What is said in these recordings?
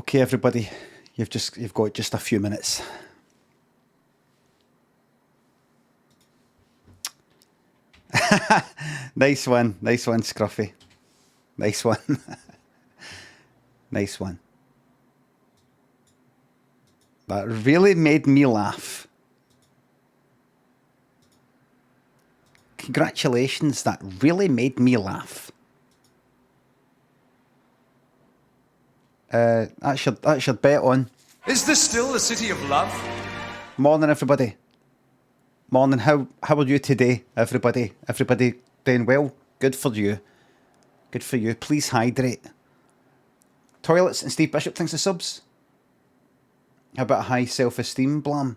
Okay, everybody, you've got just a few minutes. Nice one, Scruffy. Nice one. Nice one. That really made me laugh. Congratulations, that really made me laugh. That's your bet on. Is this still the city of love? Morning, everybody. Morning. How are you today, everybody? Everybody doing well? Good for you. Good for you. Please hydrate. Toilets and Steve Bishop thinks the subs. How about a high self-esteem blam? And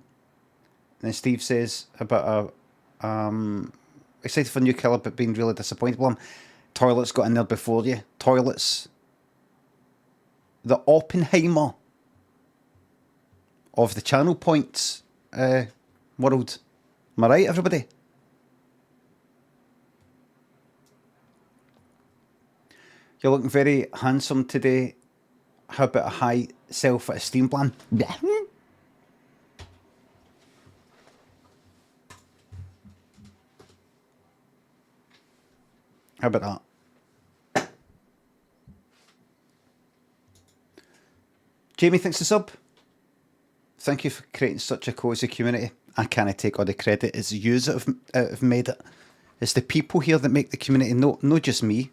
then Steve says about a excited for new killer but being really disappointed blam. Toilets got in there before you. Toilets. The Oppenheimer of the channel points world. Am I right, everybody? You're looking very handsome today. How about a high self-esteem plan? How about that? Jamie thinks the sub. Thank you for creating such a cosy community. I can't take all the credit. It's you that have made it. It's the people here that make the community, not just me.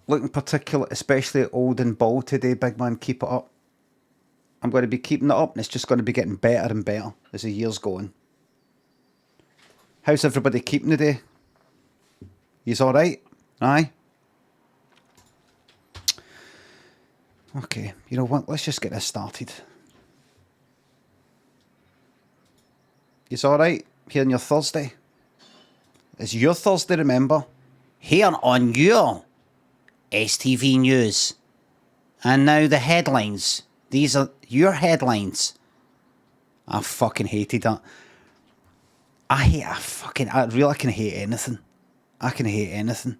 Looking particular, especially old and bald today, big man. Keep it up. I'm going to be keeping it up, and it's just going to be getting better and better as the year's going. How's everybody keeping today? He's all right? Aye? Okay, you know what? Let's just get this started. He's all right? Here on your Thursday? It's your Thursday, remember? Here on your STV News. And now the headlines. These are your headlines. I fucking hated that. I really can hate anything. I can hate anything.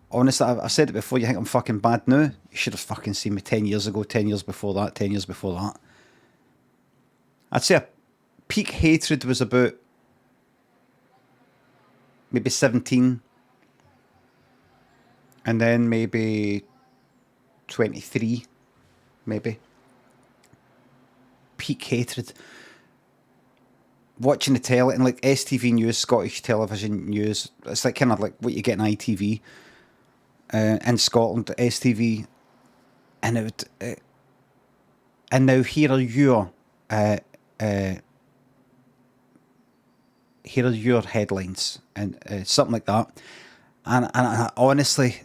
Honestly, I've said it before, you think I'm fucking bad now? You should have fucking seen me 10 years ago, 10 years before that, 10 years before that. I'd say a peak hatred was about maybe 17. And then maybe 23, maybe. Peak hatred. Watching the telly and like STV News, Scottish television news. It's like kind of like what you get in ITV in Scotland, STV, and it would, and now here are your headlines and something like that, and I honestly,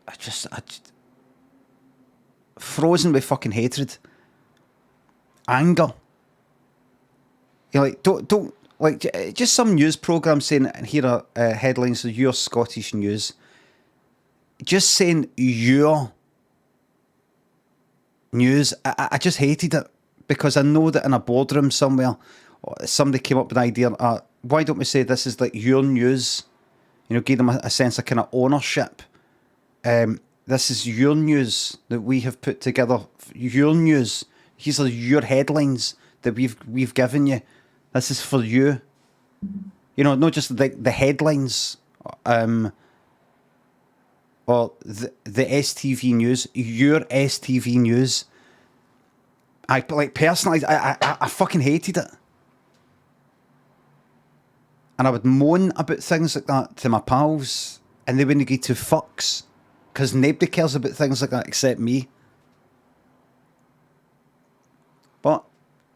I just frozen with fucking hatred, anger. You know, like don't like just some news program saying, and here are headlines of your Scottish news. Just saying your news, I just hated it because I know that in a boardroom somewhere, somebody came up with an idea. Why don't we say this is like your news? You know, give them a sense of kind of ownership. This is your news that we have put together. Your news. These are your headlines that we've given you. This is for you. You know, not just the headlines, or the STV News. Your STV News. I like personally, I fucking hated it, and I would moan about things like that to my pals, and they wouldn't give two fucks, because nobody cares about things like that except me. But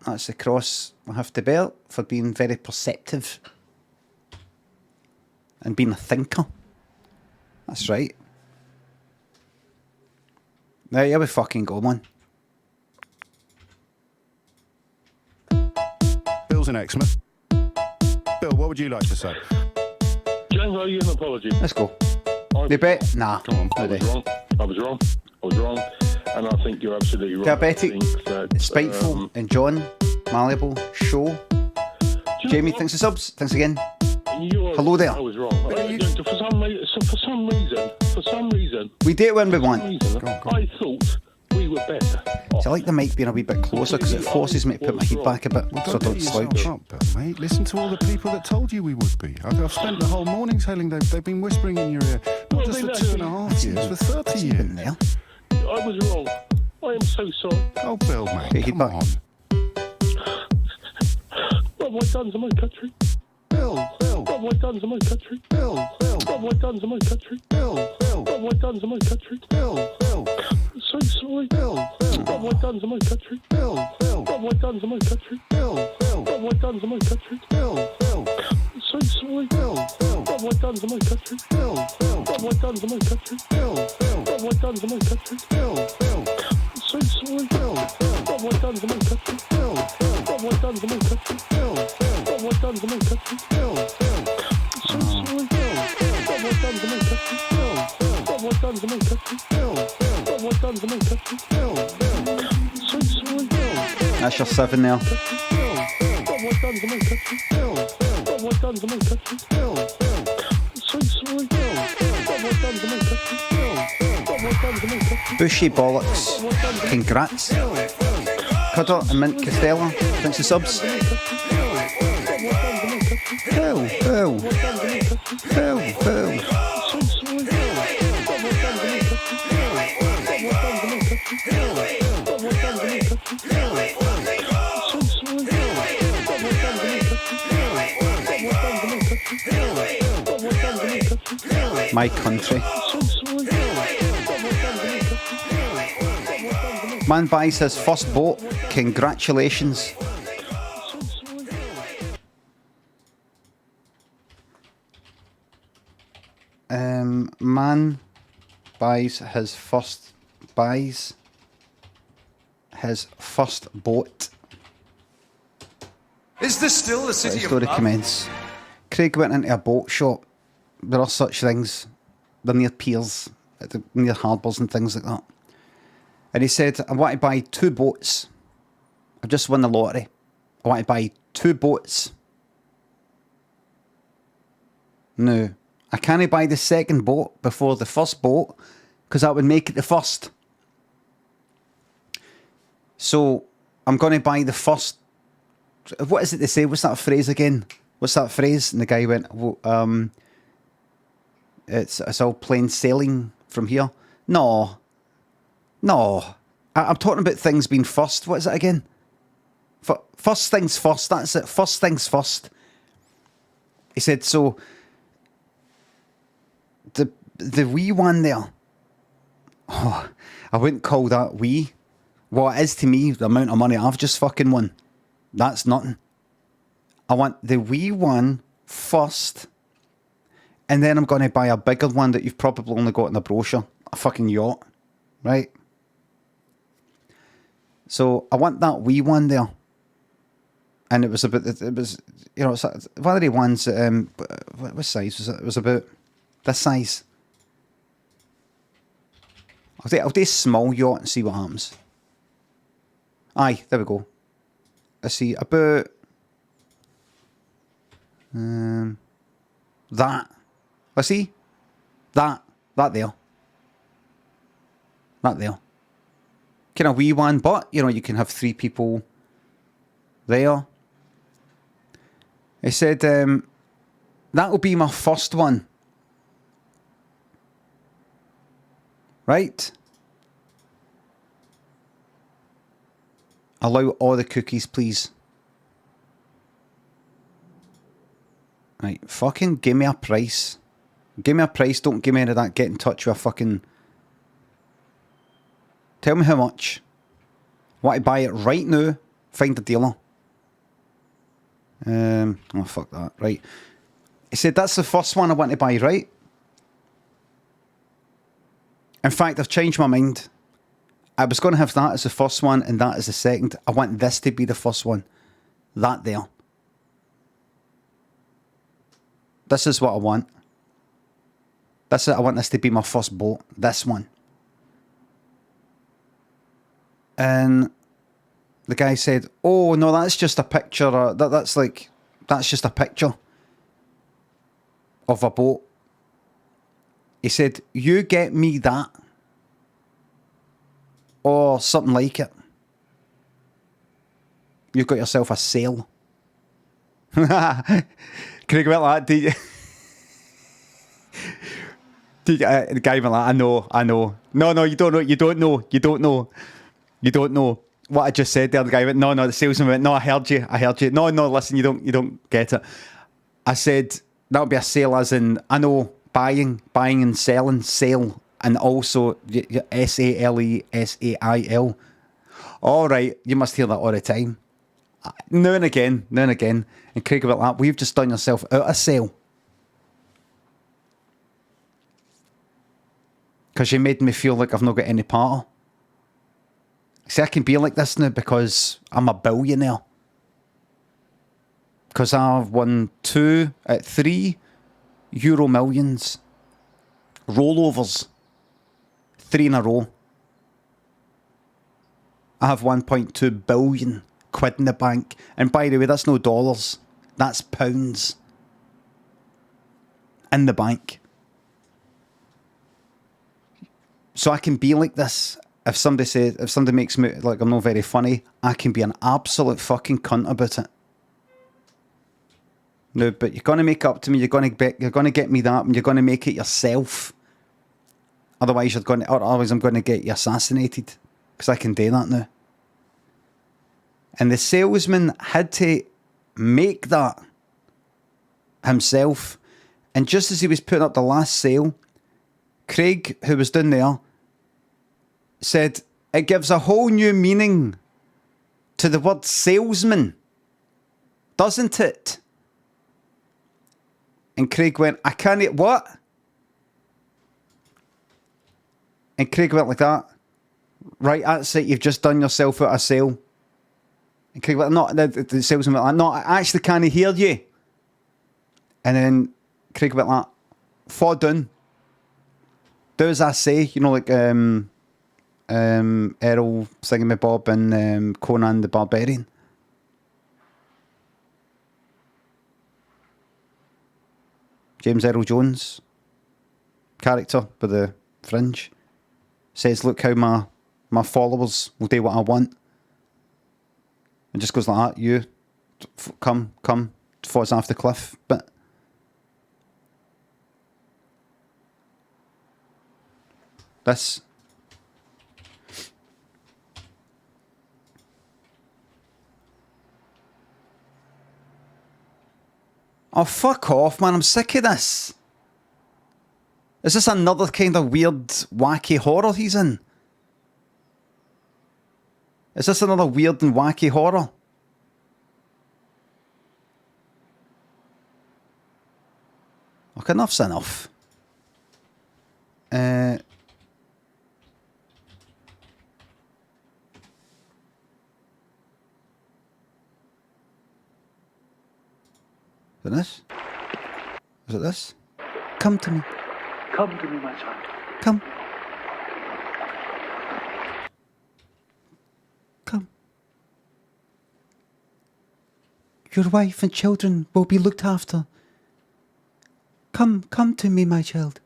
that's the cross I have to bear for being very perceptive and being a thinker. That's right. Now, here we fucking go, man. Bill's in Exmouth. Bill, what would you like to say? James, owe you an apology. Let's go. They bet? Nah. Come on, I was wrong. And I think you're absolutely right. Diabetic, spiteful, and John, malleable, show. you know Jamie, what? thanks for subs. Thanks again. You're Hello there. I was wrong. For some reason, We do it when we want. I thought we were better. So I like the mic being a wee bit closer because it forces me to put my head back a bit so I don't slouch. Up, mate. Listen to all the people that told you we would be. I've spent the whole morning telling them they've been whispering in your ear, not just for 2.5 years, for 30 years. Been there. I was wrong. I am so sorry. Oh, Bill, mate, Okay, head come back. on. What have I done to my country? Bill. What have I done to my country? Bill. What have I done to my country? Bill. What have I done to my country? Bill. I'm so sorry. Bill. What have I done to my country? Bill. What have I done to my country? Bill. What have I done to my country? Bill. I'm so sorry. Bill. What have I done to my country? Bill. What have I done to my country? Bill. What have I done to my country? Bill. I'm so sorry. Bill. What have I done to my country? Bill. What have I done to my country? Bill. What have I done to my country? Bill. I'm so sorry. What have I done to my country? Bill. What have I done to my country? Bill. What have I done to my country? Bill. I'm so sorry. That's your 7 there. What have I done to my country? Bill. What have I done to my country? Bill. I'm so sorry. What have I done to my country? What have I done to my country? Bushy bollocks. Congrats. Cuddle and Mint Castella. Thanks for subs. Bill. Bill. Bill. Bill. So sorry. What have I done to my country? What have I done to my country? What have I done to my country? So sorry. What have I done to my country? What have I done to my country? What have I done to my country? My country. So sorry. What have I done to my country? What have I done to my Man buys his first boat. Congratulations. so sorry. Man buys his first boat. Is this still the The city of story love? commence. Craig went into a boat shop. There are such things. They're near piers, near harbours and things like that. And he said, I want to buy 2 boats. I've just won the lottery. I want to buy 2 boats. No, I can't buy the second boat before the first boat because that would make it the first. So I'm going to buy the first. What is it they say? What's that phrase again? What's that phrase? And the guy went, well, it's all plain sailing from here. No. I'm talking about things being first. What is it again? First things first. That's it. First things first. He said, so the wee one there. Oh, I wouldn't call that wee. What it is to me, the amount of money I've just fucking won. That's nothing. I want the wee one first. And then I'm going to buy a bigger one that you've probably only got in the brochure. A fucking yacht. Right? So I want that wee one there. And it was about, it was, you know, it's one of the ones, what size was it? It was about this size. I'll do a small yacht and see what happens. Aye, there we go. I see about that. Let's see that there. That there. Kind of wee one, but you know you can have 3 people there. He said that will be my first one. Right? Allow all the cookies, please. Right, fucking give me a price. Give me a price, don't give me any of that. Get in touch with a fucking... Tell me how much. Want to buy it right now? Find a dealer. Oh, fuck that. Right. He said that's the first one I want to buy, right? In fact, I've changed my mind. I was going to have that as the first one and that as the second. I want this to be the first one. That there. This is what I want. I want this to be my first boat. This one. And the guy said, oh, no, that's just a picture. That's like That's just a picture of a boat. He said, you get me that. Or something like it. You've got yourself a sail. Craig went like that, did you? The guy went like, I know. No, you don't know. What I just said there, the guy went, no, the salesman went, no, I heard you. No, listen, you don't get it. I said, that would be a sale as in, I know, buying and selling, sale, and also SALESAIL. All right, you must hear that all the time. Now and again. And Craig went like that, we've just done yourself out of sale. Because you made me feel like I've not got any part. See, I can be like this now because I'm a billionaire. Because I've won 3 Euro Millions. Rollovers. 3 in a row. I have 1.2 billion quid in the bank. And by the way, that's no dollars. That's pounds. In the bank. So I can be like this. If somebody makes me like I'm not very funny, I can be an absolute fucking cunt about it. No, but you're gonna make up to me. You're gonna get me that, and you're gonna make it yourself. Otherwise, I'm gonna get you assassinated because I can do that now. And the salesman had to make that himself. And just as he was putting up the last sale, Craig, who was down there, said, it gives a whole new meaning to the word salesman, doesn't it? And Craig went, I can't, what? And Craig went like that. Right, that's it, you've just done yourself out of sale. And Craig went, no, the salesman went like, no, I actually can't hear you. And then Craig went like, fall down. Do as I say, you know, like Errol Thingamabob and Conan the Barbarian. James Earl Jones character with the fringe says, look how my followers will do what I want. And just goes like that, you come, falls off the cliff, but this. Oh, fuck off, man. I'm sick of this. Is this another kind of weird, wacky horror he's in? Is this another weird and wacky horror? Look, enough's enough. Is it this? Is it this? Come to me. Come to me, my child. Come. Come. Your wife and children will be looked after. Come to me, my child.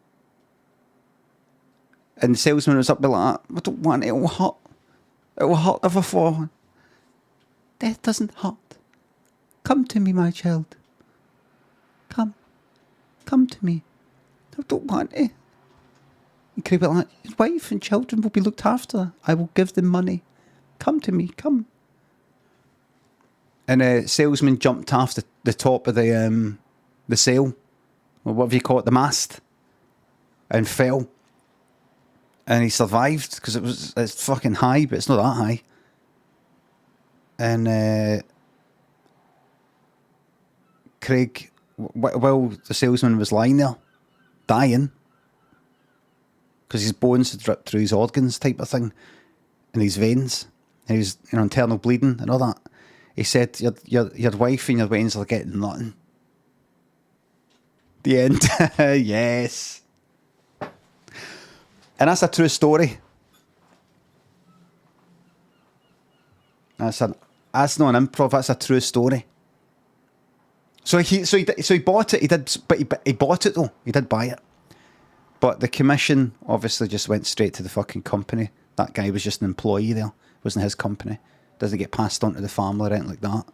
And the salesman was up there like that. I don't want it. It will hurt. It will hurt if I fall. Death doesn't hurt. Come to me, my child. Come to me. I don't want it. And Craig went like, his wife and children will be looked after. I will give them money. Come to me, come. And a salesman jumped off the top of the sail, or whatever you call it, the mast, and fell. And he survived because it's fucking high, but it's not that high. And Craig, while the salesman was lying there, dying, because his bones had dripped through his organs, type of thing, and his veins, and he was, internal bleeding and all that. He said, "Your wife and your veins are getting nothing." The end. Yes. And that's a true story. That's not an improv. That's a true story. So he bought it. He did, but he bought it though. He did buy it. But the commission obviously just went straight to the fucking company. That guy was just an employee there. It wasn't his company. Doesn't get passed on to the family or anything like that.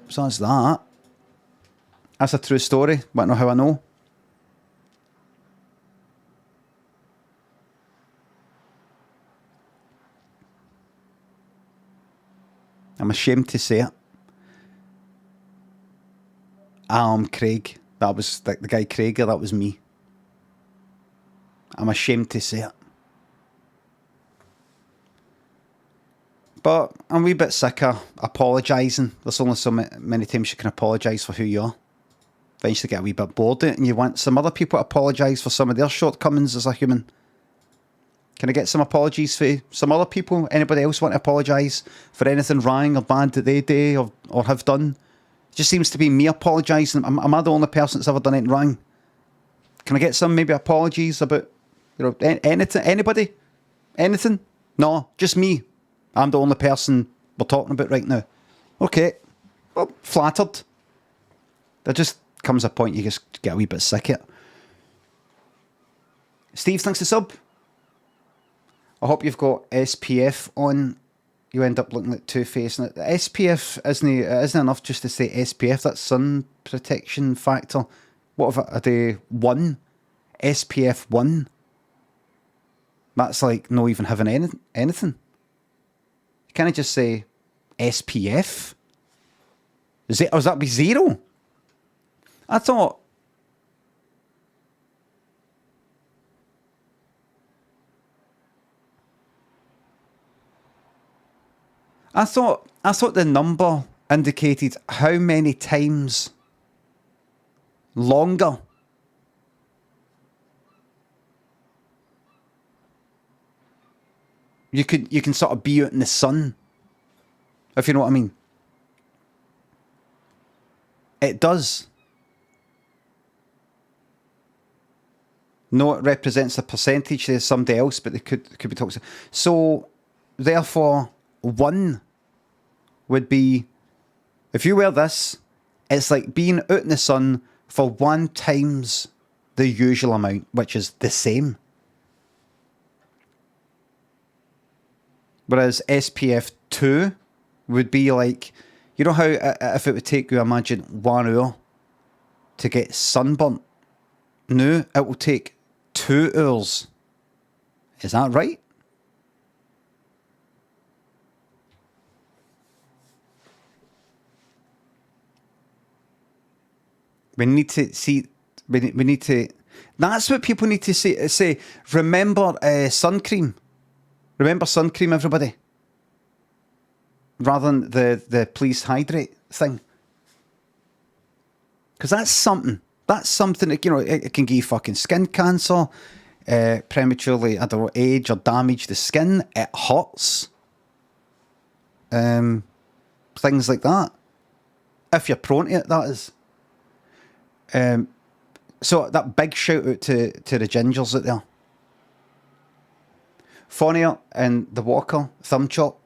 So that's that. That's a true story. Want to know how I know? I'm ashamed to say it. Craig. That was the guy Craig, that was me. I'm ashamed to say it. But I'm a wee bit sick of apologising. There's only so many times you can apologise for who you are. Eventually get a wee bit bored of it and you want some other people to apologise for some of their shortcomings as a human. Can I get some apologies for some other people? Anybody else want to apologise for anything wrong or bad that they do or have done? It just seems to be me apologising. Am I the only person that's ever done anything wrong? Can I get some maybe apologies about, anything? Anybody? Anything? No, just me. I'm the only person we're talking about right now. Okay. Well, flattered. There just comes a point you just get a wee bit sick of it. Steve, thanks to sub. I hope you've got SPF on. You end up looking like Two-Face. SPF isn't enough just to say SPF. That's sun protection factor. What if are they 1? SPF 1? That's like not even having anything. You can't just say SPF. Does that be 0? I thought the number indicated how many times longer you can sort of be out in the sun, if you know what I mean. It does. No, it represents a percentage. There's somebody else, but they could be talking. So, therefore, 1 would be, if you wear this, it's like being out in the sun for 1 times the usual amount, which is the same. Whereas SPF 2 would be like, you know how if it would take you, imagine, 1 hour to get sunburnt? No, it will take 2 hours. Is that right? We need to see. We need to. That's what people need to say. Remember sun-cream. Remember sun-cream, everybody. Rather than the please hydrate thing. Because that's something. That's something that, it can give you fucking skin cancer, prematurely, age or damage the skin. It hurts. Things like that. If you're prone to it, that is. So that big shout out to the gingers out there. Fonia and the Walker, Thumb Chop,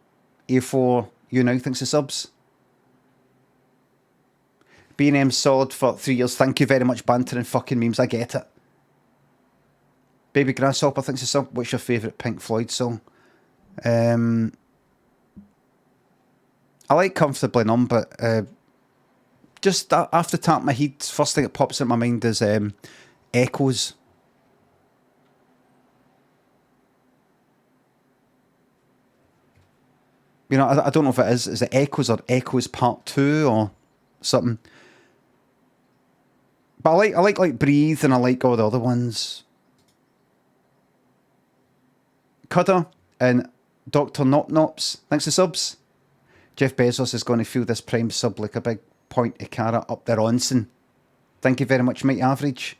A4, you now thanks to subs. B&M solid for 3 years. Thank you very much, banter and fucking memes. I get it. Baby Grasshopper thanks to sub. What's your favourite Pink Floyd song? I like Comfortably Numb, but just after Tap My Head, first thing that pops in my mind is Echoes. I don't know if it is. Is it Echoes or Echoes Part 2 or something? But I like Breathe, and I like all the other ones. Cutter and Dr. Nop Nops, thanks to subs. Jeff Bezos is going to feel this Prime sub like a big pointy carrot up their onsen. Thank you very much, Mike Average.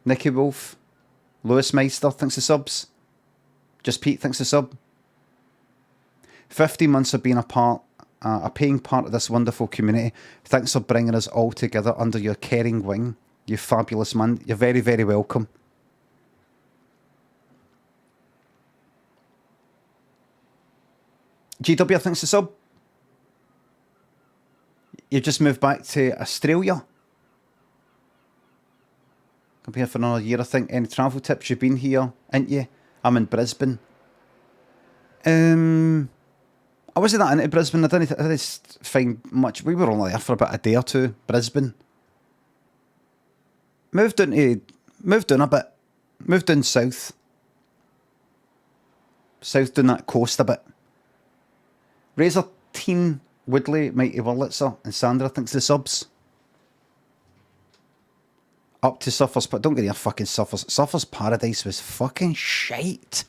Nicky Wolf. Lewis Meister, thanks to subs. Just Pete, thanks to sub. 15 months of being a paying part of this wonderful community. Thanks for bringing us all together under your caring wing. You fabulous man. You're very, very welcome. GW, thanks to sub. You've just moved back to Australia. Come here for another year, I think. Any travel tips? You've been here, ain't you? I'm in Brisbane. I wasn't that into Brisbane. I didn't find much. We were only there for about a day or two. Brisbane. Moved down a bit. Moved down south. South down that coast a bit. Razor Teen, Woodley, Mighty Wurlitzer, and Sandra thinks the subs. Up to Surfers, but don't get your fucking Surfers. Surfers Paradise was fucking shite.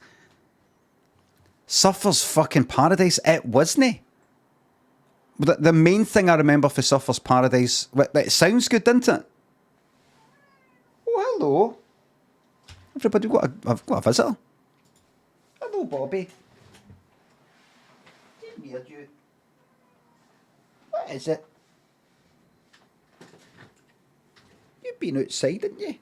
Surfers fucking Paradise, it wasn't. The main thing I remember for Surfers Paradise, it sounds good, doesn't it? Oh, hello. Everybody, I've got a visitor. Hello, Bobby. Come here, you. What is it? You've been outside, didn't you?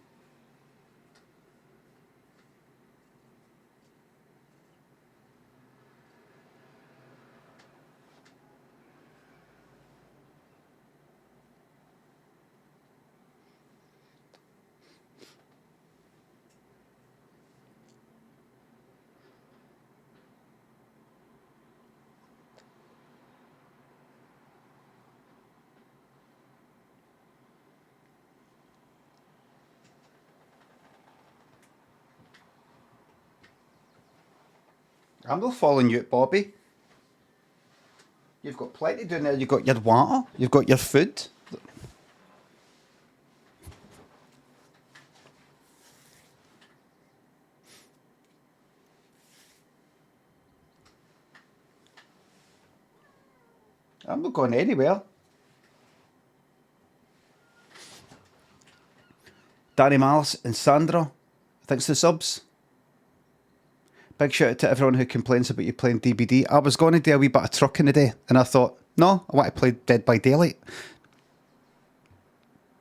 I'm not following you, Bobby. You've got plenty down there. You've got your water. You've got your food. I'm not going anywhere. Danny Malice and Sandra, thanks to the subs. Big shout out to everyone who complains about you playing DBD. I was going to do a wee bit of truck in the day, and I thought, no, I want to play Dead by Daylight.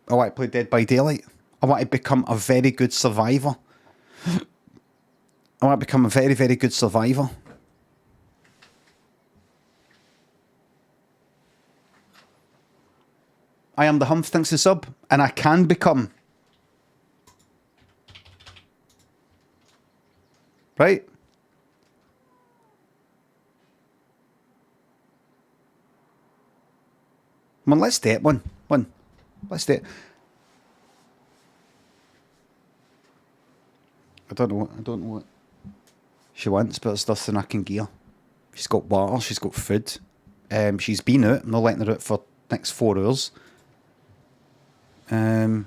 I want to play Dead by Daylight. I want to become a very good survivor. I want to become a very, very good survivor. I am the Humph, thanks to sub, and I can become. Right? One, let's do it. One. Let's do it. I don't know what she wants, but there's nothing I can give her. She's got water, she's got food. She's been out. I'm not letting her out for the next 4 hours. Don't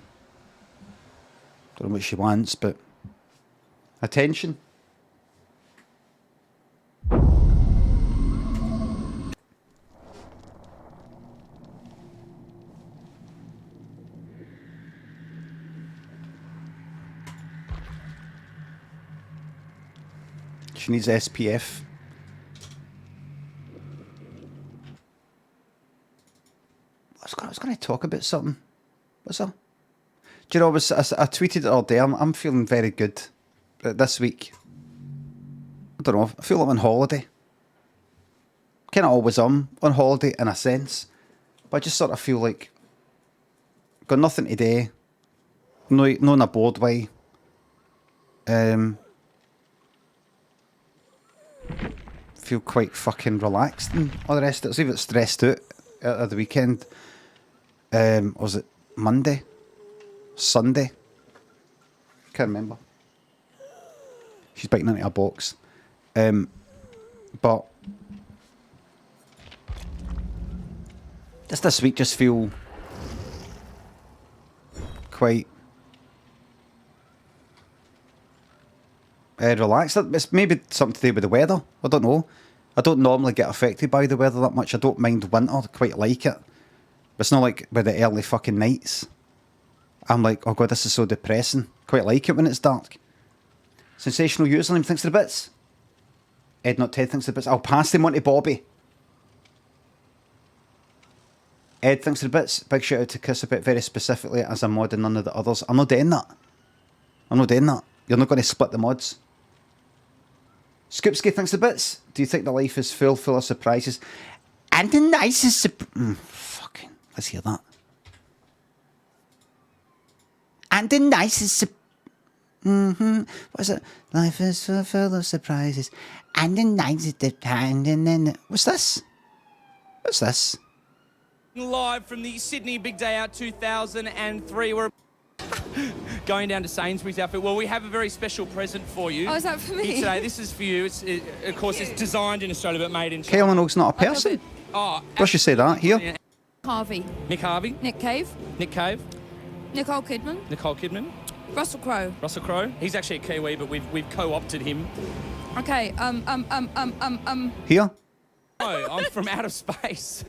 know what she wants, but attention. She needs SPF. I was going to talk about something. What's that? Do you know, I tweeted it all day. I'm feeling very good this week. I don't know. I feel like I'm on holiday. Kind of always on holiday in a sense. But I just sort of feel like got nothing to do. No in a bored way. Feel quite fucking relaxed and all the rest of it. I was even stressed out at the weekend. Was it Monday? Sunday? Can't remember. She's biting into a box. But just this week just feel quite relaxed. It's maybe something to do with the weather. I don't know. I don't normally get affected by the weather that much. I don't mind winter. I quite like it. But it's not like with the early fucking nights. I'm like, oh god, this is so depressing. Quite like it when it's dark. Sensational username, thanks to the bits. Ed Not Ted, thanks to the bits. I'll pass them on to Bobby. Ed, thanks to the bits. Big shout out to Kiss a bit very specifically as a mod and none of the others. I'm not doing that. You're not going to split the mods. Scoopski, thanks to the bits. Do you think the life is full of surprises? And the nicest fucking Let's hear that. And the nicest... What's it? Life is so full of surprises. And the nicest of kind. And then... What's this? What's this? Live from the Sydney Big Day Out 2003. We're going down to Sainsbury's outfit. Well, we have a very special present for you. Oh, is that for me? Here today. This is for you. Of course, it's designed in Australia but made in China. Kylie Minogue's not a person? Oh, Why should you say that? Here? Harvey. Nick Harvey. Nick Cave. Nick Cave. Nicole Kidman. Nicole Kidman. Russell Crowe. Russell Crowe. He's actually a Kiwi, but we've co-opted him. Okay, Here? No, I'm from outer space.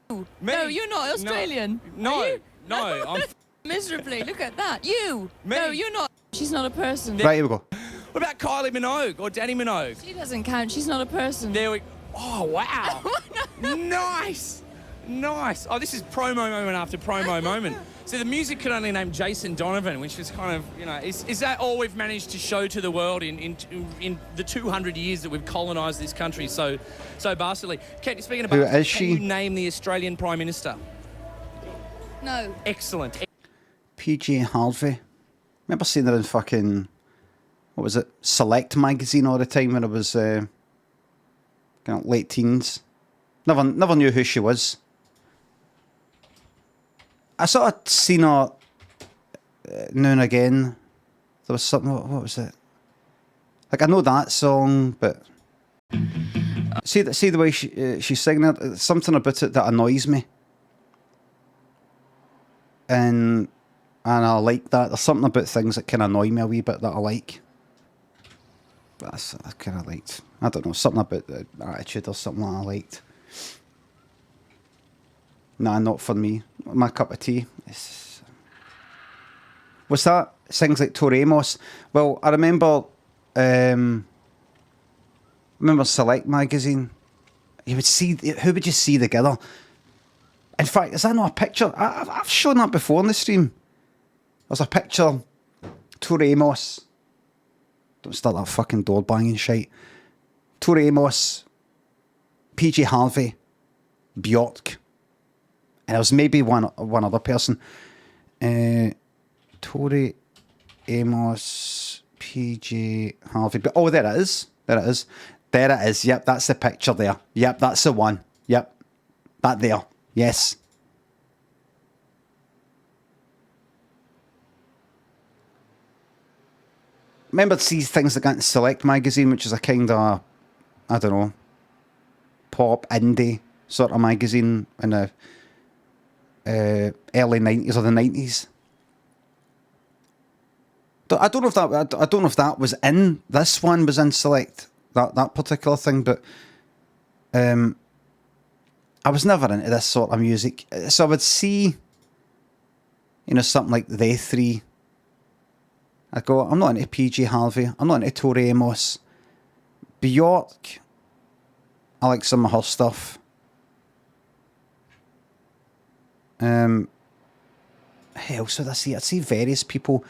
Me? No, you're not Australian. No, Are you? no, I'm... Miserably, look at that. You. Me? No, you're not. She's not a person. Right, here we go. What about Kylie Minogue or Danny Minogue? She doesn't count. She's not a person. There we... Oh, wow. Nice. Nice. Oh, this is promo moment after promo moment. So the music could only name Jason Donovan, which is kind of, you know, is that all we've managed to show to the world in the 200 years that we've colonised this country so bastardly? Kate, speaking of Who bastard, is she? can you name the Australian Prime Minister? No. Excellent. PJ Harvey. Remember seeing her in fucking... What was it? Select magazine all the time when I was kind of late teens. Never knew who she was. I sort of seen her now and again. There was something. What was it? Like I know that song, but see the way she's singing it. Something about it that annoys me, and I like that. There's something about things that can annoy me a wee bit that I like. But I kind of liked. I don't know, something about the attitude or something that I liked. Nah, not for me. My cup of tea. What's that? Things like Tori Amos. Well, I remember Select magazine. You would see, who would you see together? In fact, is that not a picture? I've shown that before on the stream. There's a picture, Tori Amos. Don't start that fucking door banging shite. Tori Amos, PJ Harvey, Bjork. And there was maybe one other person. Tori Amos, PJ Harvey. Oh, there it is. There it is. There it is. Yep, that's the picture there. Yep, that's the one. Yep. That there. Yes. Remember to see things that got in Select magazine, which is a kind of, I don't know, pop, indie sort of magazine in the early 90s or the 90s. I don't know if that was in this one, was in Select, that particular thing, but I was never into this sort of music. So I would see, you know, something like They Three. I'd go, I'm not into PJ Harvey, I'm not into Tori Amos. Bjork, I like some of her stuff. Who else would I see? I'd see various people.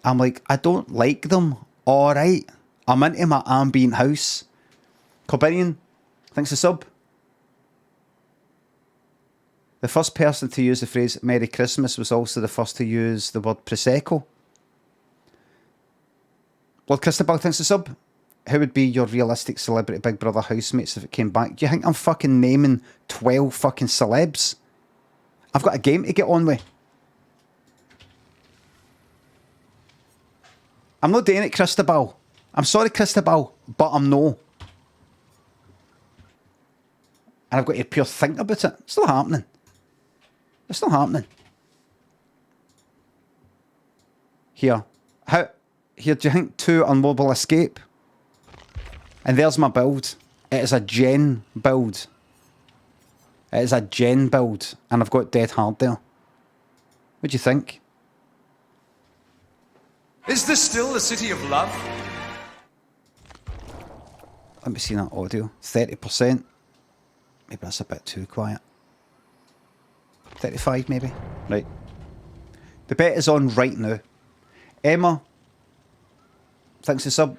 I'm like, I don't like them. Alright. I'm into my ambient house. Corbinian, thanks for sub. The first person to use the phrase Merry Christmas was also the first to use the word Prosecco. Lord Christabel, thanks for sub. Who would be your realistic celebrity Big Brother housemates if it came back? Do you think I'm fucking naming 12 fucking celebs? I've got a game to get on with. I'm not doing it, Christabel. I'm sorry, Christabel, but I'm no. And I've got to pure think about it. It's not happening. It's not happening. Here. Here, do you think 2 on Mobile Escape? And there's my build. It is a gen build. It is a gen build. And I've got Dead Hard there. What do you think? Is this still the city of love? Let me see that audio. 30%. Maybe that's a bit too quiet. 35 maybe. Right. The bet is on right now. Emma, thanks for sub.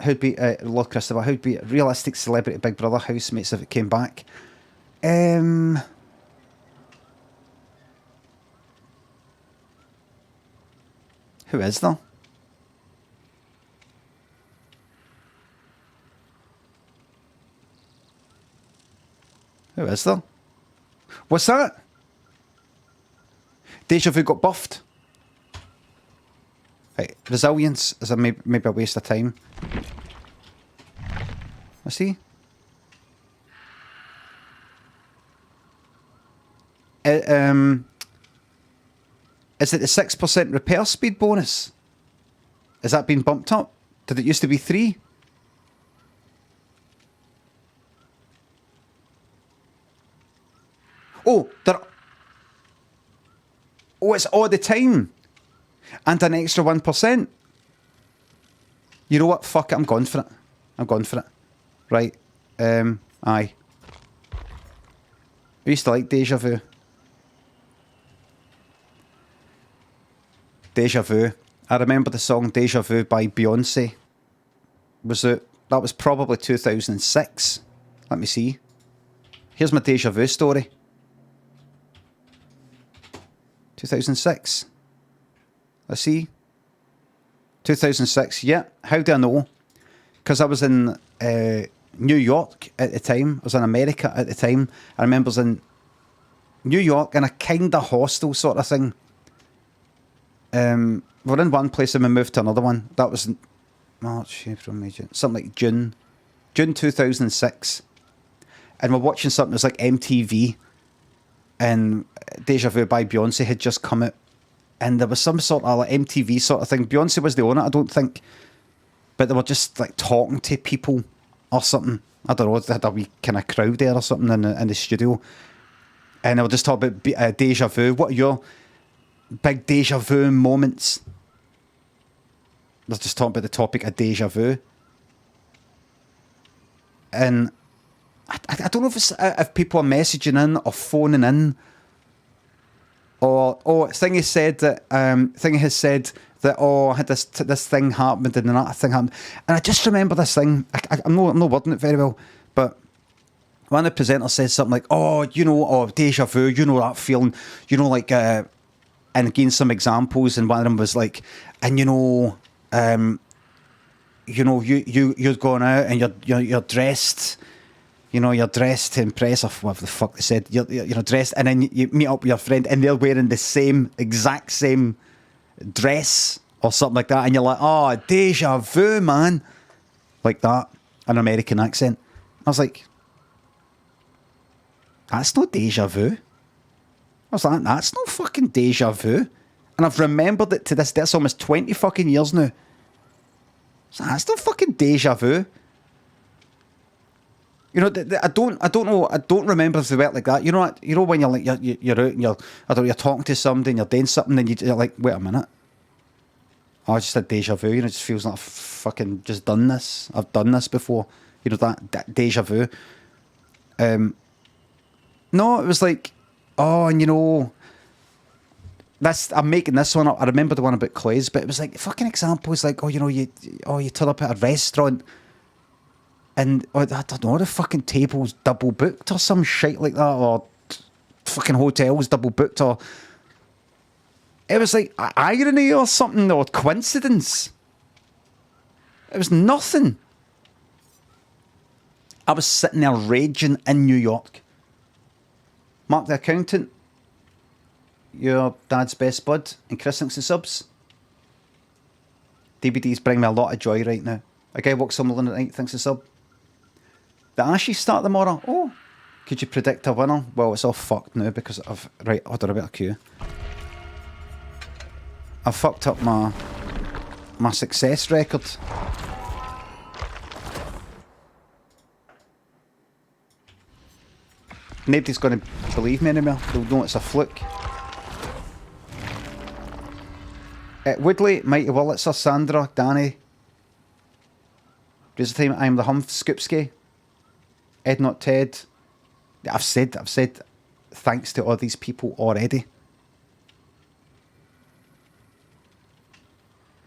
Who'd be Lord Christopher? Who'd be realistic celebrity Big Brother housemates if it came back? Who is there? Who is there? What's that? Deja Vu got buffed. Right, resilience is maybe a waste of time. Let's see. Is it the 6% repair speed bonus? Has that been bumped up? Did it used to be 3? Oh, it's all the time. And an extra 1%. You know what? Fuck it, I'm going for it. I'm going for it. Right. Aye. I used to like Deja Vu. Deja Vu. I remember the song Deja Vu by Beyonce. That was probably 2006. Let me see. Here's my Deja Vu story. 2006. Let's see. 2006. Yeah. How do I know? Because I was in New York at the time. I was in America at the time. I remember I was in New York in a kind of hostel sort of thing. We're in one place and we moved to another one. That was March, April, May, June. Something like June 2006. And we're watching something that's like MTV. And Deja Vu by Beyonce had just come out. And there was some sort of like MTV sort of thing. Beyonce was the owner, I don't think. But they were just like talking to people or something. I don't know, they had a wee kind of crowd there or something in the studio. And they were just talking about Deja Vu. What are your big Deja Vu moments? They're just talking about the topic of Deja Vu. And I don't know if people are messaging in or phoning in. Or Thingy has said that I had this thing happened and that thing happened, and I just remember this thing. I'm not wording it very well, but one of the presenters said something like, Deja Vu, you know that feeling, like, and again some examples, and one of them was like, and you're going out and you're dressed. You're dressed to impress, or whatever the fuck they said. You're dressed, and then you meet up with your friend, and they're wearing the exact same dress or something like that, and you're like, oh, Deja Vu, man, like that, an American accent. I was like, that's not Deja Vu. I was like, that's not fucking Deja Vu, and I've remembered it to this day. It's almost 20 fucking years now. So that's not fucking Deja Vu. I don't know. I don't remember if they work like that. You know when you're like you're out and you're talking to somebody and you're doing something and you're like, wait a minute. Oh, I just had Deja Vu. It just feels like I've fucking just done this. I've done this before. That Deja Vu. No, it was like, oh, and I'm making this one up. I remember the one about Clay's, but it was like fucking examples like, you turn up at a restaurant. And I don't know, the fucking table's double booked or some shit like that, or fucking hotel's double booked, or it was like irony or something, or coincidence. It was nothing. I was sitting there raging in New York. Mark the Accountant, your dad's best bud, and Chris thinks the subs. DVDs bring me a lot of joy right now. A guy walks Summerlin at night, thinks the sub. The Ashes start tomorrow. Oh, could you predict a winner? Well, it's all fucked now because I've... Right, hold on a bit of queue. I fucked up my success record. Nobody's going to believe me anymore. They'll know it's a fluke. Woodley, Mighty Wurlitzer, Sandra, Danny. There's the time I'm the Humph, Scoopsky. Ed Not Ted. I've said thanks to all these people already.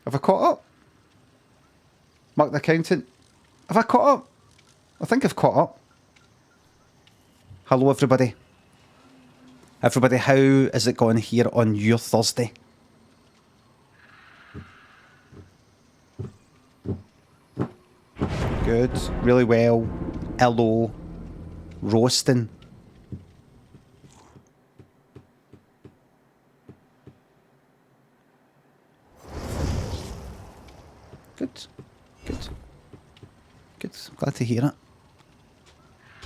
Have I caught up? Mark the Accountant. Have I caught up? I think I've caught up. Hello everybody. Everybody, how is it going here on your Thursday? Good. Really well. Hello. Roasting. Good. Good. Good. Glad to hear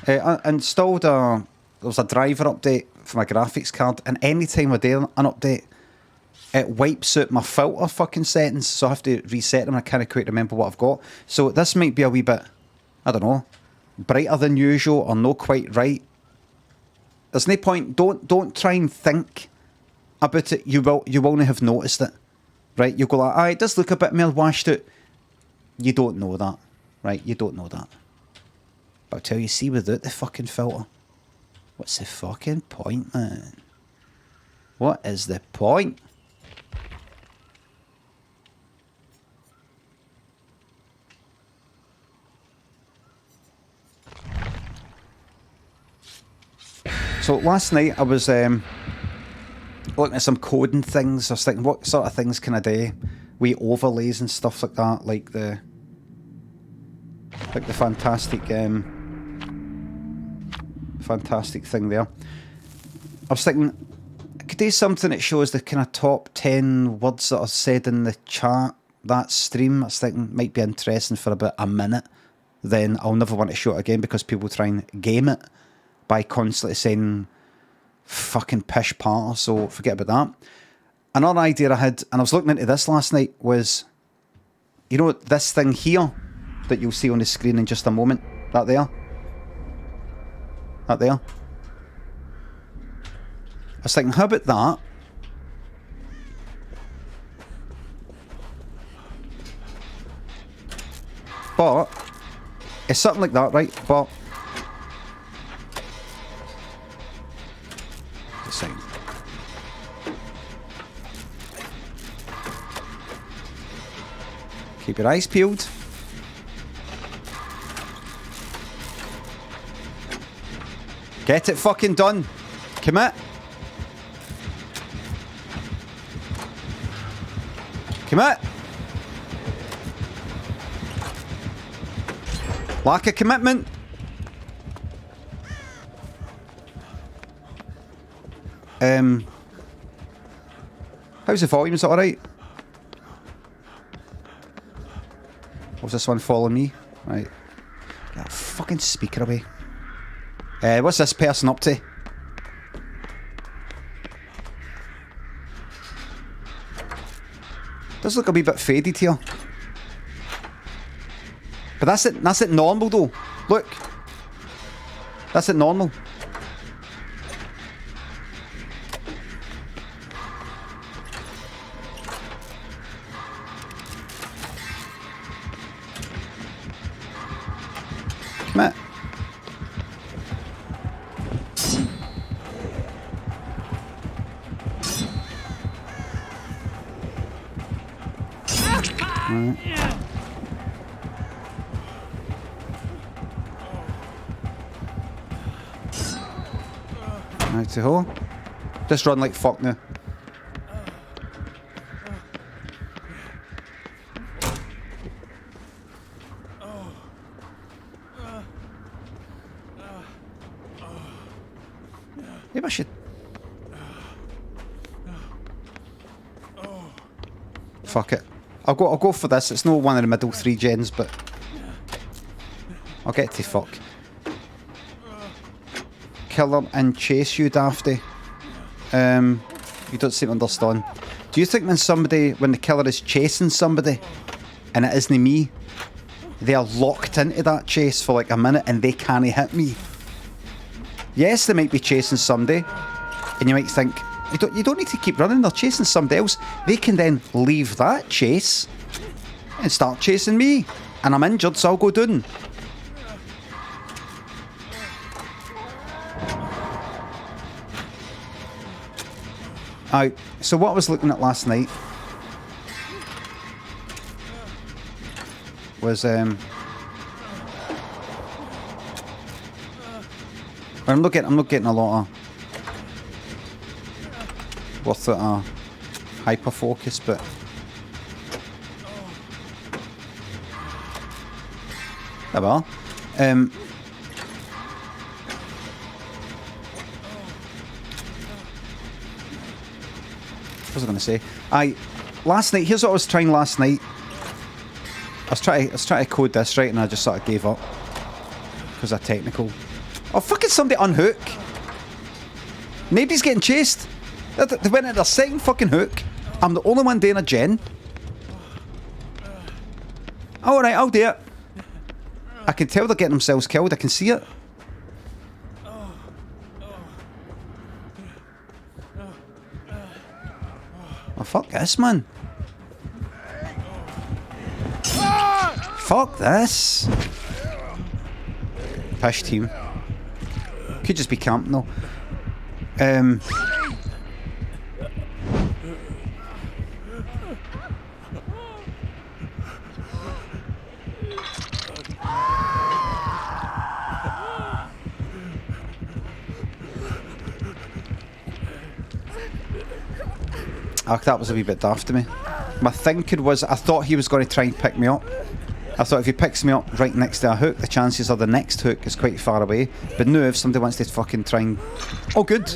it. I installed there was a driver update for my graphics card, and anytime I do an update, it wipes out my filter fucking settings, so I have to reset them. I can't quite remember what I've got. So this might be a wee bit, I don't know, brighter than usual or not quite right. There's no point. Don't try and think about it. You won't have noticed it, right? You go like, ah, it does look a bit more washed out. You don't know that, right? You don't know that. But I'll tell you, see, without the fucking filter, what's the fucking point, man? What is the point? So last night I was looking at some coding things. I was thinking, what sort of things can I do? We overlays and stuff like that, like the fantastic thing there. I was thinking I could do something that shows the kind of top 10 words that are said in the chat, that stream. I was thinking might be interesting for about a minute. Then I'll never want to show it again because people try and game it by constantly saying fucking pish part, so forget about that. Another idea I had, and I was looking into this last night, was, you know, this thing here that you'll see on the screen in just a moment, that there. I was thinking, how about that? But it's something like that, right? But same. Keep your eyes peeled. Get it fucking done. Commit. Commit. Lack of commitment. How's the volume? Is it alright? What's this one following me? Right. Get that fucking speaker away. What's this person up to? Does look a wee bit faded here. But that's it normal though. Look. That's it normal. Come here. Right to hole. Just run like fuck now. Maybe I should. Fuck it. I'll go for this. It's no one in the middle 3 gens, but I'll get to fuck. Kill him and chase you, Dafty. You don't seem to understand. Do you think when the killer is chasing somebody and it isn't me, they are locked into that chase for like a minute and they can't hit me? Yes, they might be chasing somebody, and you might think, you don't need to keep running, they're chasing somebody else. They can then leave that chase and start chasing me. And I'm injured, so I'll go down. So what I was looking at last night was I'm not getting a lot of worth it hyper focus, but Oh well. What was I going to say? Last night, here's what I was trying last night. I was trying to code this, right, and I just sort of gave up. Because of technical. Oh, fucking somebody unhook. Nobody's getting chased. They went into their second fucking hook. I'm the only one doing a gen. Alright, I'll do it. I can tell they're getting themselves killed. I can see it. Oh, fuck this, man. Fuck this. Pish team. Could just be camping though. That was a wee bit daft to me. My thinking was, I thought he was going to try and pick me up. I thought if he picks me up right next to a hook, the chances are the next hook is quite far away. But now if somebody wants to fucking try and... Oh, good.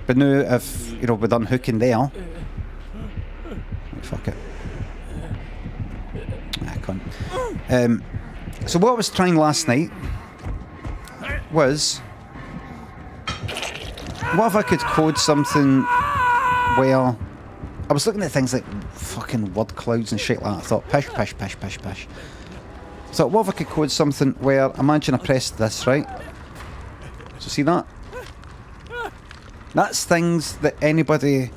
But now if, you know, we're done hooking there... Fuck it. I can't. So what I was trying last night was... What if I could code something where... I was looking at things like fucking word clouds and shit like that. I thought, pish, pish, pish, pish, pish. So what if I could code something where, imagine I pressed this, right? So see that? That's things that anybody...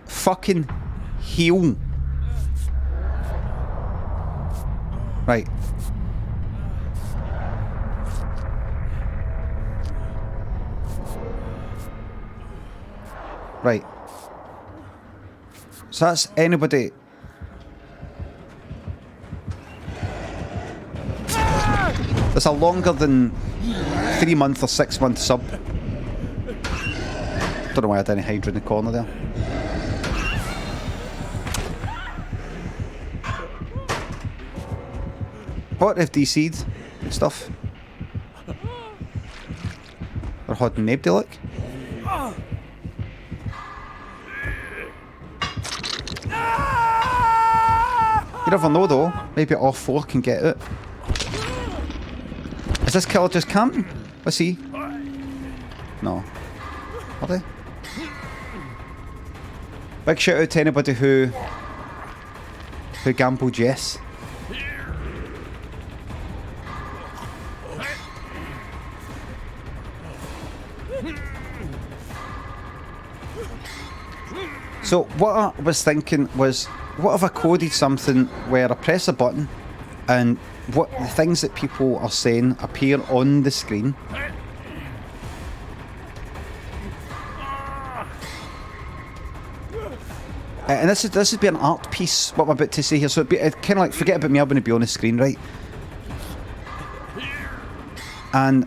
fucking heal. Right. Right. So that's anybody. That's a longer than 3 month or 6 month sub. Don't know why I didn't hide in the corner there. What if DC'd and stuff? Or had nobody look? You never know though, maybe all 4 can get it. Is this killer just camping? Let's see. No. Are they? Big shout out to anybody who gambled yes. So what I was thinking was, what if I coded something where I press a button and what the things that people are saying appear on the screen? And this would be an art piece, what I'm about to say here. So it'd kind of like, forget about me, I'm going to be on the screen, right? And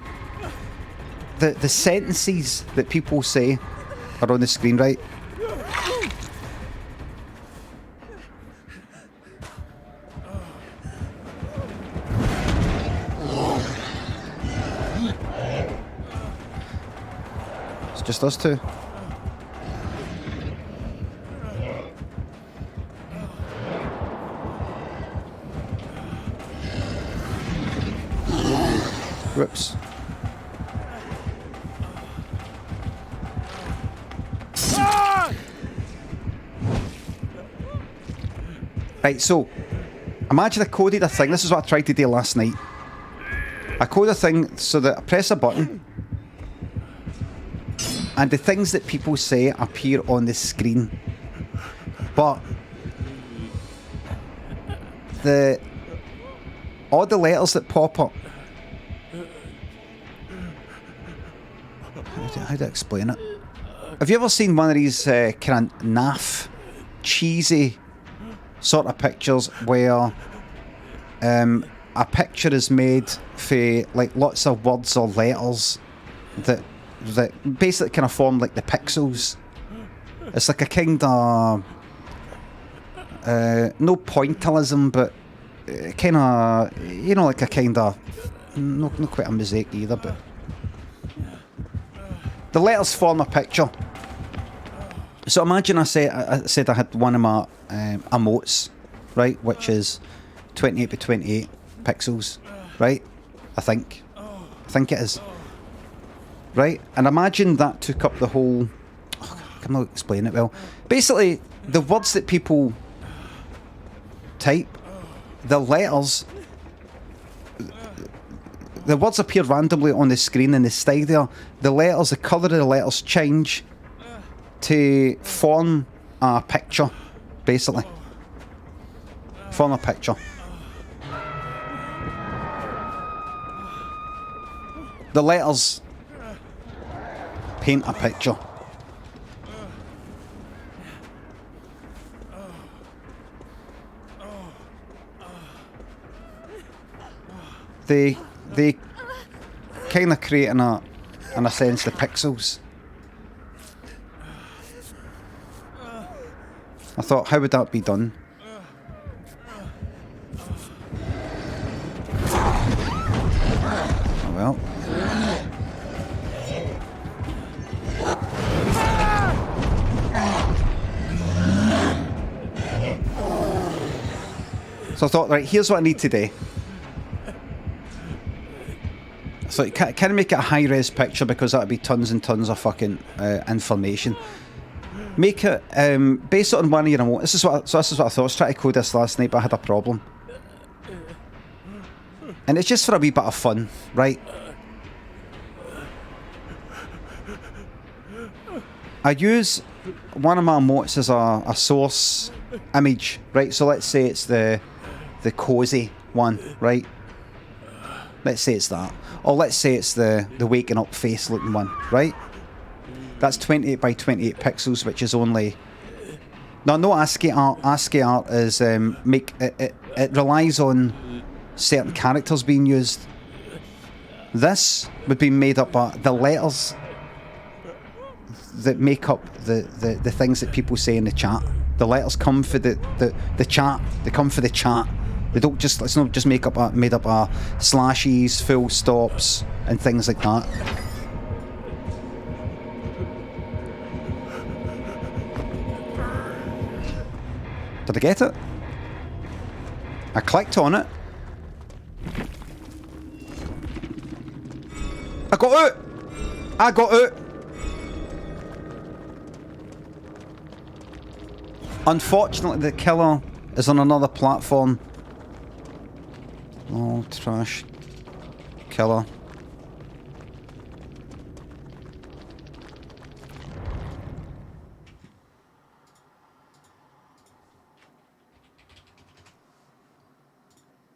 the sentences that people say are on the screen, right? It's just us two. Whoops. Right, so imagine I coded a thing. This is what I tried to do last night. I coded a thing so that I press a button and the things that people say appear on the screen. But all the letters that pop up. How do I explain it? Have you ever seen one of these kind of naff, cheesy sort of pictures where a picture is made for like lots of words or letters that basically kind of form like the pixels, It's like a kind of no pointillism, but kind of, you know, like a kind of not quite a mosaic either, but the letters form a picture. So imagine I said I had one of my emotes, right, which is 28 by 28 pixels, right? I think it is, right? And imagine that took up the whole. I'm not explaining it well. Basically, the words that people type, the letters, the words appear randomly on the screen and they stay there. The letters, the colour of the letters change to form a picture, basically. Form a picture. The letters paint a picture. They kind of create in a sense the pixels. I thought, how would that be done? Oh well. So I thought, right, here's what I need to do. So can I make it a high-res picture, because that would be tons and tons of fucking information. Make it based on one of your emotes. This is what I thought. I was trying to code this last night, but I had a problem. And it's just for a wee bit of fun, right? I use one of my emotes as a source image, right? So let's say it's the cozy one, right? Let's say it's that. Or let's say it's the waking up face looking one, right? That's 28 by 28 pixels, which is only... No ASCII art. ASCII art is... it relies on certain characters being used. This would be made up of the letters that make up the things that people say in the chat. The letters come for the chat. They come for the chat. They don't just... It's not just made up of slashes, full stops, and things like that. Did I get it? I clicked on it. I got out! I got out! Unfortunately, the killer is on another platform. Oh, trash. Killer.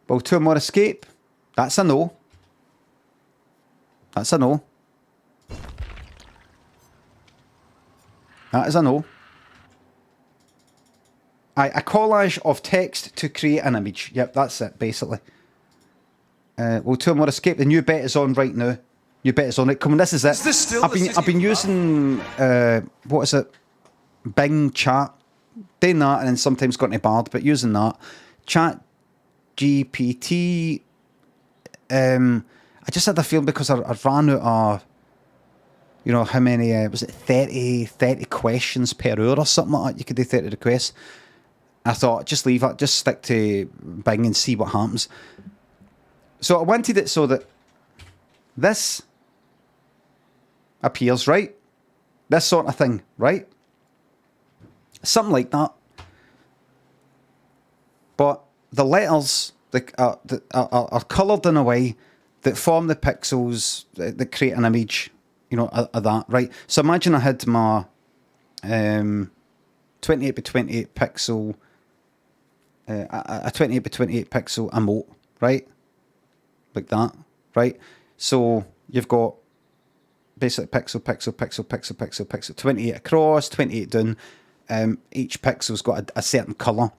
Will 2 more escape? That's a no. That's a no. That is a no. A collage of text to create an image. Yep, that's it, basically. Will 2 more escape? The new bet is on right now. New bet is on it. Come on, this is it. Is this still I've been using what is it? Bing chat. Doing that and then sometimes going to Bard, but using that. Chat GPT. I just had a feeling because I ran out of, you know, how many, was it 30 questions per hour or something like that? You could do 30 requests. I thought, just leave it, just stick to Bing and see what happens. So I wanted it so that this appears, right? This sort of thing, right? Something like that. But the letters are coloured in a way that form the pixels that create an image, you know, of that, right? So imagine I had my 28 by 28 pixel, a 28 by 28 pixel emote, right? Like that, right? So you've got basically pixel, 28 across, 28 down. Each pixel's got a certain colour.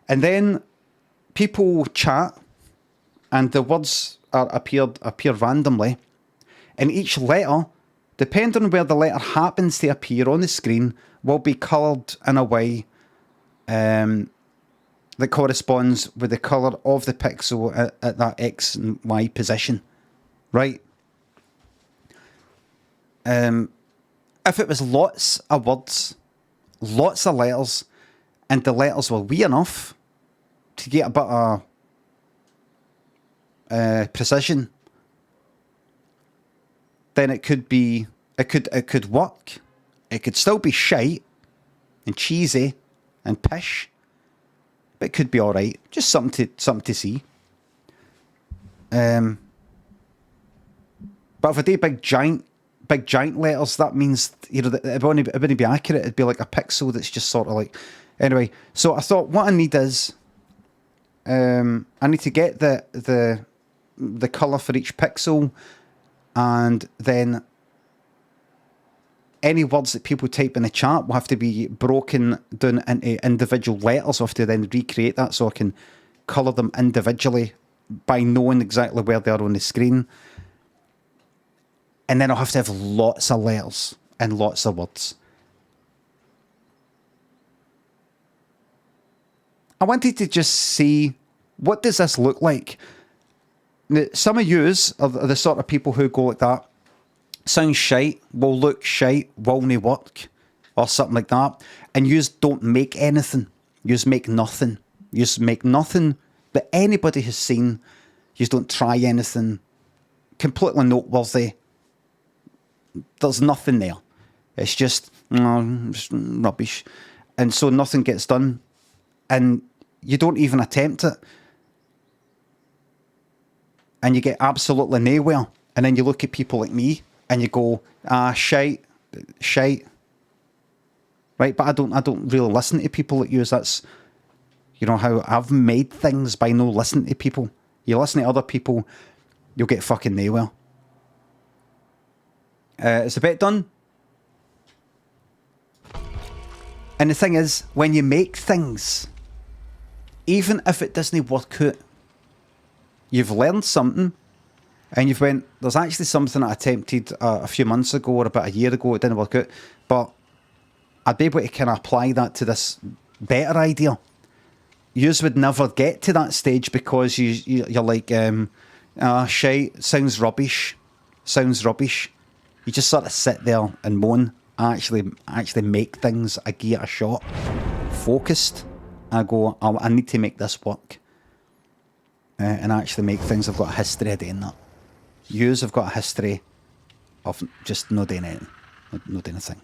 And then people chat and the words appear randomly. And each letter depending on where the letter happens to appear on the screen, will be coloured in a way that corresponds with the colour of the pixel at that X and Y position, right? If it was lots of words, lots of letters, and the letters were wee enough to get a bit of precision, then it could work. It could still be shite and cheesy and pish, but it could be all right. Just something to see. But if I do big giant letters, that means, you know, it wouldn't be accurate. It'd be like a pixel that's just sort of like. Anyway, so I thought what I need is, I need to get the colour for each pixel, and then any words that people type in the chat will have to be broken down into individual letters. I have to then recreate that so I can colour them individually by knowing exactly where they are on the screen. And then I'll have to have lots of letters and lots of words. I wanted to just see, what does this look like? Now, some of yous are the sort of people who go like that. Sounds shite, will look shite, will nae work, or something like that. And yous don't make anything. Yous make nothing. Yous make nothing that anybody has seen. Yous don't try anything completely noteworthy. There's nothing there. It's just rubbish. And so nothing gets done. And you don't even attempt it. And you get absolutely nowhere. And then you look at people like me and you go, shite. Right? But I don't really listen to people like you. That's, you know, how I've made things by no listening to people. You listen to other people, you'll get fucking nowhere. Is the bet done? And the thing is, when you make things, even if it doesn't work out, you've learned something, and you've went, there's actually something I attempted a few months ago or about a year ago, it didn't work out, but I'd be able to kind of apply that to this better idea. Yous would never get to that stage because you're like, shite, sounds rubbish. You just sort of sit there and moan. I actually make things. I give it a shot. Focused. I go, I need to make this work. And actually make things. I've got a history of doing that. Yous have got a history of just not doing anything. Not doing a thing.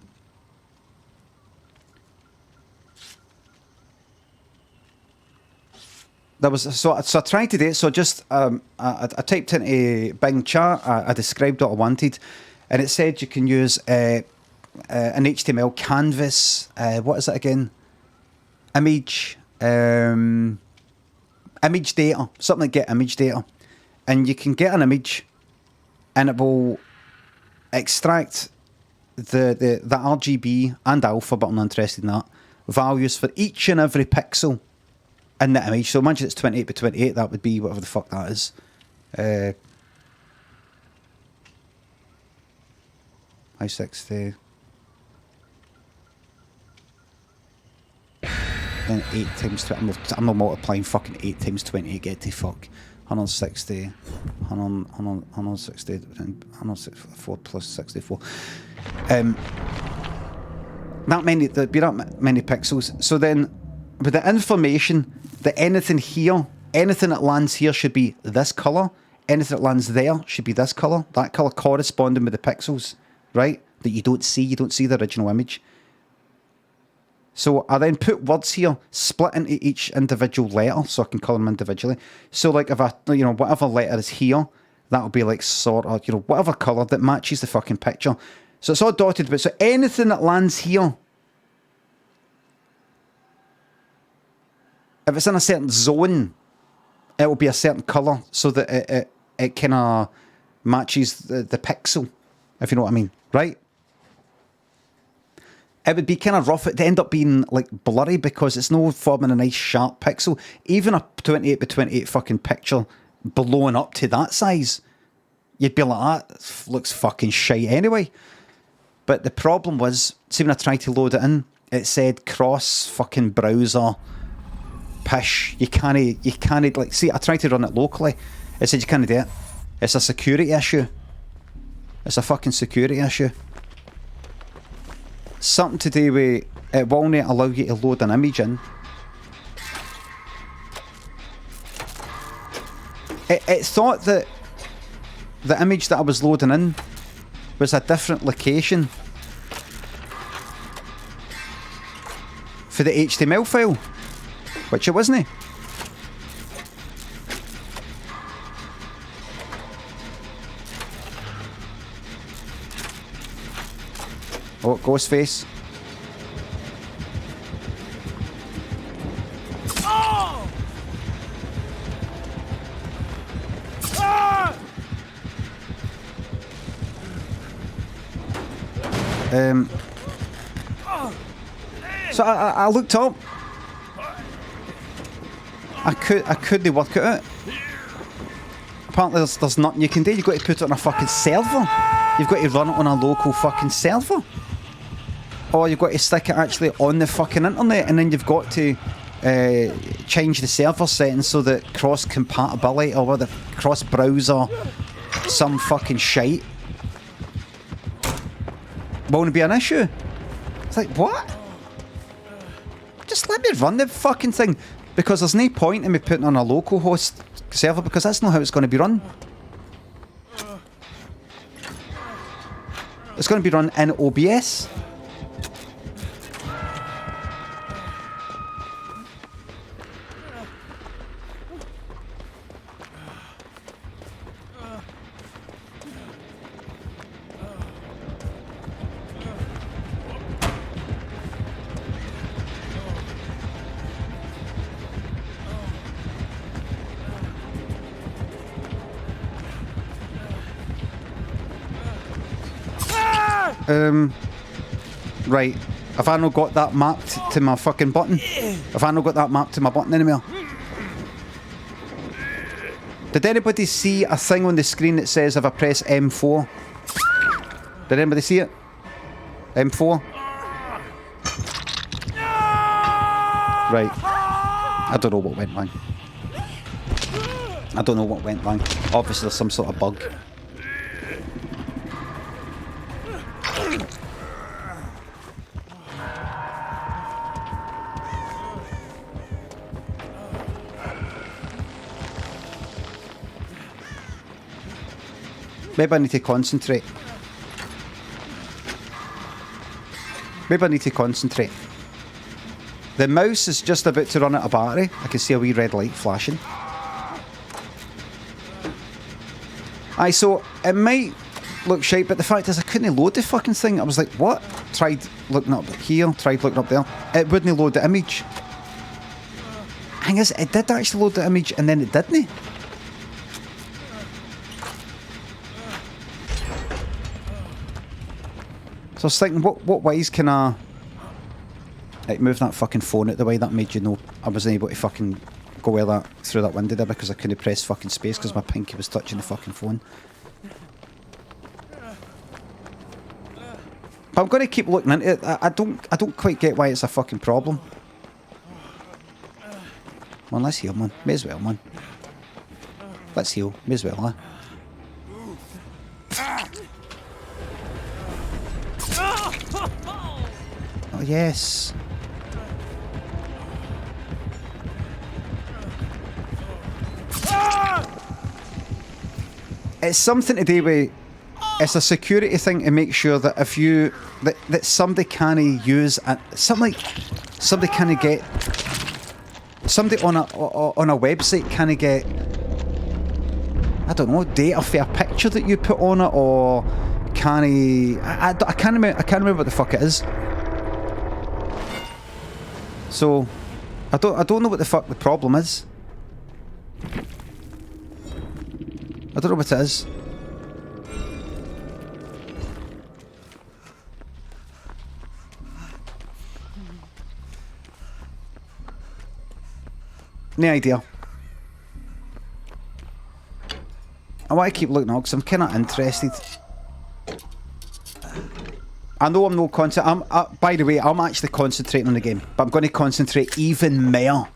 So I tried to do it. So just I typed into Bing chat. I described what I wanted, and it said you can use an HTML canvas. What is it again? Image data. Something like get image data, and you can get an image, and it will extract the RGB and alpha, but I'm not interested in that, values for each and every pixel in the image. So imagine it's 28 by 28, that would be whatever the fuck that is. 560. Then 8 times 20. I'm not multiplying fucking 8 times 28, get to fuck. 160. 160. 164 plus 64. That many pixels. So then, with the information that anything that lands here should be this colour, anything that lands there should be this colour, that colour corresponding with the pixels, right? That you don't see the original image. So I then put words here, split into each individual letter, so I can colour them individually. So like if I, whatever letter is here, that'll be like sort of, whatever colour that matches the fucking picture. So it's all dotted, but so anything that lands here, if it's in a certain zone, it will be a certain colour so that it kind of matches the pixel, if you know what I mean, right? It would be kind of rough. It'd end up being like blurry because it's no forming a nice sharp pixel. Even a 28 by 28 fucking picture blowing up to that size, you'd be like, that looks fucking shite anyway. But the problem was, see when I tried to load it in, it said cross fucking browser pish. You can't like, see, I tried to run it locally. It said you can't do it. It's a security issue. It's a fucking security issue. Something to do with, it won't allow you to load an image in. It thought that the image that I was loading in was a different location for the HTML file, which it wasn't. Oh, Ghostface. So I looked up. I couldn't work it out. Apparently there's nothing you can do. You've got to put it on a fucking server. You've got to run it on a local fucking server. Or you've got to stick it actually on the fucking internet, and then you've got to change the server settings so that cross-compatibility or whether cross-browser some fucking shite won't be an issue. It's like, what? Just let me run the fucking thing, because there's no point in me putting on a local host server, because that's not how it's going to be run. It's going to be run in OBS. Right. Have I not got that mapped to my fucking button? Have I not got that mapped to my button anymore? Did anybody see a thing on the screen that says if I press M4? Did anybody see it? M4? Right. I don't know what went wrong. I don't know what went wrong. Obviously there's some sort of bug. Maybe I need to concentrate. Maybe I need to concentrate. The mouse is just about to run out of battery. I can see a wee red light flashing. Aye, so it might look shite, but the fact is I couldn't load the fucking thing. I was like, what? Tried looking up here, tried looking up there. It wouldn't load the image. Thing is, it did actually load the image and then it didn't. So I was thinking, what ways can I like move that fucking phone out the way that made you know I wasn't able to fucking go with that through that window there because I couldn't press fucking space because my pinky was touching the fucking phone. But I'm going to keep looking into it. I don't quite get why it's a fucking problem. Man, let's heal, man. May as well, man. Let's heal. May as well, huh? Oh, yes. It's something to do with... It's a security thing to make sure that if you... That somebody can't use... Somebody can't get... Somebody on a website can't get... I don't know, data for a picture that you put on it, or... I can't remember what the fuck it is. So, I don't know what the fuck the problem is. I don't know what it is. No idea. I want to keep looking out because I'm kind of interested. I know I'm no by the way, I'm actually concentrating on the game, but I'm going to concentrate even more.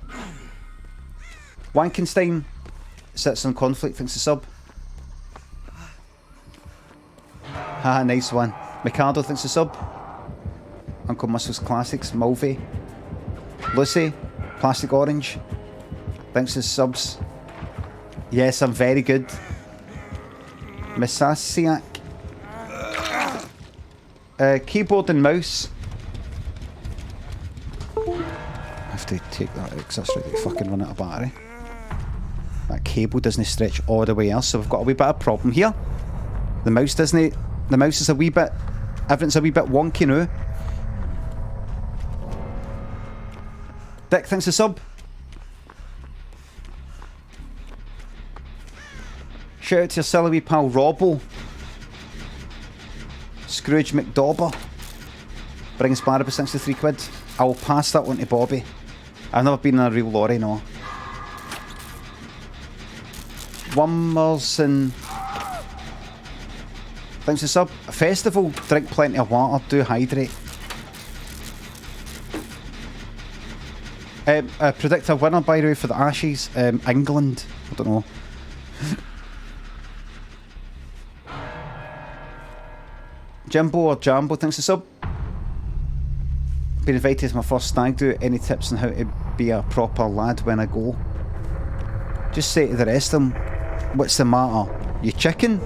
Wankenstein sits on conflict, thinks a sub. Haha, nice one. Mikado thinks a sub. Uncle Muscle's Classics, Mulvey. Lucy, Plastic Orange. Thanks for subs. Yes, I'm very good. Misasiak. Keyboard and mouse. I have to take that out because that's ready to fucking run out of battery. That cable doesn't stretch all the way else, so we've got a wee bit of problem here. The mouse doesn't. The mouse is a wee bit. Everything's a wee bit wonky now. Dick, thanks a sub. Shout out to your silly wee pal Robbo. Scrooge McDauber. Brings Barabas thanks to £3. I will pass that one to Bobby. I've never been in a real lorry, no. Wummerson. Thanks for sub. Festival, drink plenty of water, do hydrate. Predict a winner, by the way, for the Ashes. England. I don't know. Jimbo or Jambo, thanks for sub. Been invited to my first stag do. Any tips on how to be a proper lad when I go? Just say to the rest of them, what's the matter? You chicken?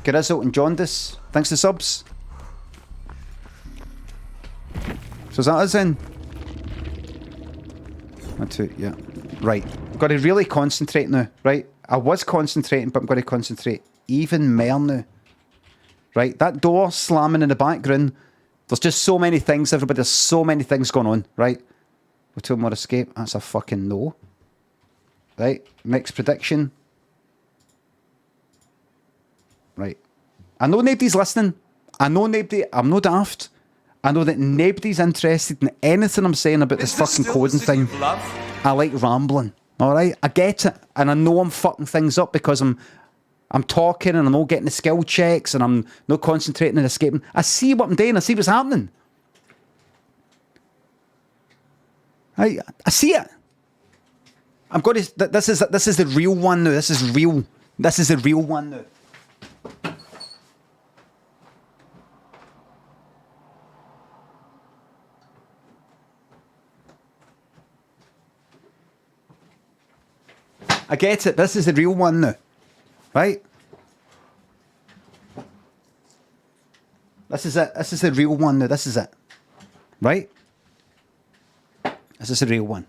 Garizzle and Jaundice, thanks for subs. So is that us in? 1, 2, yeah. Right. I've got to really concentrate now, right? I was concentrating, but I'm going to concentrate even more now. Right? That door slamming in the background, there's just so many things, everybody, there's so many things going on, right? With two more escape, that's a fucking no. Right? Next prediction. Right. I know nobody's listening. I know nobody, I'm no daft. I know that nobody's interested in anything I'm saying about this fucking coding thing. I like rambling. Alright? I get it. And I know I'm fucking things up because I'm talking and I'm not getting the skill checks and I'm not concentrating and escaping. I see what I'm doing. I see what's happening. I see it. I'm going to. This is the real one now. This is real. This is the real one now. I get it. This is the real one now. Right? This is it. This is the real one now. This is it. Right? This is the real one.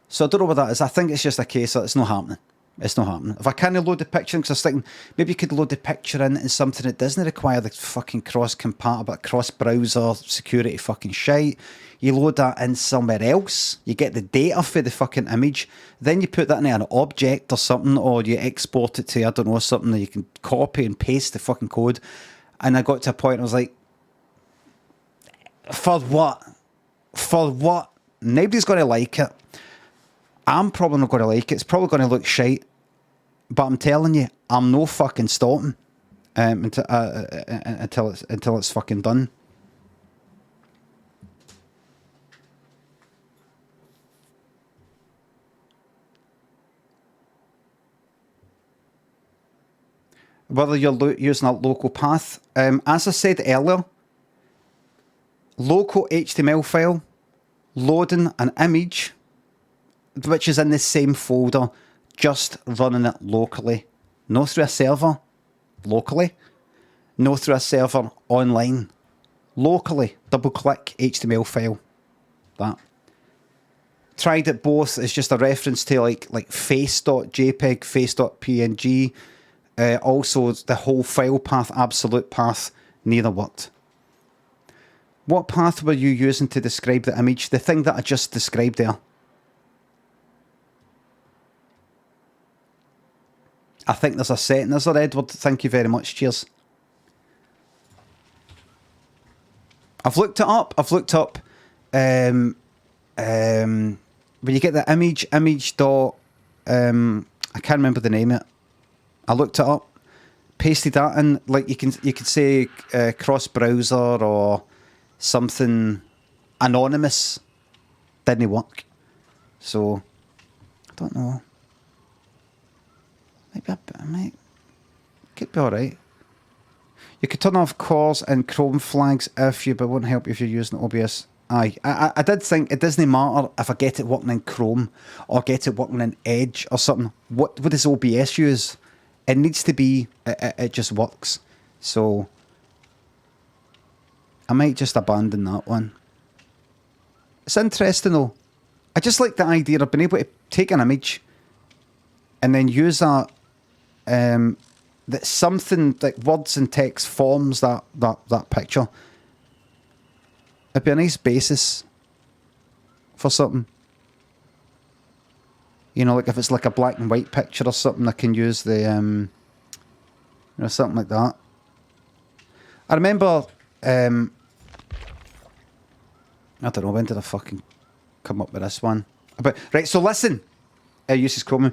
So I don't know what that is. I think it's just a case that it's not happening. It's not happening. If I can't load the picture, because I was thinking maybe you could load the picture in something that doesn't require the fucking cross-compatible, cross-browser security fucking shite. You load that in somewhere else. You get the data for the fucking image. Then you put that in an object or something, or you export it to, I don't know, something that you can copy and paste the fucking code. And I got to a point I was like, for what? For what? Nobody's going to like it. I'm probably not going to like it. It's probably going to look shite. But I'm telling you, I'm no fucking stopping until it's fucking done. Whether you're using a local path. As I said earlier, local HTML file, loading an image, which is in the same folder, just running it locally. No through a server, locally. No through a server, online. Locally, double click HTML file. That. Tried it both as just a reference to like face.jpg, face.png. Also, the whole file path, absolute path, neither worked. What path were you using to describe the image? The thing that I just described there. I think there's a setting. Is there, Edward? Thank you very much. Cheers. I've looked it up. When you get the image dot, I can't remember the name of it. I looked it up. pasted that in. Like you could say cross browser or something anonymous. Didn't work. So I don't know. Maybe I might. Could be alright. You could turn off cores and Chrome flags if you, but it won't help you if you're using OBS. Aye, I did think it doesn't matter if I get it working in Chrome or get it working in Edge or something. What does OBS use? It needs to be, it just works. So I might just abandon that one. It's interesting though. I just like the idea of being able to take an image and then use that, that something like words and text forms that picture. It'd be a nice basis for something. You know, like if it's like a black and white picture or something, I can use the, you know, something like that. I remember, I don't know, when did I fucking come up with this one? But right, so listen, uses Chrome.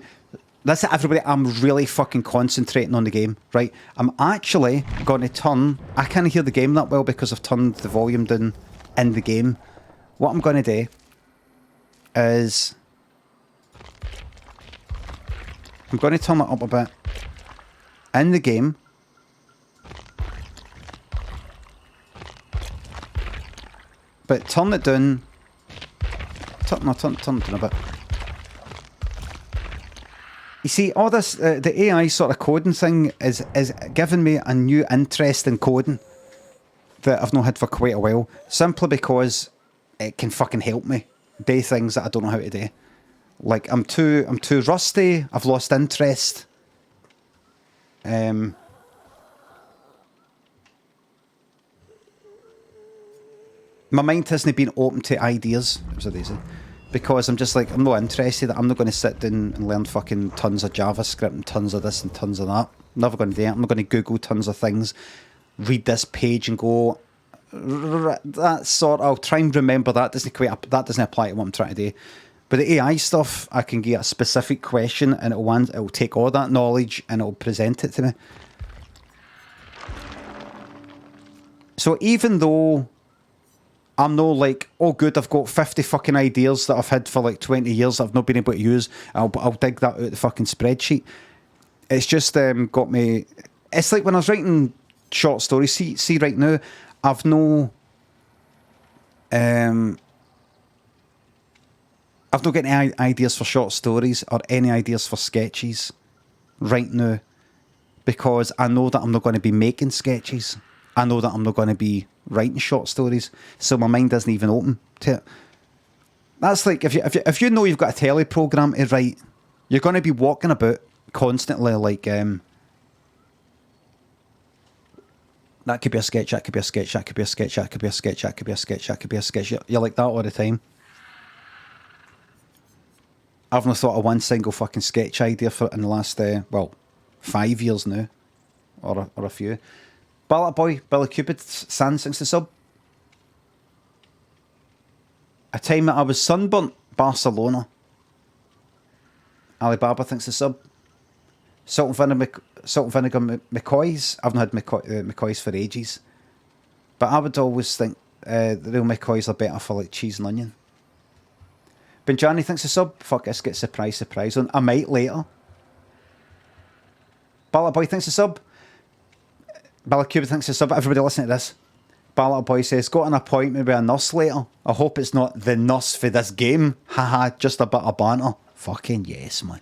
Listen, everybody, I'm really fucking concentrating on the game, right? I'm actually going to turn... I can't hear the game that well because I've turned the volume down in the game. What I'm going to do is... I'm going to turn it up a bit in the game. But turn it down... Turn it down a bit. You see, all this, the AI sort of coding thing is giving me a new interest in coding that I've not had for quite a while, simply because it can fucking help me do things that I don't know how to do. Like, I'm too rusty, I've lost interest. My mind hasn't been open to ideas, as they say. Because I'm just like, I'm not interested. I'm not going to sit down and learn fucking tons of JavaScript and tons of this and tons of that. I'm never going to do it. I'm not going to Google tons of things, read this page and go, that sort of, I'll try and remember that. That doesn't apply to what I'm trying to do. But the AI stuff, I can get a specific question and it'll take all that knowledge and it'll present it to me. So even though I'm no like, oh good, I've got 50 fucking ideas that I've had for like 20 years that I've not been able to use, I'll dig that out the fucking spreadsheet. It's just got me... It's like when I was writing short stories, see right now, I've no... I've not got any ideas for short stories or any ideas for sketches right now, because I know that I'm not going to be making sketches. I know that I'm not going to be writing short stories, so my mind isn't even open to it. That's like if you know you've got a telly program to write, you're going to be walking about constantly like that could be a sketch, that could be a sketch, that could be a sketch, that could be a sketch, that could be a sketch, that could be a sketch. You're like that all the time. I've not thought of one single fucking sketch idea for in the last 5 years now, or a few. Ballot Boy, Billy Cupid, San sings the sub. A time that I was sunburnt, Barcelona. Alibaba thinks the sub. Salt and Vinegar McCoys. I've not had McCoys for ages. But I would always think the real McCoys are better for like cheese and onion. Benjani thinks the sub. Fuck this, get surprise on. I might later. Ballot Boy thinks the sub. Ballot Cupid thinks the sub. Everybody listen to this. Ballot Boy says, got an appointment with a nurse later. I hope it's not the nurse for this game. Haha, just a bit of banter. Fucking yes, man.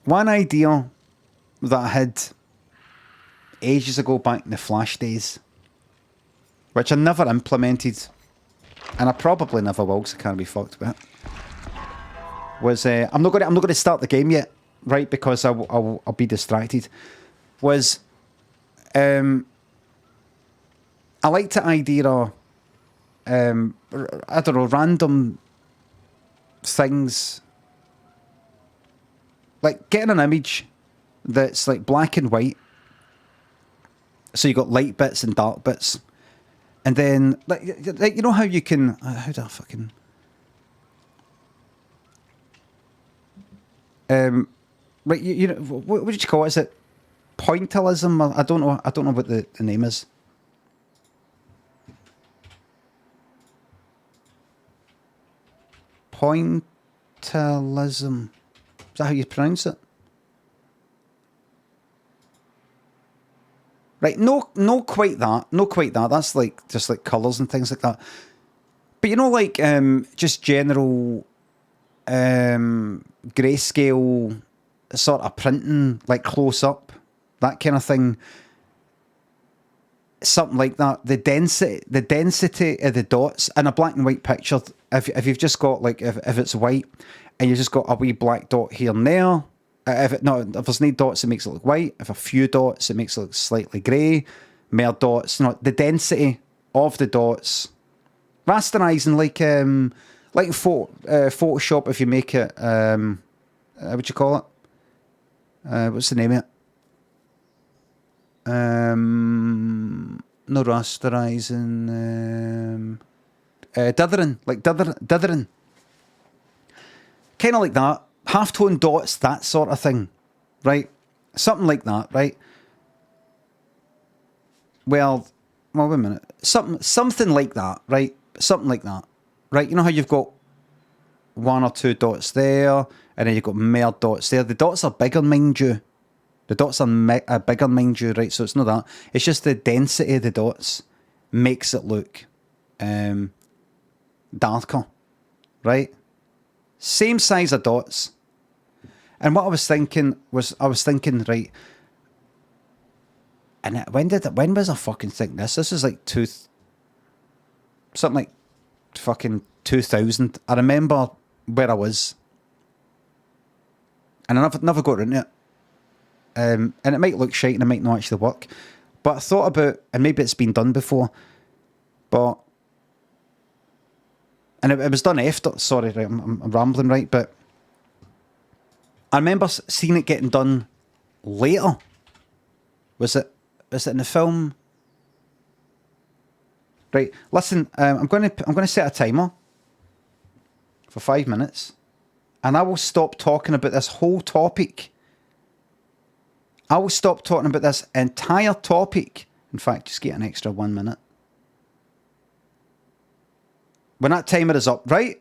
One idea that I had ages ago back in the Flash days, which I never implemented, and I probably never will because I can't be fucked with it, was I'm not going to start the game yet, right? Because I'll be distracted. Was I liked the idea of I don't know, random things, like getting an image that's like black and white, so you got light bits and dark bits, and then like you know how you can how do I fucking Right, you know, what did you call it? Is it pointillism? I don't know. I don't know what the name is. Pointillism. Is that how you pronounce it? Right, no, quite that. No, quite that. That's like just like colours and things like that. But you know, like just general grayscale sort of printing, like close up, that kind of thing. Something like that. The density of the dots in a black and white picture. If you've just got like if it's white and you've just got a wee black dot here and there. If there's no dots, it makes it look white. If a few dots, it makes it look slightly grey. More dots, you know, the density of the dots, rasterizing like Photoshop. If you make it, what you call it? What's the name of it? No rasterizing. Dithering, like dithering. Kind of like that. Halftone dots, that sort of thing, right? Something like that, right? Well, wait a minute. Something like that, right? Something like that, right? You know how you've got one or two dots there, and then you've got more dots there. The dots are bigger, mind you. The dots are bigger, mind you, right? So it's not that. It's just the density of the dots makes it look darker, right? Same size of dots. And what I was thinking, right, and when was I fucking think this? This is like something like fucking 2000. I remember where I was. And I never got into it. And it might look shite and it might not actually work. But I thought about, and maybe it's been done before, but, and it was done after, sorry, right, I'm rambling, right, but I remember seeing it getting done later. Was it in the film? Right, listen, I'm going to set a timer for 5 minutes, and I will stop talking about this whole topic. I will stop talking about this entire topic. In fact, just get an extra 1 minute. When that timer is up, right?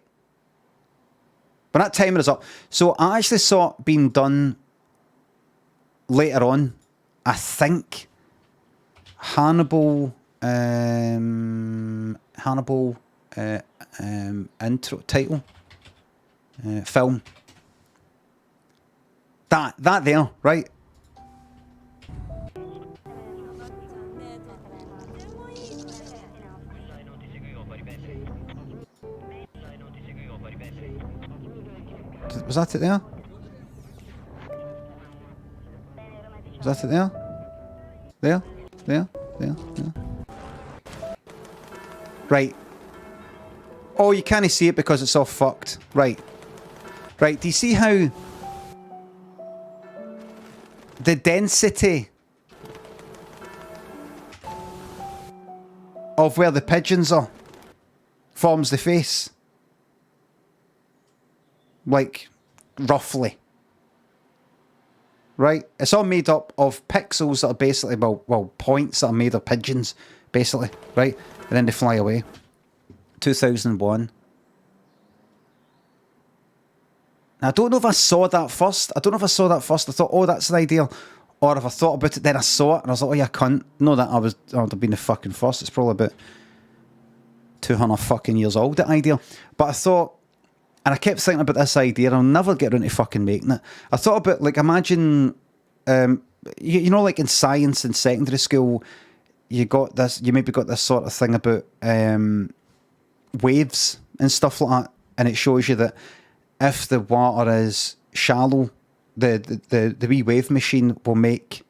When that timer is up. So I actually saw it being done later on. I think Hannibal intro title film. That there, right? Was that it there? Was that it there? There? Right. Oh, you can't see it because it's all fucked. Right. Right, do you see how the density of where the pigeons are forms the face? Like, roughly. Right? It's all made up of pixels that are basically, well, points that are made of pigeons, basically. Right? And then they fly away. 2001. Now, I don't know if I saw that first. I thought, oh, that's an idea. Or if I thought about it, then I saw it, and I was like, oh, yeah, cunt. No, that I would have been the fucking first. It's probably about 200 fucking years old, that idea. But I thought, and I kept thinking about this idea, I'll never get around to fucking making it. I thought about, like, imagine, you know, like in science in secondary school, you maybe got this sort of thing about waves and stuff like that, and it shows you that if the water is shallow, the wee wave machine will make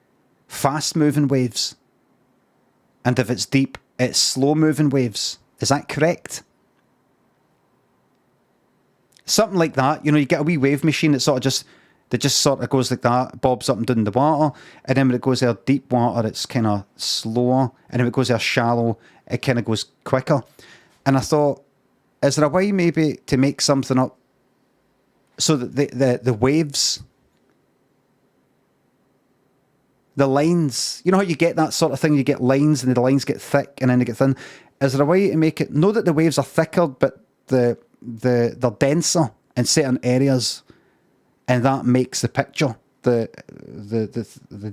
fast moving waves, and if it's deep, it's slow moving waves. Is that correct? Something like that. You know, you get a wee wave machine that just sort of goes like that, bobs up and down the water, and then when it goes there deep water, it's kind of slower, and if it goes there shallow, it kind of goes quicker. And I thought, is there a way maybe to make something up so that the waves The lines, you know how you get that sort of thing, you get lines and the lines get thick and then they get thin. Is there a way to make it, know that the waves are thicker, but they're denser in certain areas, and that makes the picture, the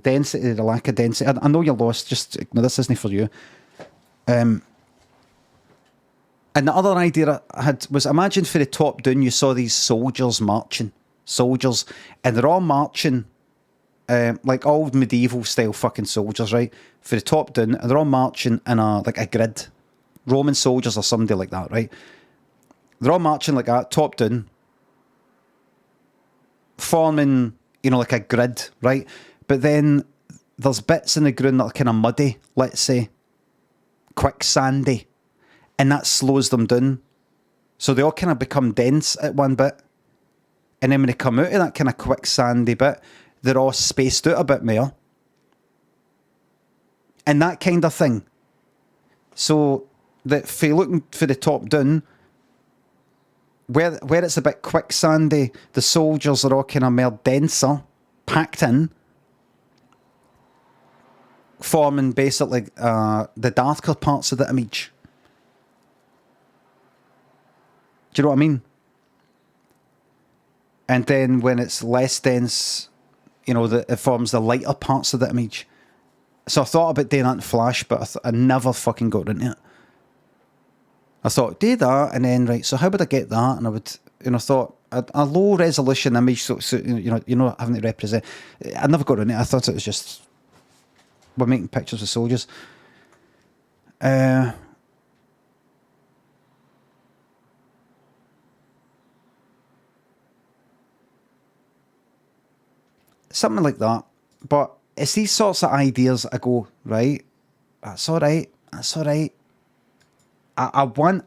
density, the lack of density. I know you're lost, just, no, this isn't for you. And the other idea I had was, imagine for the top down, you saw these soldiers marching. Soldiers, and they're all marching like old medieval style fucking soldiers, right? For the top down, and they're all marching in a grid. Roman soldiers or somebody like that, right? They're all marching like that, top down, forming, you know, like a grid, right? But then there's bits in the ground that are kind of muddy, let's say, quicksandy, and that slows them down. So they all kind of become dense at one bit. And then when they come out of that kind of quicksandy bit, they're all spaced out a bit more. And that kind of thing. So that if you're looking for the top down, where it's a bit quicksandy, the soldiers are all kind of more denser, packed in, forming basically the darker parts of the image. Do you know what I mean? And then when it's less dense, you know, it forms the lighter parts of the image. So I thought about doing that in Flash, but I never fucking got into it. I thought, do that, and then, right, so how would I get that? And I would, you know, thought, a low resolution image, so you know, having to represent. I never got into it. I thought it was just, we're making pictures of soldiers. Something like that. But it's these sorts of ideas I go, right, that's all right. I want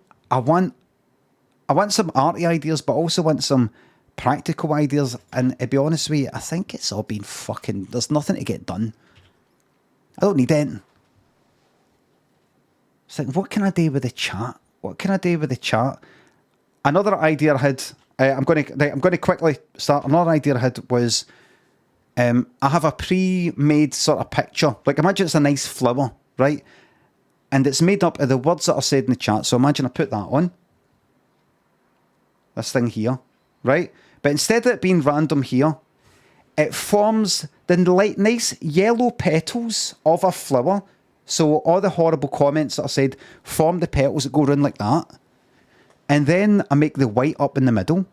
some arty ideas, but also want some practical ideas. And to be honest with you, I think it's all been fucking, there's nothing to get done. I don't need anything. It's like, what can I do with the chat? Another idea I had, I'm going to quickly start. Another idea I had was, I have a pre-made sort of picture. Like, imagine it's a nice flower, right? And it's made up of the words that are said in the chat. So imagine I put that on. This thing here, right? But instead of it being random here, it forms the nice yellow petals of a flower. So all the horrible comments that are said form the petals that go around like that. And then I make the white up in the middle.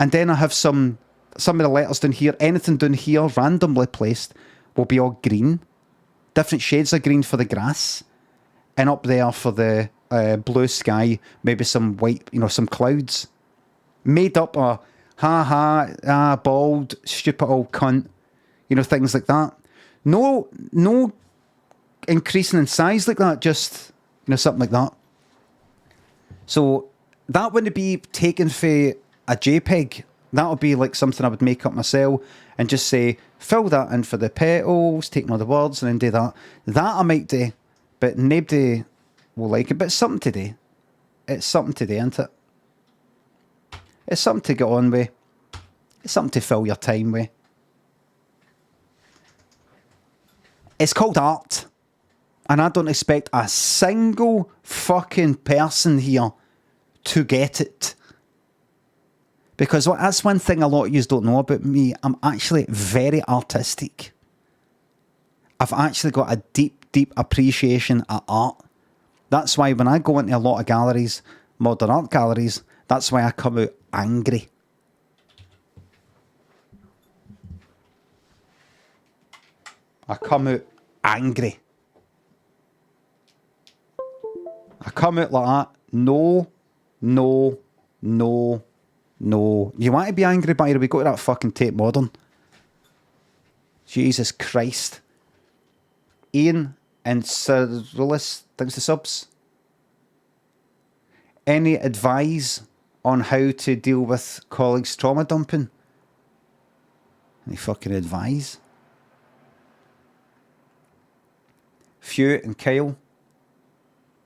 And then I have some of the letters down here, anything down here randomly placed will be all green. Different shades of green for the grass. And up there for the blue sky, maybe some white, you know, some clouds. Made up a bald, stupid old cunt. You know, things like that. No increasing in size like that, just, you know, something like that. So that wouldn't be taken for a JPEG. That would be like something I would make up myself and just say, fill that in for the petals, take all the words and then do that. That I might do, but nobody will like it. But it's something to do. It's something to do, isn't it? It's something to get on with. It's something to fill your time with. It's called art. And I don't expect a single fucking person here to get it. Because that's one thing a lot of you don't know about me. I'm actually very artistic. I've actually got a deep, deep appreciation of art. That's why when I go into a lot of galleries, modern art galleries, that's why I come out angry. I come out angry. I come out like that. No. You want to be angry, but we go to that fucking Tate Modern. Jesus Christ. Ian and Sir Willis, thanks to subs. Any advice on how to deal with colleagues trauma dumping? Any fucking advice? Few and Kyle,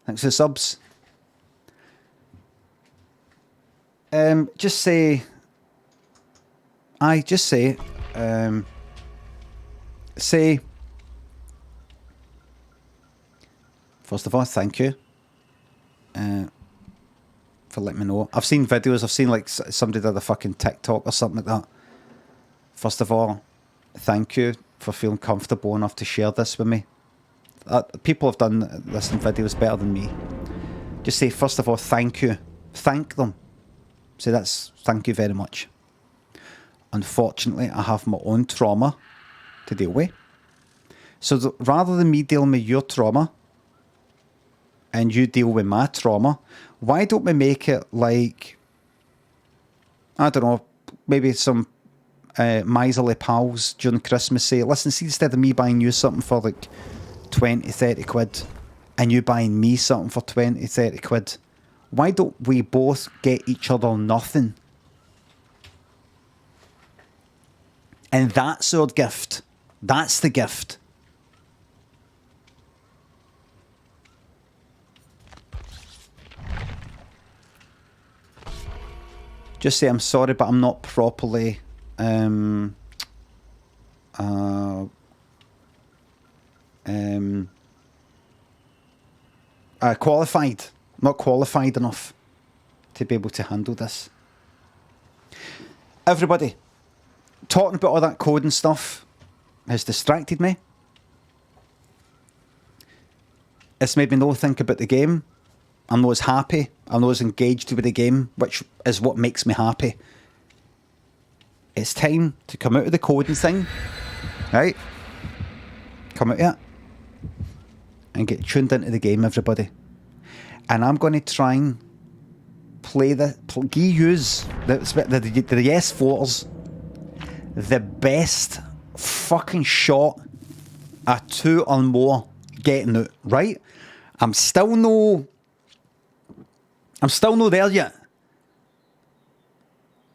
thanks for the subs. Just say, say, first of all, thank you for letting me know. I've seen videos, I've seen like somebody did a fucking TikTok or something like that. First of all, thank you for feeling comfortable enough to share this with me. People have done this in videos better than me. Just say, first of all, thank you. Thank them. Say that's, thank you very much. Unfortunately, I have my own trauma to deal with. So rather than me dealing with your trauma and you deal with my trauma, why don't we make it like, I don't know, maybe some miserly pals during Christmas say, listen, see, instead of me buying you something for like 20, 30 quid and you buying me something for 20, 30 quid, why don't we both get each other nothing? And that's our gift. That's the gift. Just say, I'm sorry, but I'm not properly qualified. Not qualified enough to be able to handle this. Everybody, talking about all that code and stuff has distracted me. It's made me not think about the game. I'm not as happy. I'm not as engaged with the game, which is what makes me happy. It's time to come out of the coding thing, right? Come out of it and get tuned into the game, everybody. And I'm going to try and play use the yes voters the best fucking shot at 2 or more getting out, right? I'm still no there yet.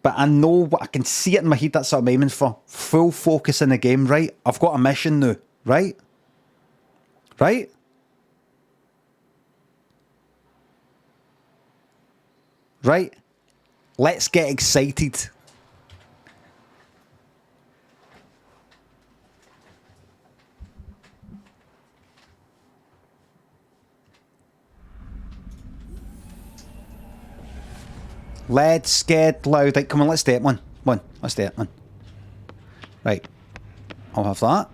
But I know what I can see it in my head. That's what I'm aiming for. Full focus in the game, right? I've got a mission now, right? Right? Right? Let's get excited. Let's get loud. Right, come on, let's do it. One. Let's do it. One. Right. I'll have that.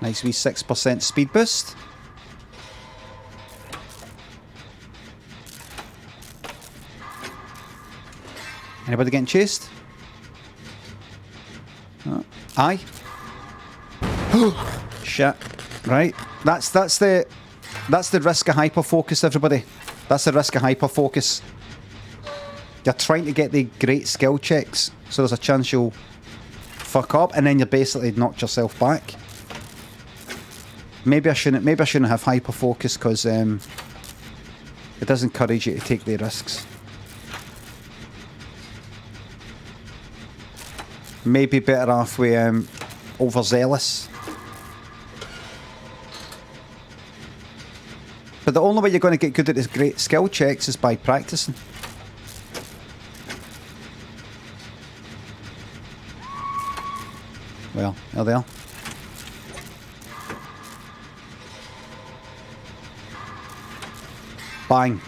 Nice wee 6% speed boost. Anybody getting chased? Oh. Aye. Shit. Right. That's the risk of hyper focus, everybody. That's the risk of hyper focus. You're trying to get the great skill checks, so there's a chance you'll fuck up, and then you basically knocked yourself back. Maybe I shouldn't have hyper focus because it does encourage you to take the risks. Maybe better off with overzealous. But the only way you're going to get good at this great skill checks is by practicing. Well, there they are. Bang.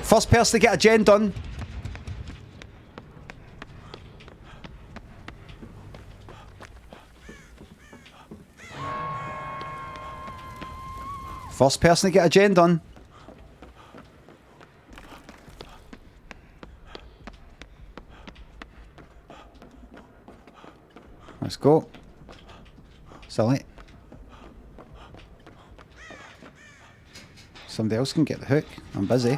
First person to get a gen done. First person to get a gen done. Let's go. Silly. Somebody else can get the hook. I'm busy.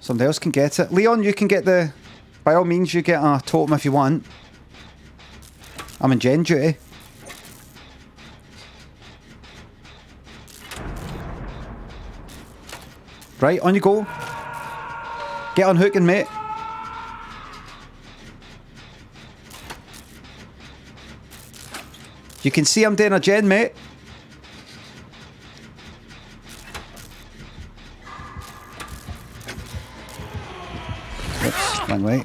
Somebody else can get it. Leon, you can get the... By all means, you get a totem if you want. I'm in gen duty. Right, on you go. Get on hooking, mate. You can see I'm doing a gen, mate. Oops, wrong way.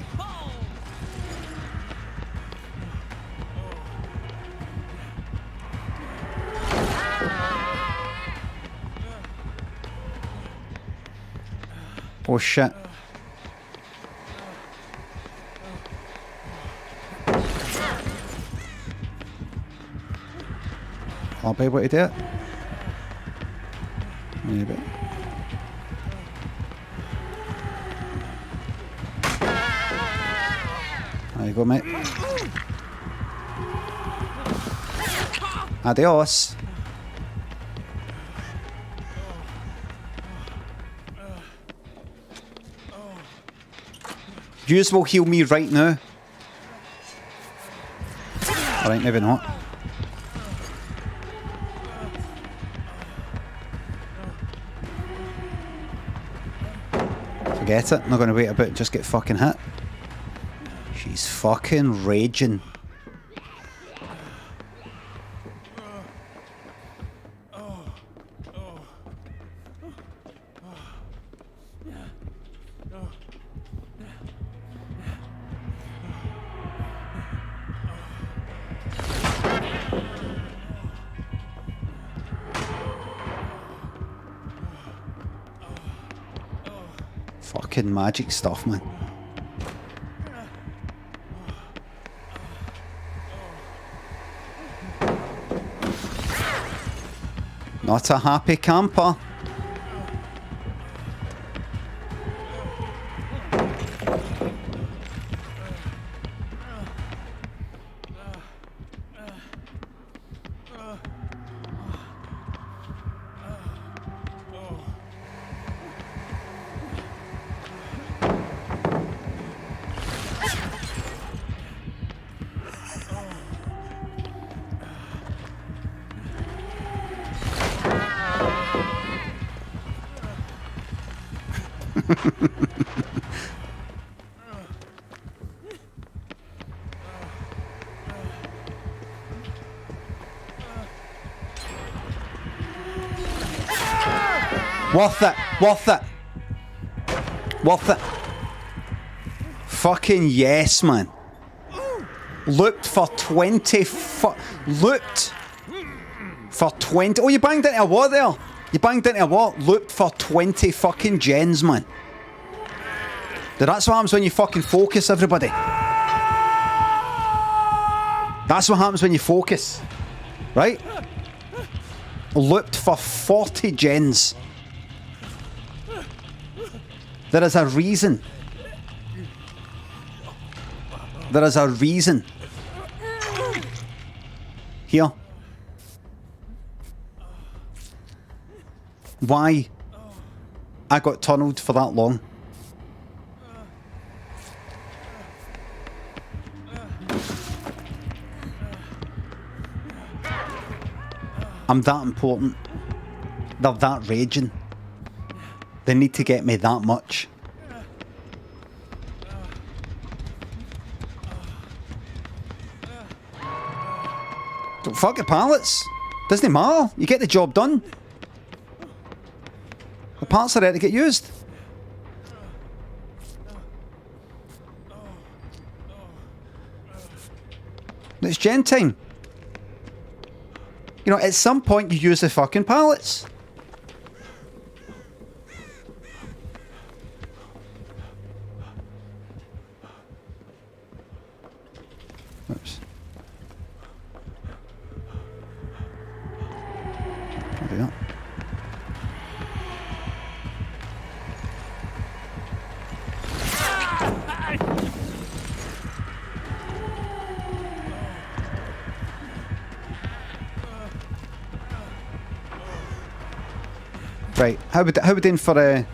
Oh shit. I'll be able to do it. Maybe. There you go, mate. Adios. Yous will heal me right now. Alright, maybe not. Forget it. I'm not going to wait about it, just get fucking hit. She's fucking raging. Fucking magic stuff, man. Not a happy camper. Worth it. Worth it. Worth it. Fucking yes, man. Looped for 20 looped for 20. Oh, you banged into a what there? You banged into a what? Looped for 20 fucking gens, man. That's what happens when you fucking focus, everybody. That's what happens when you focus. Right? Looped for 40 gens. There is a reason. There is a reason. Here. Why I got tunneled for that long. I'm that important. They're that raging. They need to get me that much. Don't fuck the pallets. Doesn't matter. You get the job done. The parts are there to get used. It's gen time. You know, at some point you use the fucking pallets. Oops. There we go. Right, how we doing for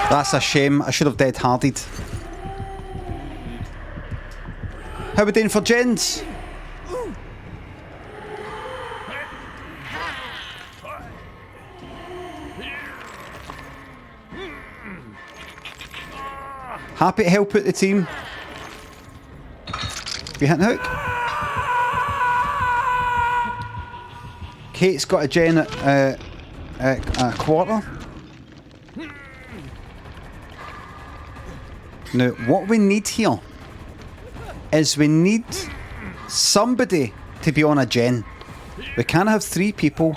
That's a shame. I should have dead harded. How are we doing for gens? Happy to help out the team. We hitting hook? Kate's got a gen at a quarter. Now, what we need here is we need somebody to be on a gen. We can't have 3 people.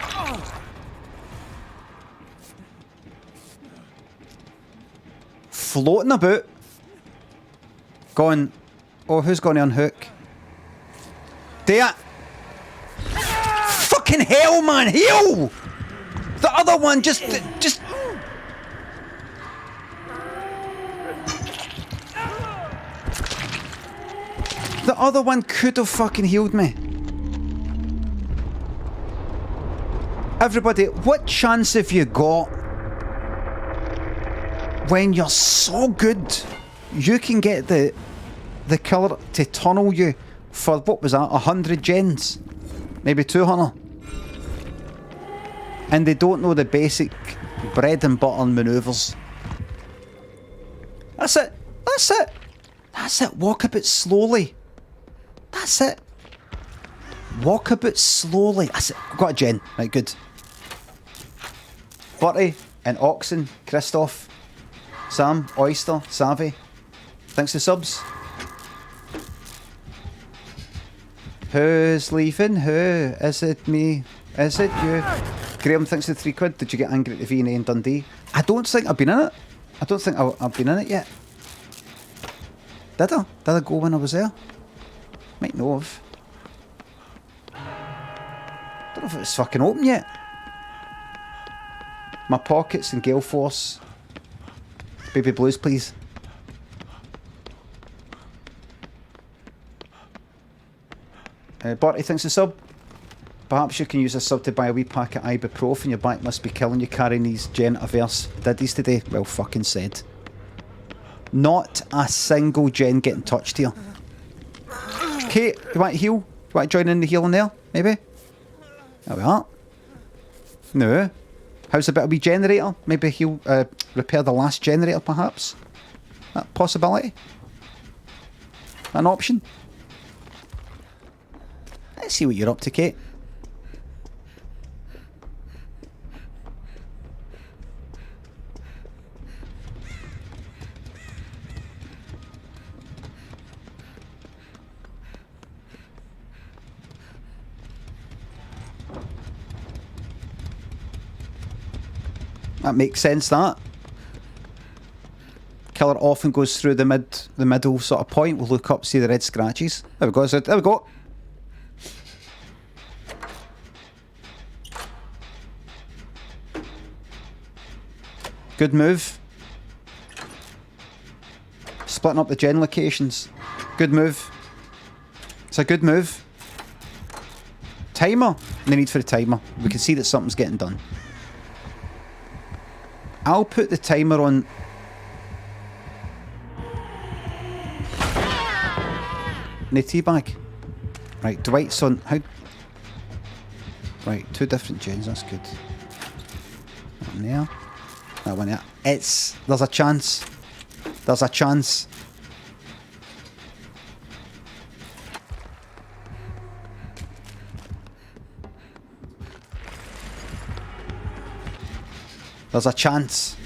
Floating about. Going, oh, who's going to unhook? There. Fucking hell, man, hell! The other one just. The other one could have fucking healed me. Everybody, what chance have you got when you're so good you can get the killer to tunnel you for, what was that, 100 gens? Maybe 200? And they don't know the basic bread and butter manoeuvres. That's it. That's it. That's it. Walk a bit slowly. That's it. Walk a bit slowly. That's it. Got a gen. Right, good. Bertie and Oxen, Christoph, Sam, Oyster, Savvy. Thanks for subs. Who's leaving? Who? Is it me? Is it you? Graham, thanks for the £3. Did you get angry at the V&A in Dundee? I don't think I've been in it. I don't think I've been in it yet. Did I? Did I go when I was there? Might know of. Don't know if it was fucking open yet. My pockets and Gale Force. Baby Blues, please. Bertie, thanks for the sub. Perhaps you can use a sub to buy a wee pack of ibuprofen. Your back must be killing you carrying these gen-averse diddies today. Well fucking said. Not a single gen getting touched here. Kate, you want to heal? You want to join in the healing there? Maybe? There we are. No. How's a bit of wee generator? Maybe he'll repair the last generator, perhaps? That possibility? An option? Let's see what you're up to, Kate. That makes sense, that. Killer often goes through the middle sort of point. We'll look up, see the red scratches. There we go, there we go. Good move. Splitting up the gen locations. Good move. It's a good move. Timer. No need for a timer. We can see that something's getting done. I'll put the timer on. No teabag. Right, Dwight's on. How? Right, 2 different gens. That's good. That one there. That one there. There's a chance. There's a chance. There's a chance.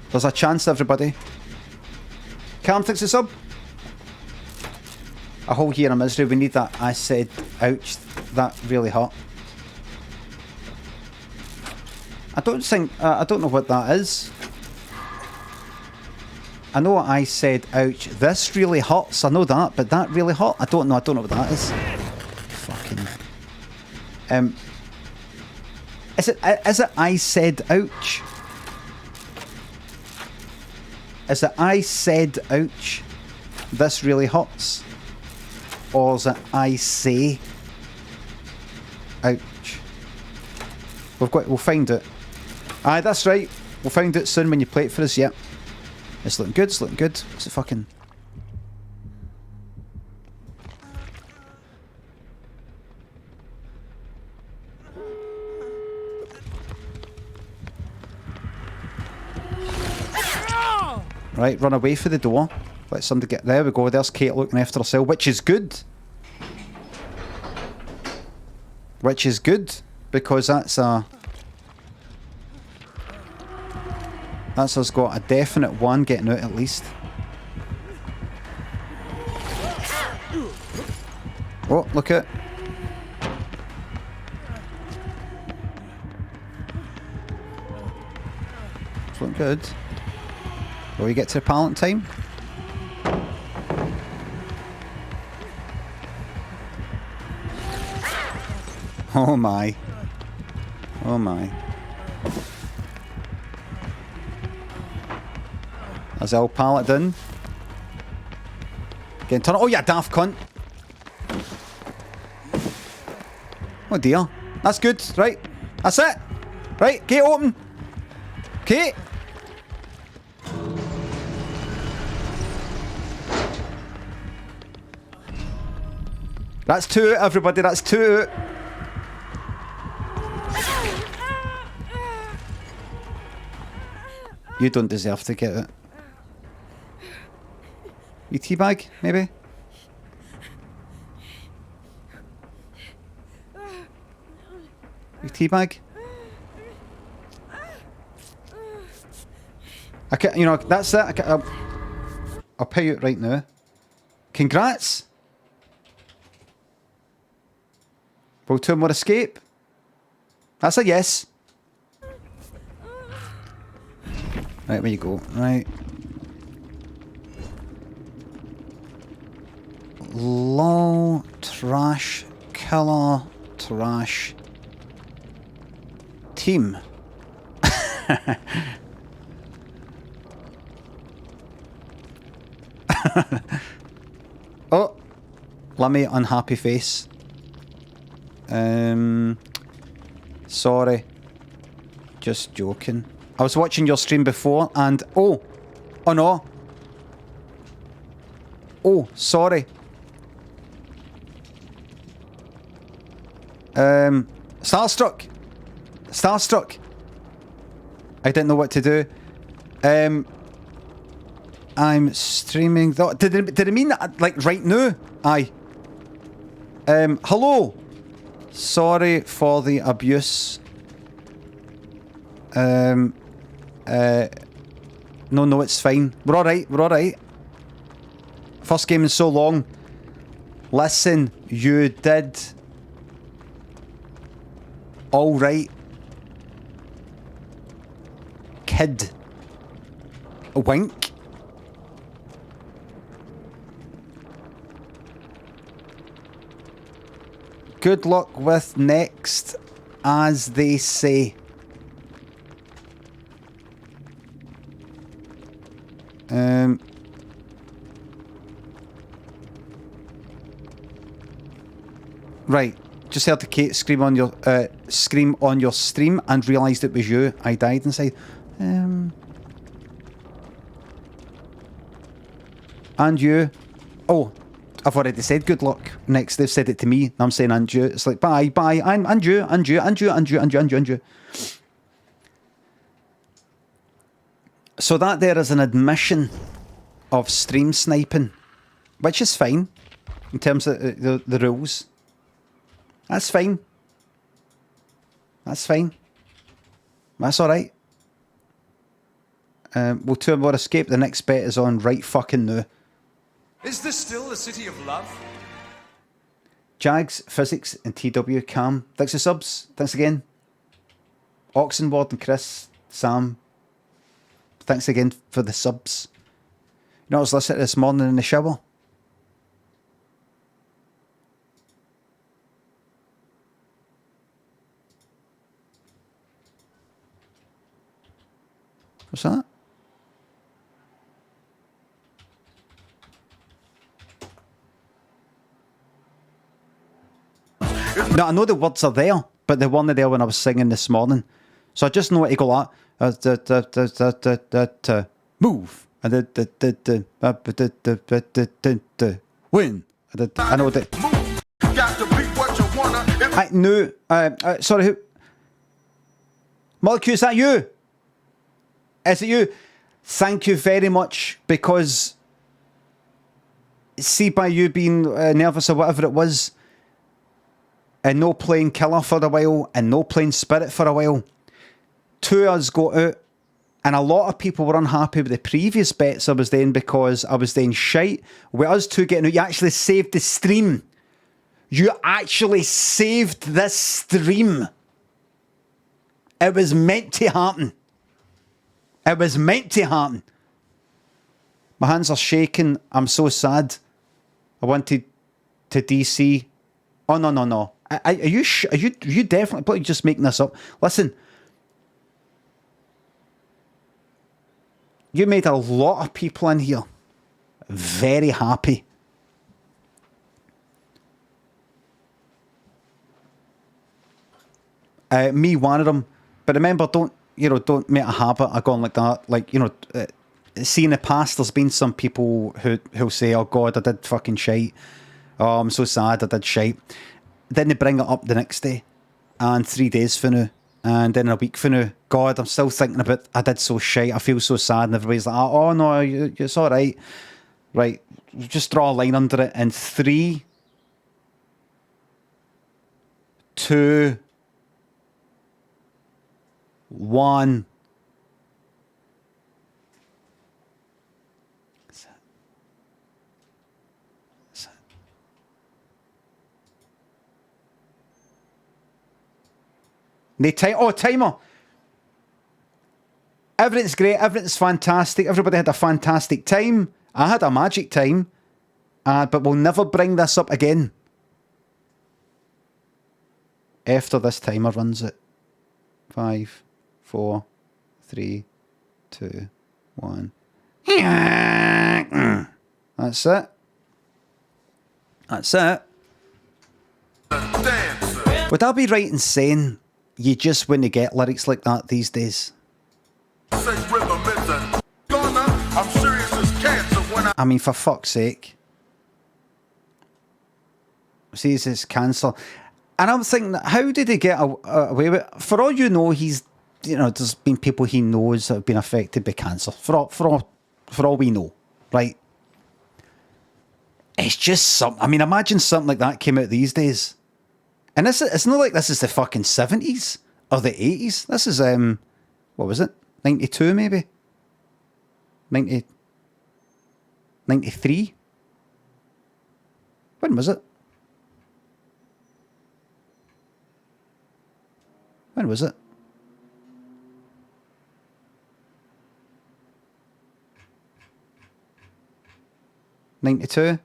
There's a chance, everybody. Cam, thanks for the sub. A whole year of misery. We need that. I said, ouch, that really hurt. I don't know what that is. I know I said, ouch, this really hurts. I know that, but that really hurt. I don't know what that is. Fucking. Is it I said ouch? Is it I said ouch? This really hurts? Or is it I say ouch? We'll find it. Aye, that's right. We'll find it soon when you play it for us, yep. It's looking good, it's looking good. What's it fucking... Right, run away for the door. Let somebody get... There we go, there's Kate looking after herself, which is good. Which is good, because that's a... That's us got a definite one getting out at least. Oh, look at... It's looking good. Will we get to pallet time? Oh my. Oh my. There's the old pallet done. Getting turned. Oh, you daft cunt. Oh dear. That's good. Right. That's it. Right. Gate open. Kate. That's two out, everybody. That's two out. You don't deserve to get it. You teabag, maybe? You teabag? I can, you know, that's it. I'll pay you right now. Congrats. Will two more escape? That's a yes. Right, where you go? Right. Low trash killer trash team. Oh, Limmy unhappy face. Sorry. Just joking. I was watching your stream before and... Oh! Oh no! Oh, sorry. Starstruck! Starstruck! I didn't know what to do. I'm streaming... Did it mean that, like, right now? Aye. Hello! Sorry for the abuse. No, it's fine. We're alright, we're alright. First game in so long. Listen, you did... Alright. Kid. A wink. Good luck with next, as they say. Right. Just heard the Kate scream on your stream and realised it was you. I died inside. And you. Oh, I've already said good luck. Next, they've said it to me. And I'm saying and you. It's like bye, bye. And you. So that there is an admission of stream sniping, which is fine in terms of the rules. That's fine. That's fine. That's alright. Will two more escape? The next bet is on right fucking now. Is this still the city of love? Jags, Physics, and TW Cam. Thanks for subs. Thanks again. Oxenward and Chris, Sam. Thanks again for the subs. You know, I was listening to this morning in the shower. What's that? No, I know the words are there, but they weren't there when I was singing this morning. So I just know it to go like move. And win. I know that. I knew. Sorry, who? Molecule, is that you? Is it you? Thank you very much, because see, by you being nervous or whatever it was, and no playing Killer for a while, and no playing Spirit for a while, 2 of us got out, and a lot of people were unhappy with the previous bets I was doing because I was doing shite. With us two getting out, you actually saved the stream. You actually saved this stream. It was meant to happen. It was meant to happen. My hands are shaking. I'm so sad. I wanted to DC. Oh, no. Are you definitely probably just making this up? Listen. You made a lot of people in here very happy. Me, one of them. But remember, don't make a habit of going like that. Like, see, in the past, there's been some people who'll say, oh God, I did fucking shite. Oh, I'm so sad I did shite. Then they bring it up the next day. And 3 days for now. And then a week for now. God, I'm still thinking about, I did so shite. I feel so sad. And everybody's like, oh no, it's all right. Right. Just draw a line under it. And 3, 2, 1. Timer. Everything's great. Everything's fantastic. Everybody had a fantastic time. I had a magic time. But we'll never bring this up again. After this timer runs it. 5, 4, 3, 2, 1. That's it. That's it. Would I be right in saying you just wouldn't get lyrics like that these days? I mean, for fuck's sake. See, this is cancer. And I'm thinking, how did he get away with it? For all you know, he's, there's been people he knows that have been affected by cancer. For all we know, right? It's just something. I mean, imagine something like that came out these days. And it's not like this is the fucking 70s or the 80s. This is, what was it? 92 maybe? 93? When was it? When was it? '92.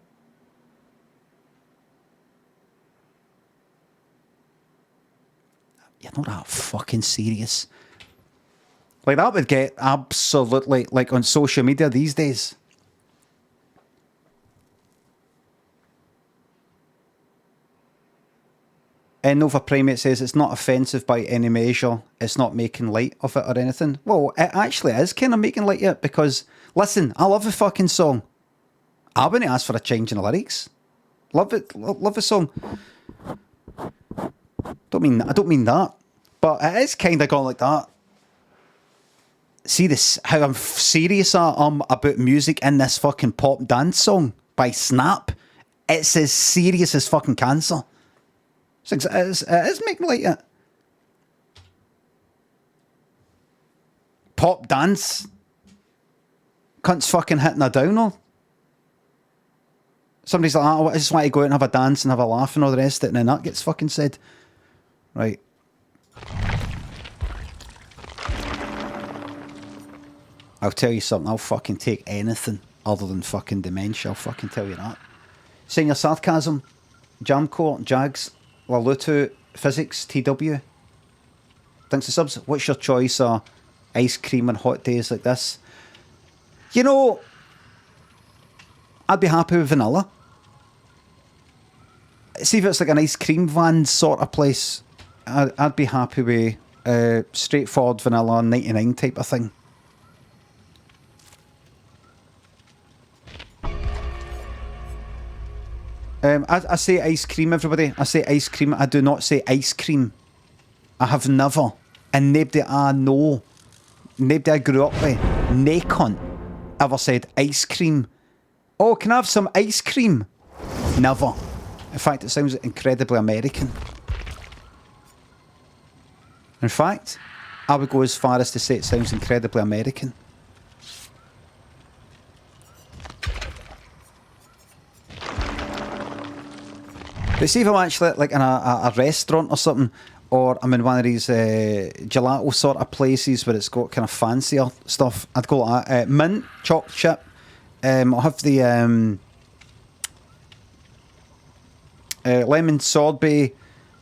You're not that fucking serious. Like, that would get absolutely, like, on social media these days. Nova Primate says it's not offensive by any measure. It's not making light of it or anything. Well, it actually is kind of making light of it because, listen, I love the fucking song. I wouldn't ask for a change in the lyrics. Love it. Love the song. I don't mean that. But it is kind of gone like that. See this, how I'm serious I am about music in this fucking pop dance song by Snap. It's as serious as fucking cancer. It is making like it. Pop dance. Cunts fucking hitting a downer. Somebody's like, I just want to go out and have a dance and have a laugh and all the rest of it, and then that gets fucking said. Right. I'll tell you something, I'll fucking take anything other than fucking dementia, I'll fucking tell you that. Senior Sarcasm, Jamcore, Jags, Lalutu, Physics, TW. Thanks for subs. What's your choice of ice cream on hot days like this? I'd be happy with vanilla. See if it's like an ice cream van sort of place. I'd be happy with straightforward vanilla 99 type of thing. I say ice cream, everybody. I say ice cream. I do not say ice cream. I have never. And nobody I know, nobody I grew up with, nae cunt, ever said ice cream. Oh, can I have some ice cream? Never. In fact, it sounds incredibly American. In fact, I would go as far as to say it sounds incredibly American. But see if I'm actually like in a restaurant or something, or I'm in one of these gelato sort of places where it's got kind of fancier stuff, I'd go like that. Mint, chocolate chip. I'll have the lemon sorbet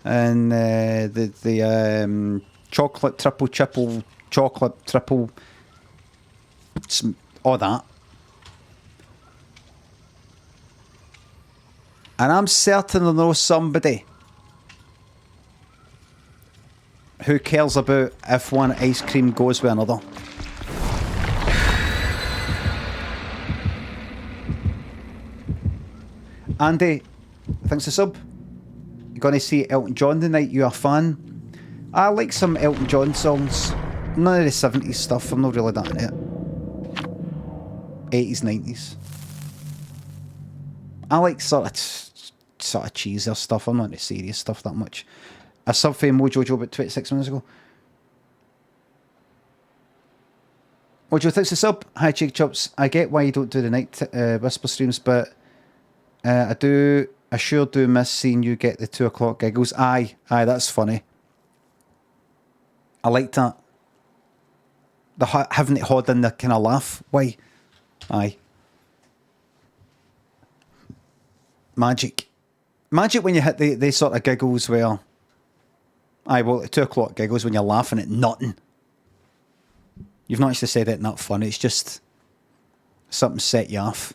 and the chocolate triple chocolate triple, all that. And I'm certain I know somebody who cares about if one ice cream goes with another. Andy, thanks for sub. You gonna see Elton John tonight? You a fan? I like some Elton John songs. None of the 70s stuff. I'm not really that in it. 80s, 90s. I like sort of cheesier stuff. I'm not into serious stuff that much. A sub for Mojo Joe about 26 minutes ago. Mojo, thanks for sub. Hi, Jake Chops. I get why you don't do the night whisper streams, but I sure do miss seeing you get the 2 o'clock giggles. Aye, that's funny. I like that. The having it hard in the kind of laugh. Why? Aye. Magic. Magic when you hit the sort of giggles where... Aye, well, the 2 o'clock giggles when you're laughing at nothing. You've not actually said it not fun. It's just... something set you off.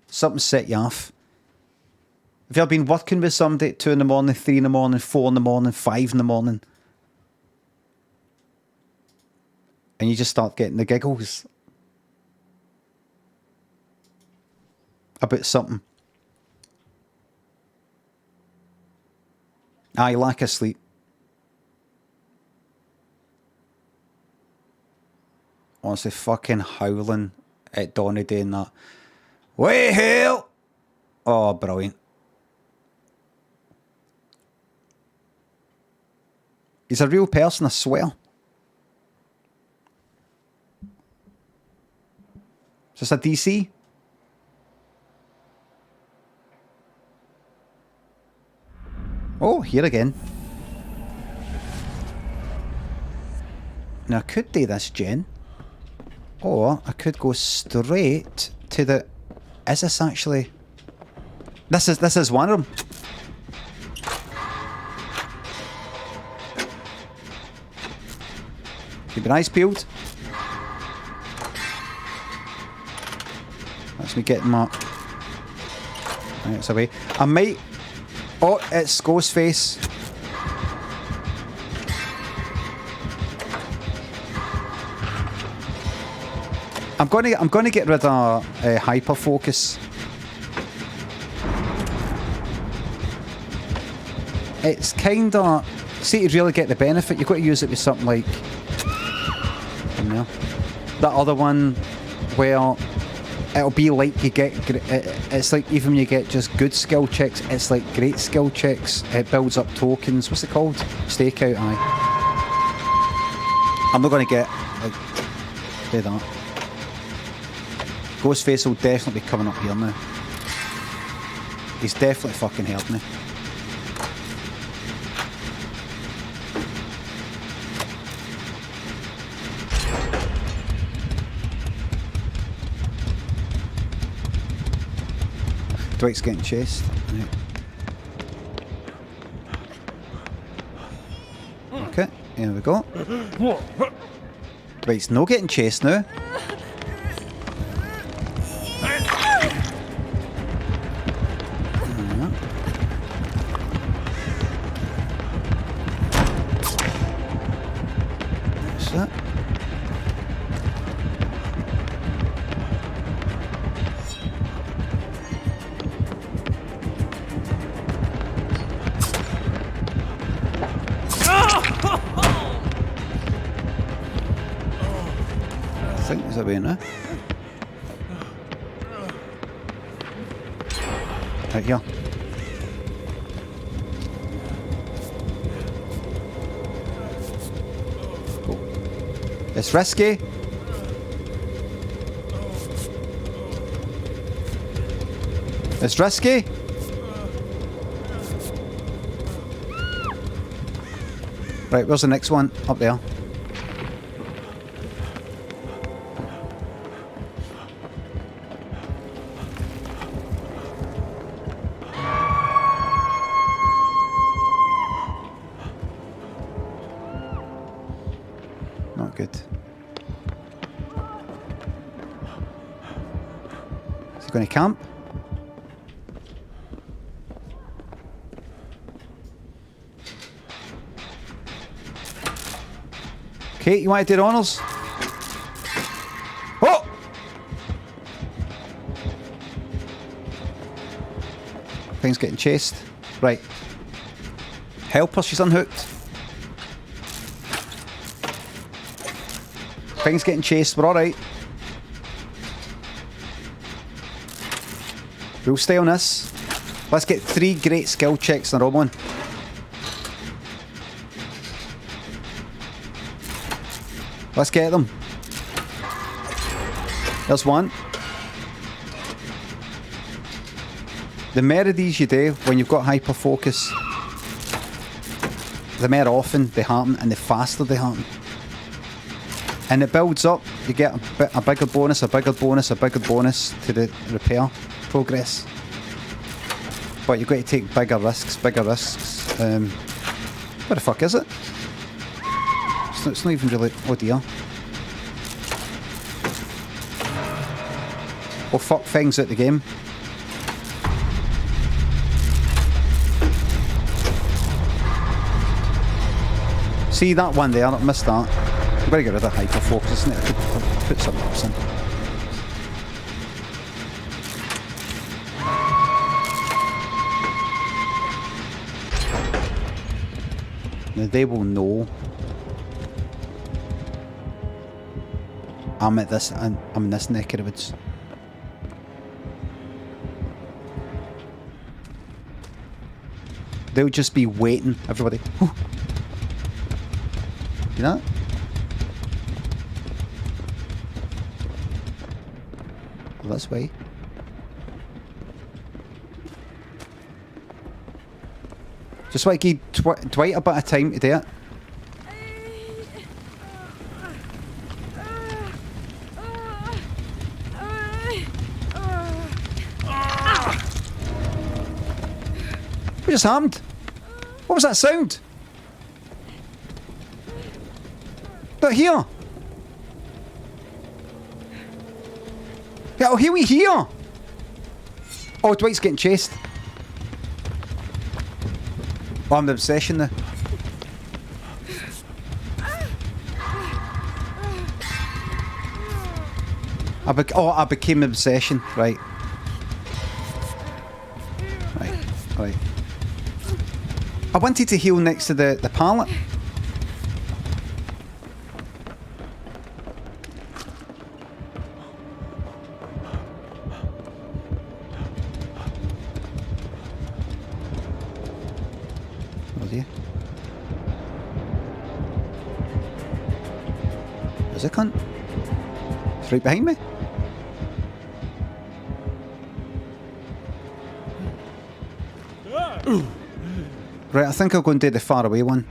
Something set you off. Have you ever been working with somebody at 2 in the morning, 3 in the morning, 4 in the morning, 5 in the morning? And you just start getting the giggles. About something. Aye, lack of sleep. Honestly, fucking howling at dawn of day and that. Way hell! Oh, brilliant. He's a real person, I swear. Is this a DC? Oh, here again. Now, I could do this, Jen. Or I could go straight to the... Is this actually... This is one of them. Keep your eyes peeled. That's me getting my... Right, it's away. I might... Oh, it's Ghostface. I'm gonna get rid of hyper focus. It's kinda... See, to really get the benefit, you've got to use it with something like... You know, that other one where it'll be like you get... It's like even when you get just good skill checks, it's like great skill checks. It builds up tokens. What's it called? Stakeout, aye. I'm not gonna get... like... do that. Ghostface will definitely be coming up here now. He's definitely fucking helped me. Dwight's getting chased. Right. Okay, here we go. Dwight's no getting chased now. think there's a way in there. Right here. Go. It's risky. It's risky. Right, where's the next one? Up there. Not good. Is he going to camp? Kate, you want to do the honours? Oh! Thing's getting chased. Right. Help her, she's unhooked. Thing's getting chased, we're alright. We'll stay on this. Let's get 3 great skill checks in a row on. Let's get them. There's one. The more of these you do, when you've got hyper focus, the more often they happen and the faster they happen. And it builds up. You get a bigger bonus, a bigger bonus, a bigger bonus to the repair progress. But you've got to take bigger risks, bigger risks. Where the fuck is it? It's not even really... Oh dear. Oh fuck, things at the game. See that one there? I missed that. I've got to get rid of hyper focus, isn't it? I could put something else in. Now they will know I'm at this, I'm in this neck of the woods. They'll just be waiting, everybody. Whew. You know? Well, this way. Just like give Dwight a bit of time to do it. What just happened? What was that sound? Not here. Yeah, oh, here we here. Oh, Dwight's getting chased. Oh, I'm the obsession there. I became an obsession. Right. Right. I wanted to heal next to the pallet. Is it cunt? It's right behind me. Right, I think I'll go and do the far away one.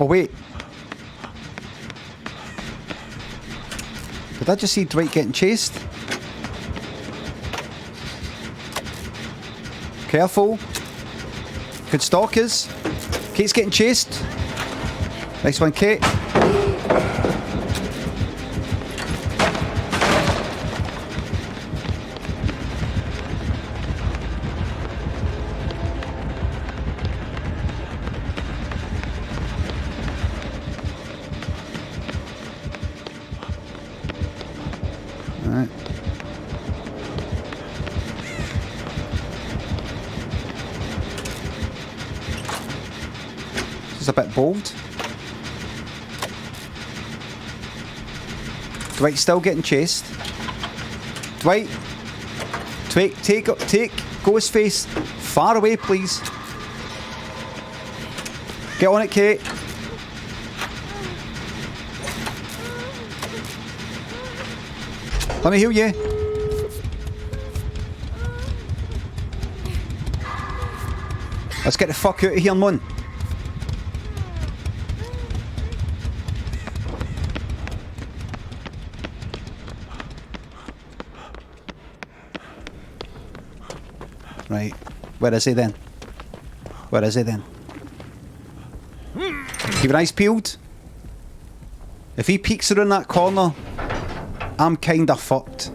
Oh wait. Did I just see Dwight getting chased? Careful. Good stalkers. Kate's getting chased. Nice one, Kate. Alright. is a bit bold. Dwight still getting chased. Dwight, take Ghostface far away, please. Get on it, Kate. Let me heal you. Let's get the fuck out of here, man. Right. Where is he then? Where is he then? Keep your eyes peeled. If he peeks around that corner, I'm kinda fucked.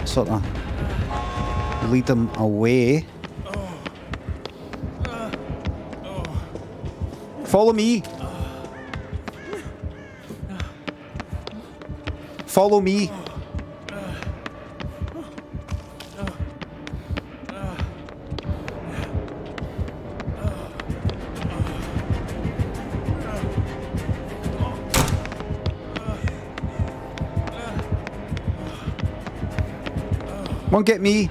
Sort of lead them away. Follow me. Follow me. Come on, get me.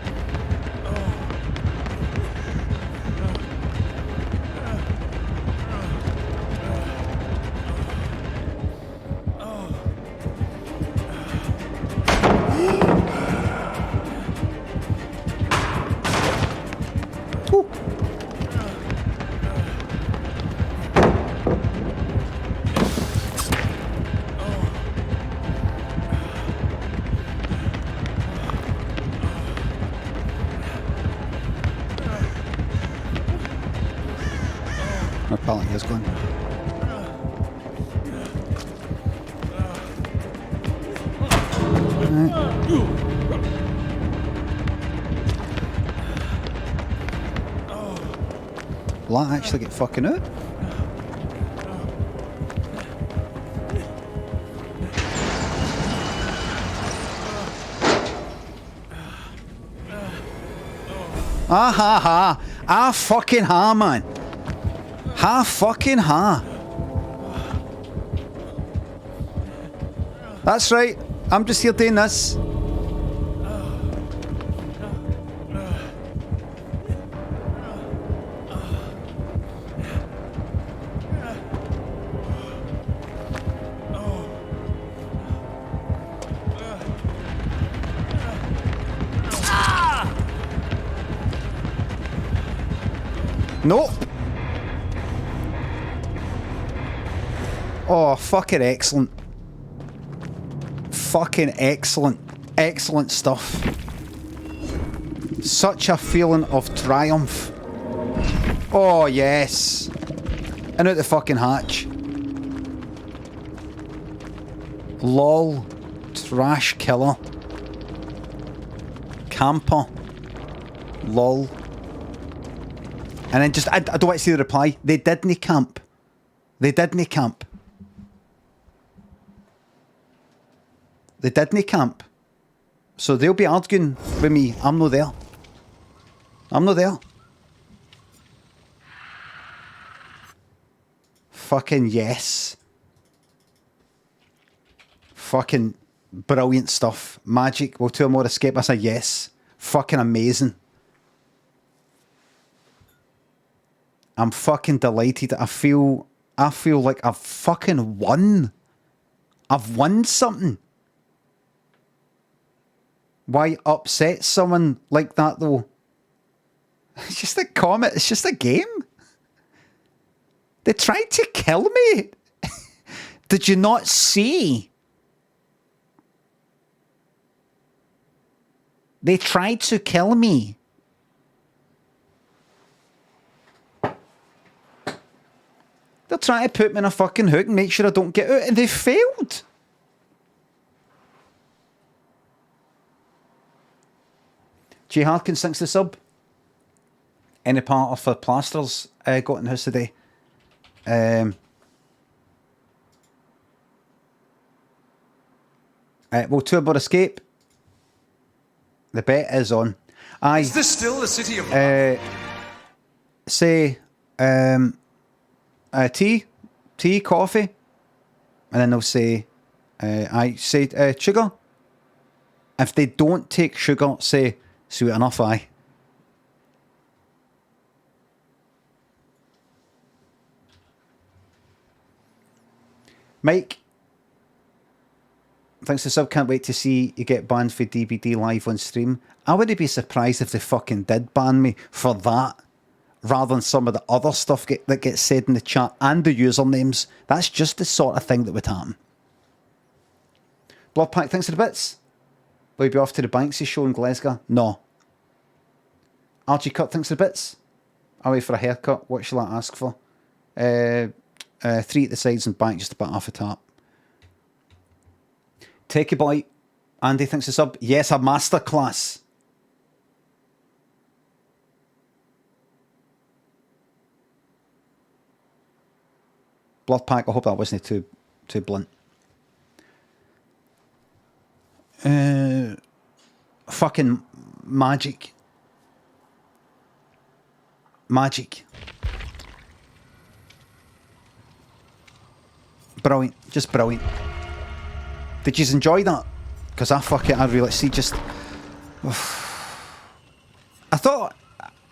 Woo. My pallet is gone. Will that actually get fucking out? Ah ha ha! Ah fucking ha, man! Ha fucking ha! That's right. I'm just here doing this. Nope. Oh, fucking excellent. Fucking excellent. Excellent stuff. Such a feeling of triumph. Oh, yes. And out the fucking hatch. Lol. Trash killer. Camper. Lol. And then just, I don't want to see the reply. They didn't camp. They didn't camp. They didn't camp. So they'll be arguing with me. I'm not there. I'm not there. Fucking yes. Fucking brilliant stuff. Magic. Will 2 or more escape us? A yes. Fucking amazing. I'm fucking delighted. I feel like I've fucking won. I've won something. Why upset someone like that though? It's just a comet. It's just a game. They tried to kill me. Did you not see? They tried to kill me. They're trying to put me in a fucking hook and make sure I don't get out, and they failed. J Harkins thinks the sub. Any part of the plasters got in the house today? Will two more escape? The bet is on. Aye. Is this still the city of love? Say, tea, coffee, and then they'll say, sugar. If they don't take sugar, say, sweet enough, aye. Mike, thanks for the sub. Can't wait to see you get banned for DBD live on stream. I wouldn't be surprised if they fucking did ban me for that, rather than some of the other stuff that gets said in the chat and the usernames. That's just the sort of thing that would happen. Bloodpack, thanks for the bits. Will you be off to the Banksy show in Glasgow? No. Archie Cut, thanks for the bits. Away for a haircut. What shall I ask for? 3 at the sides and back, just about half a top. Take a boy. Andy, thanks for the sub. Yes, a masterclass. Bloodpack, I hope that wasn't too blunt. Fucking magic. Magic. Brilliant. Just brilliant. Did you enjoy that? Because I really see just... I thought...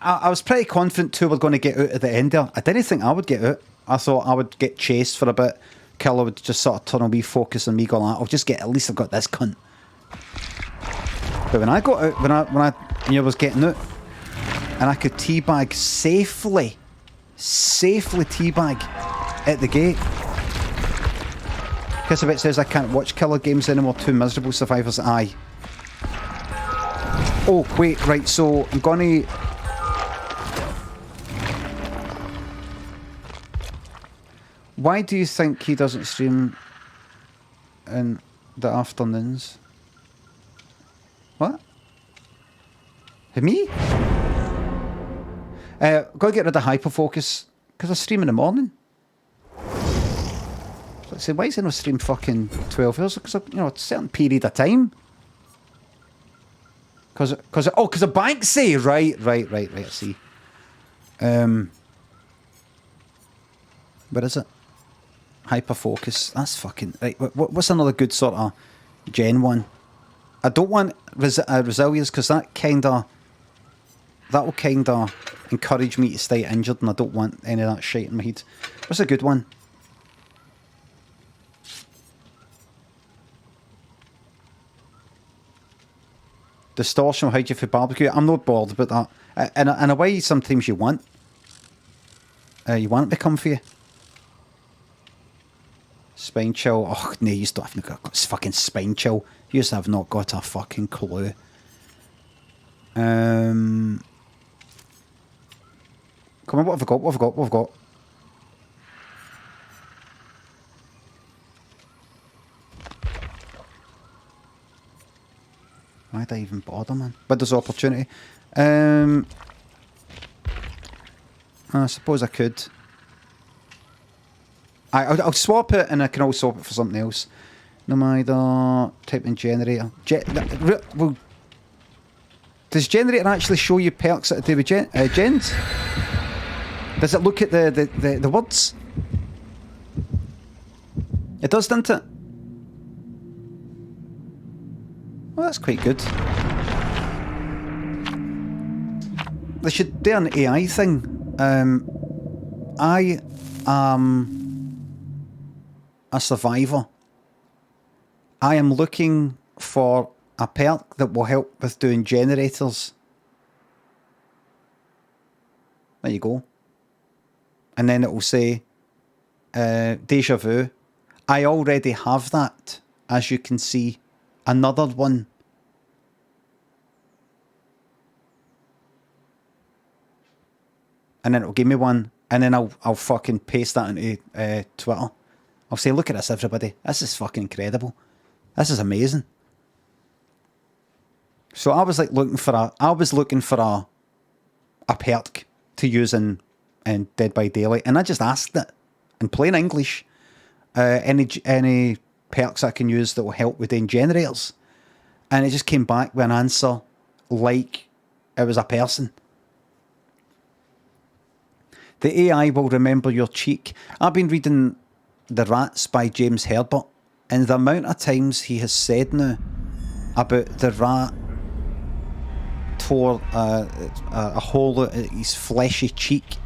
I was pretty confident two were going to get out at the end there. I didn't think I would get out. I thought I would get chased for a bit. Killer would just sort of turn on me, focus on me, going like, I'll just get... At least I've got this cunt. But when I got out, when I was getting out, and I could teabag safely teabag at the gate. Kissabit says I can't watch killer games anymore, too miserable survivors. Aye. Oh, wait, right, so I'm gonna... Why do you think he doesn't stream in the afternoons? What? Who, me? Gotta get rid of hyperfocus, because I stream in the morning. So I said, why is there no stream fucking 12 hours? Because, you know, a certain period of time. Because of Banksy! Right, I see. Where is it? Hyperfocus. That's fucking... Right, what's another good sort of gen one? I don't want resilience, because that will kind of encourage me to stay injured, and I don't want any of that shit in my head. What's a good one? Distortion will hide you for barbecue. I'm not bored about that. In a way, sometimes you want. You want it to come for you. Spine chill. Oh, no, you still haven't got fucking spine chill. You just have not got a fucking clue. Come on, what have I got? What have I got? Why'd I even bother, man? But there's opportunity. I suppose I could. I'll swap it, and I can always swap it for something else. No matter. Type in generator. Well, does generator actually show you perks that do with gens? Does it look at the words? It does, doesn't it? Well, that's quite good. They should do an AI thing. I am a survivor. I am looking for a perk that will help with doing generators. There you go. And then it will say deja vu. I already have that, as you can see. Another one. And then it'll give me one. And then I'll fucking paste that into Twitter. I'll say, look at this, everybody. This is fucking incredible. This is amazing. So I was like looking for a perk to use in Dead by Daylight, and I just asked it in plain English. Any perks I can use that will help with doing generators. And it just came back with an answer like it was a person. The AI will remember your cheek. I've been reading The Rats by James Herbert, and the amount of times he has said now about the rat tore a hole out of his fleshy cheek.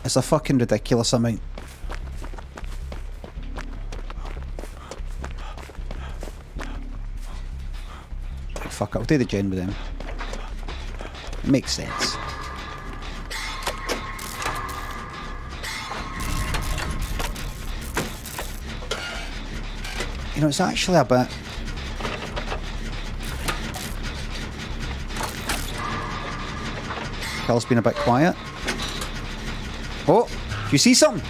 It's a fucking ridiculous amount. Fuck it, I'll do the gen with them. It makes sense. You know, it's actually a bit... Kel's been a bit quiet. Oh, do you see something?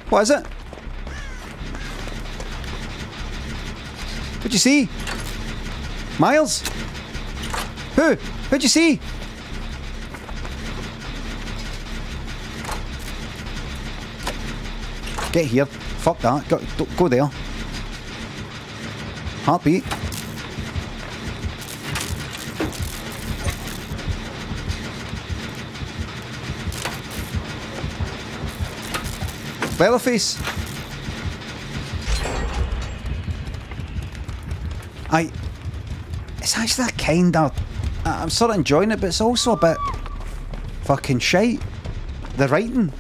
What is it? What'd you see? Miles? Who? Who'd you see? Get here. Fuck that. Go there. Heartbeat. Leatherface. It's actually a kind of... I'm sort of enjoying it, but it's also a bit fucking shite. The writing.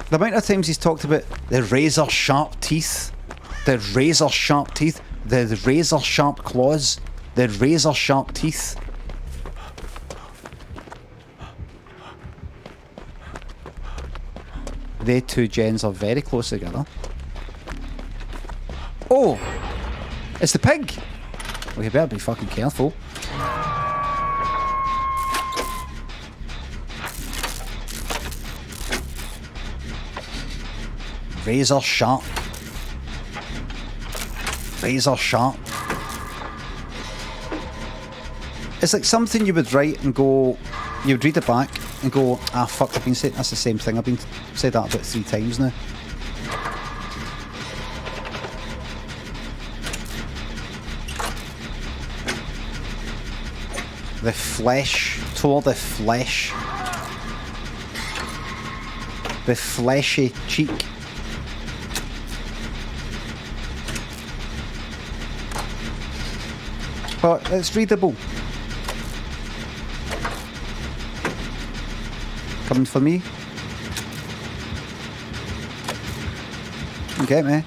The amount of times he's talked about the razor sharp teeth, the razor sharp teeth, the razor sharp claws, the razor sharp teeth. They two gens are very close together. Oh! It's the pig! Well, you better be fucking careful. Razor sharp. Razor sharp. It's like something you would write and go... You would read it back and go, ah fuck, I've been saying that's the same thing. I've been said that about 3 times now. The flesh, tore the flesh. The fleshy cheek. But it's readable. Coming for me. Okay, me.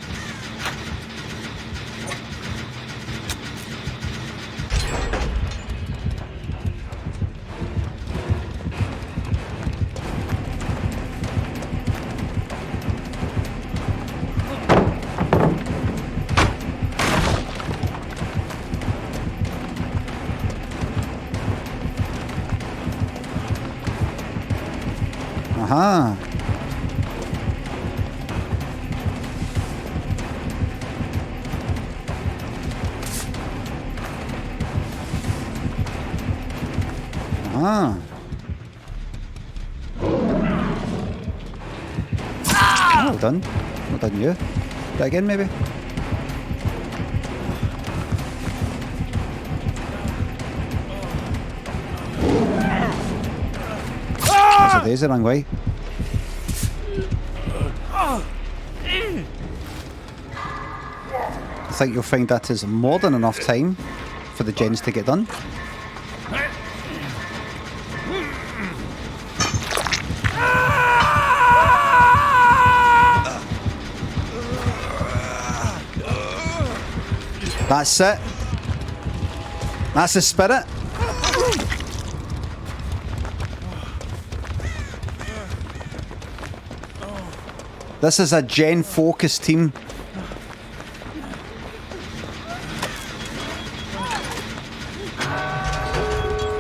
Aha. Ah. Well done. Well done, you. That again, maybe? That's a daisy wrong way. I think you'll find that is more than enough time for the gens to get done. That's it. That's the spirit. This is a gen-focused team.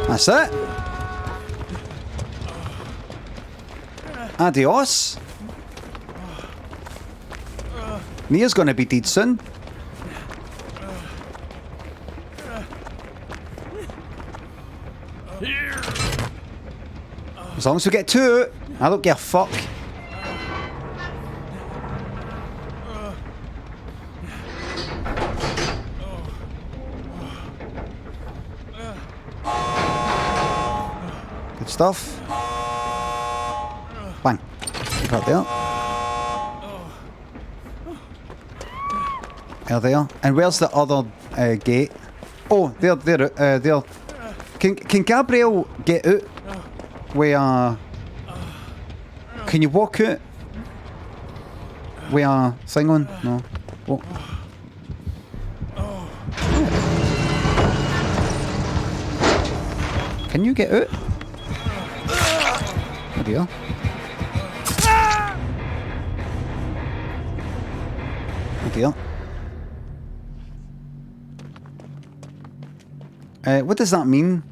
That's it. Adios. Nia's gonna be dead soon. As long as we get 2, I don't give a fuck. stuff. Bang. Right there. There. And where's the other gate? Oh, there. Can Gabrielle get out? Where? Can you walk out? Where thing on? No. What? Can you get out? There we are. There. What does that mean?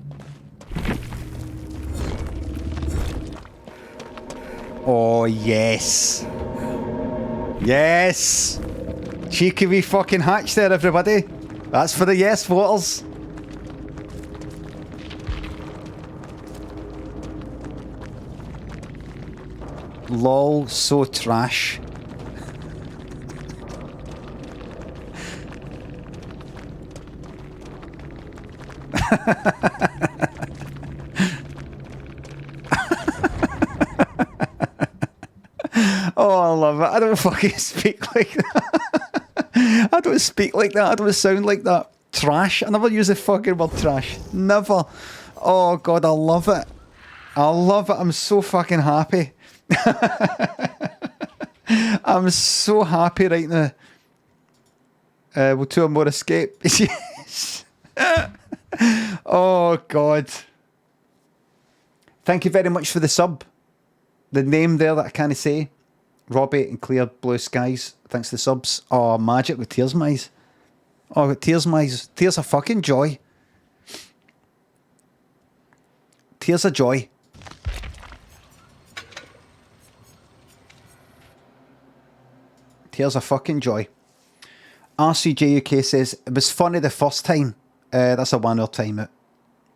Oh, yes. Yes. Cheeky wee fucking hatch there, everybody. That's for the yes voters. Lol, so trash. Oh, I love it. I don't fucking speak like that. I don't speak like that. I don't sound like that. Trash. I never use the fucking word trash. Never. Oh, God, I love it. I love it. I'm so fucking happy. I'm so happy right now. Will 2 or more escape? Yes. Oh, God. Thank you very much for the sub. The name there that I can't say. Robbie and Clear Blue Skies. Thanks for the subs. Oh, magic with tears in my eyes. Oh, with tears in my eyes. Tears of fucking joy. Tears of joy. Tears of fucking joy. RCJ UK says, it was funny the first time. That's a 1 hour time out.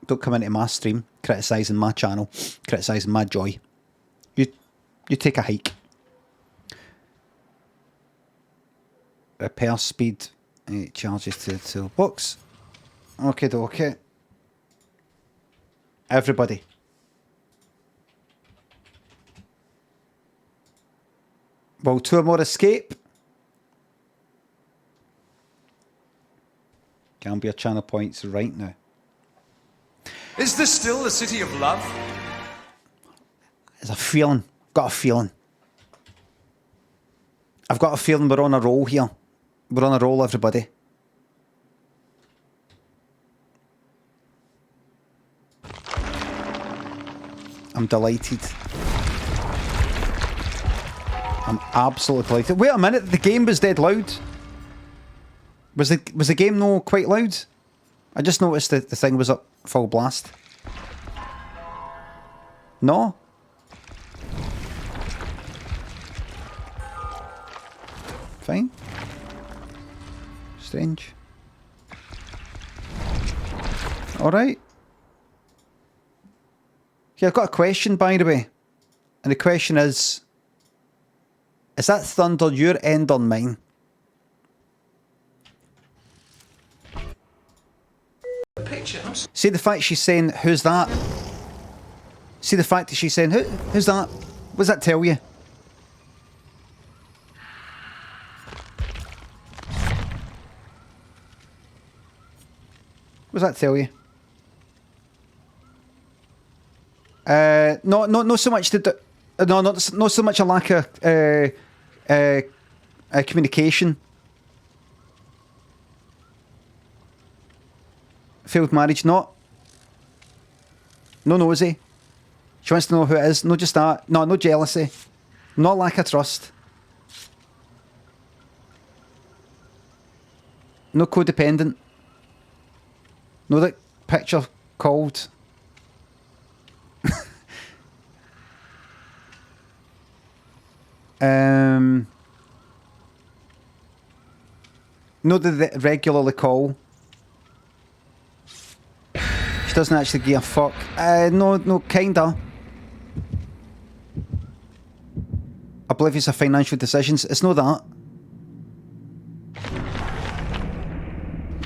Don't come into my stream criticising my channel, criticising my joy. You take a hike. Repair speed. It charges to the toolbox. Okay. Everybody. Will 2 or more escape? Gambia channel points right now. Is this still the city of love? There's a feeling. Got a feeling. I've got a feeling we're on a roll here. We're on a roll, everybody. I'm delighted. I'm absolutely delighted. Wait a minute, the game was dead loud. Was the game no quite loud? I just noticed that the thing was up full blast. No? Fine. Strange. Alright. Yeah, I've got a question, by the way. And the question is that thunder your end or mine? See the fact she's saying, who's that? See the fact that she's saying, who's that? What does that tell you? What does that tell you? Not so much to do, no, not so much a lack of communication. Failed marriage, not. No nosy. She wants to know who it is. No, just that. No jealousy. No lack of trust. No codependent. No that picture called. No, they regularly call. She doesn't actually give a fuck. No, kinda. Oblivious of financial decisions. It's not that.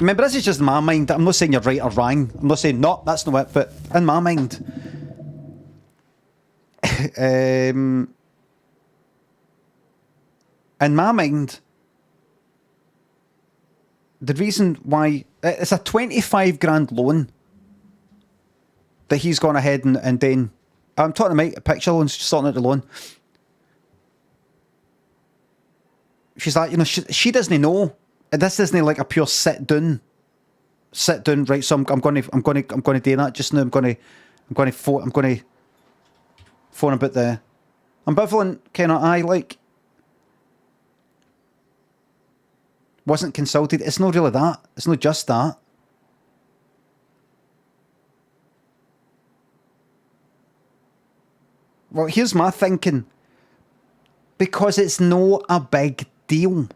Remember, this is just in my mind. I'm not saying you're right or wrong. I'm not saying, no, that's not it. But in my mind, in my mind, the reason why it's a 25 grand loan that he's gone ahead and then I'm talking about a picture loan, she's sorting out the loan. She's like, you know, she doesn't know. This isn't like a pure sit down, right? So I'm going to do that just now. I'm going to phone about the ambivalent kind of like wasn't consulted. It's not really that. It's not just that. Well, here's my thinking. Because it's not a big deal.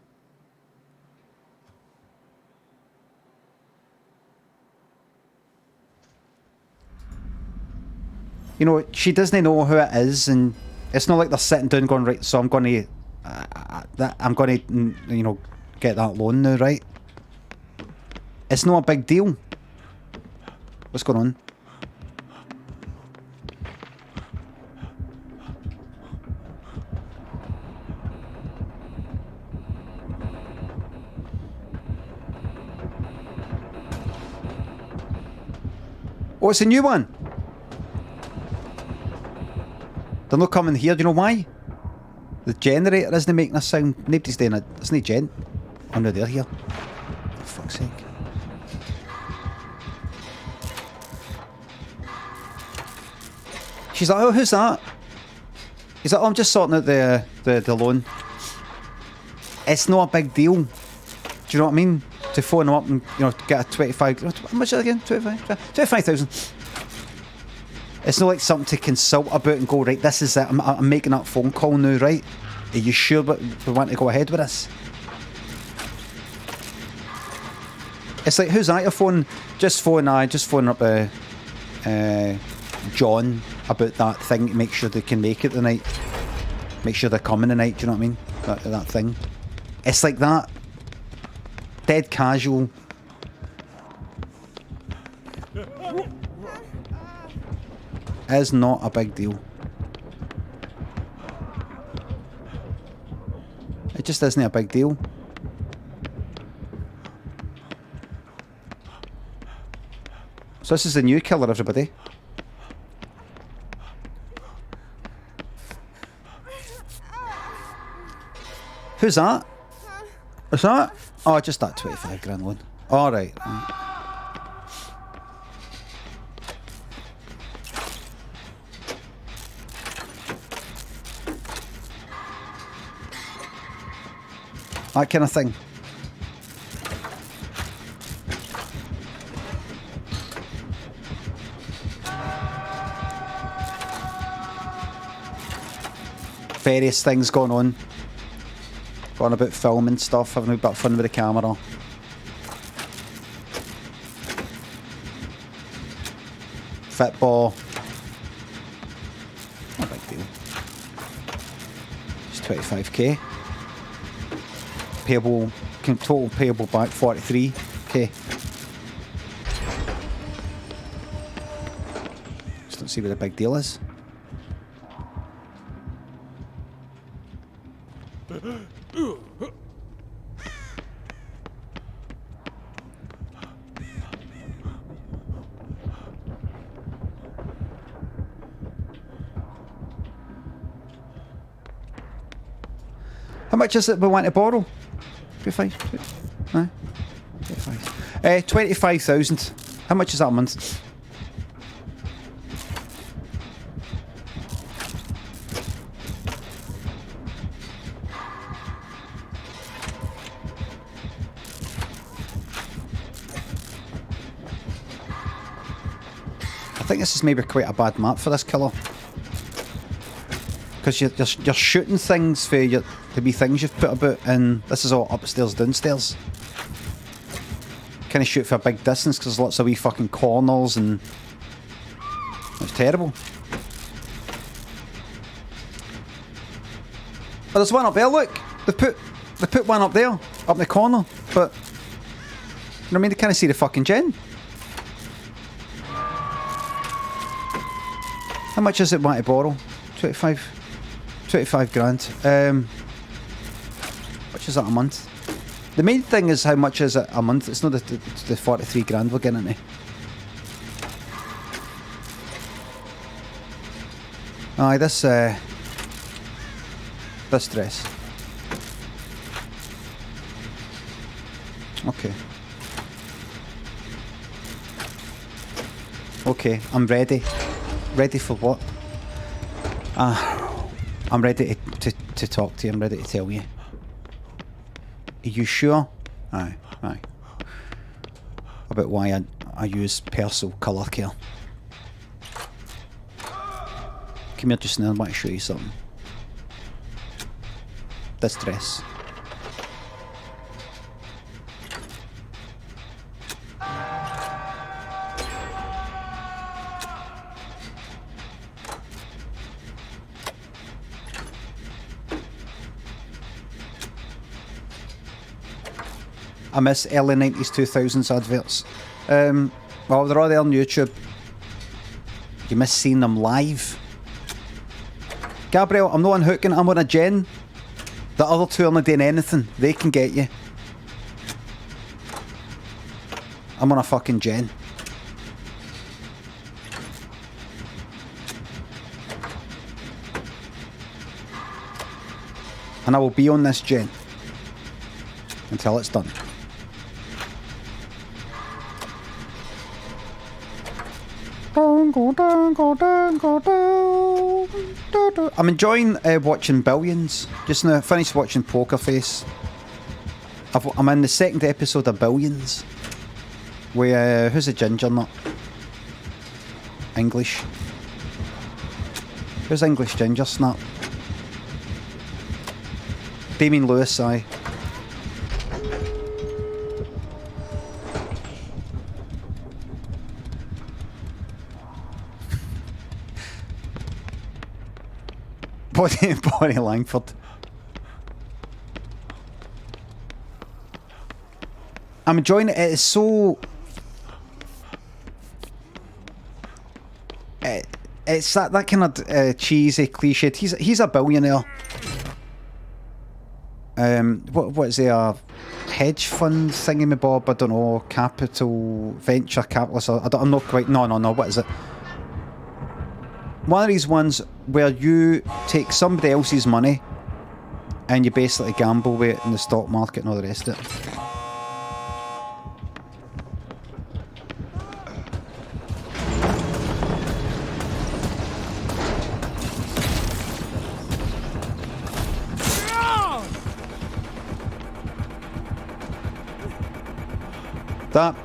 You know, she doesn't know who it is, and it's not like they're sitting down going, right, so I'm going to, you know, get that loan now, right? It's not a big deal. What's going on? Oh, it's a new one. They're not coming here. Do you know why? The generator isn't making a sound. Nobody's doing it. Isn't it gent? Oh no, they're here. For fuck's sake. She's like, oh, who's that? He's like, oh, I'm just sorting out the loan. It's not a big deal. Do you know what I mean? To phone them up and, you know, get a 25... How much is it again? 25,000. It's not like something to consult about and go, right, this is it. I'm making that phone call now, right? Are you sure we want to go ahead with this? It's like, who's that your phone? Just phone up John about that thing to make sure they can make it tonight. Make sure they're coming tonight, do you know what I mean? That thing. It's like that. Dead casual. Is not a big deal. It just isn't a big deal. So this is the new killer, everybody. Who's that? What's that? Oh, just that 25 grand loan. Alright. That kind of thing. Various things going on. Going about filming stuff, having a bit of fun with the camera. Football. Not a big deal. It's 25k. Payable, total payable back 43k. Just don't see what the big deal is. How much is it we want to borrow? 25? No? 25. 25,000. How much is that a month? I think this is maybe quite a bad map for this killer. Because you're shooting things for your to be things you've put about, and this is all upstairs, downstairs. Kind of shoot for a big distance because there's lots of wee fucking corners and it's terrible. But there's one up there. Look, they put one up there, up in the corner. But you know what I mean? They kind of see the fucking gen. How much is it want to borrow? 25 grand. Which is that a month? The main thing is how much is it a month. It's not the 43 grand we're getting into. Aye, this dress. Okay. Okay, I'm ready. Ready for what? I'm ready to talk to you. I'm ready to tell you. Are you sure? Aye. About why I use Persil colour care. Come here just now, I want to show you something. This dress. I miss early 90s, 2000s adverts. Well, they're all there on YouTube. You miss seeing them live. Gabriel, I'm not unhooking, I'm on a gen. The other two are not doing anything. They can get you. I'm on a fucking gen. And I will be on this gen until it's done. I'm enjoying watching Billions. Just now, finished watching Poker Face. I'm in the second episode of Billions. Where, who's the ginger nut? English. Who's English ginger snap? Damien Lewis, aye. Bonnie Langford. I'm enjoying it. It is so... It's that kind of cheesy cliche. He's a billionaire. What is there? A hedge fund thingamabob? I don't know. Capital venture capitalist. I'm not quite. No. What is it? One of these ones where you take somebody else's money and you basically gamble with it in the stock market and all the rest of it.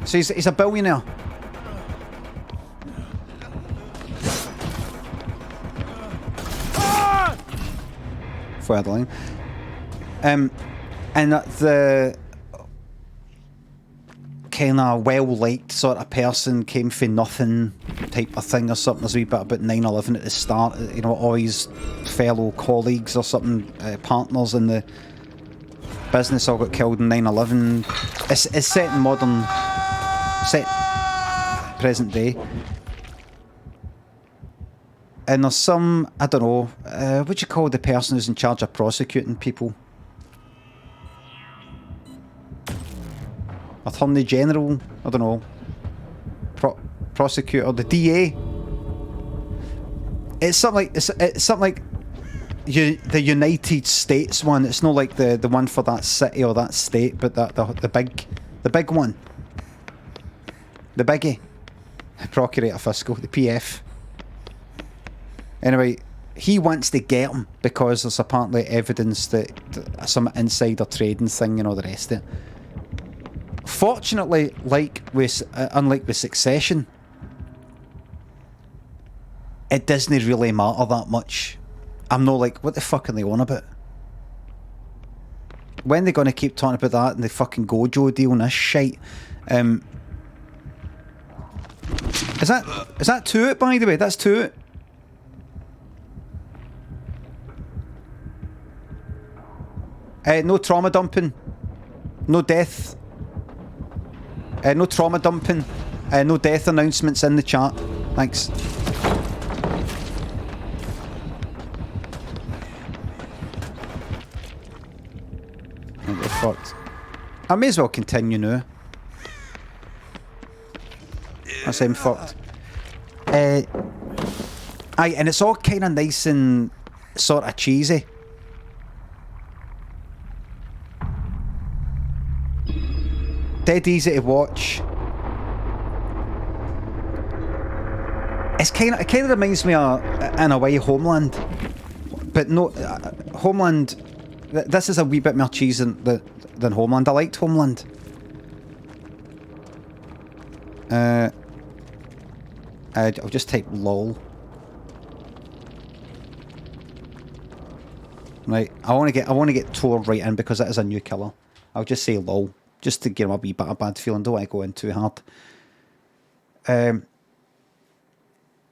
So he's a billionaire. Fire the line. And the kind of well-liked sort of person came for nothing type of thing or something. There's a wee bit about 9/11 at the start. You know, all his fellow colleagues or something, partners in the business all got killed in 9/11. It's set in set present day. And there's some, I don't know, what do you call the person who's in charge of prosecuting people? Attorney General? I don't know. Prosecutor, the DA? It's something like the United States one. It's not like the one for that city or that state, but the big one. The biggie. Procurator Fiscal, the PF. Anyway, he wants to get him because there's apparently evidence that some insider trading thing and all the rest of it. Fortunately, unlike with Succession, it doesn't really matter that much. I'm not like, what the fuck are they on about? When they're going to keep talking about that and the fucking Gojo deal and this shite? Is that to it, by the way? That's to it. No trauma dumping. No death. No trauma dumping. No death announcements in the chat. Thanks. fucked. I may as well continue now. I say I'm fucked. Aye, and it's all kind of nice and sort of cheesy. Dead easy to watch. It kind of reminds me of, in a way, Homeland, but no, Homeland. This is a wee bit more cheesy than Homeland. I liked Homeland. I'll just type lol. Right, I want to get Tor right in because it is a new killer. I'll just say lol, just to give him a wee bit of bad feeling. Don't want to go in too hard.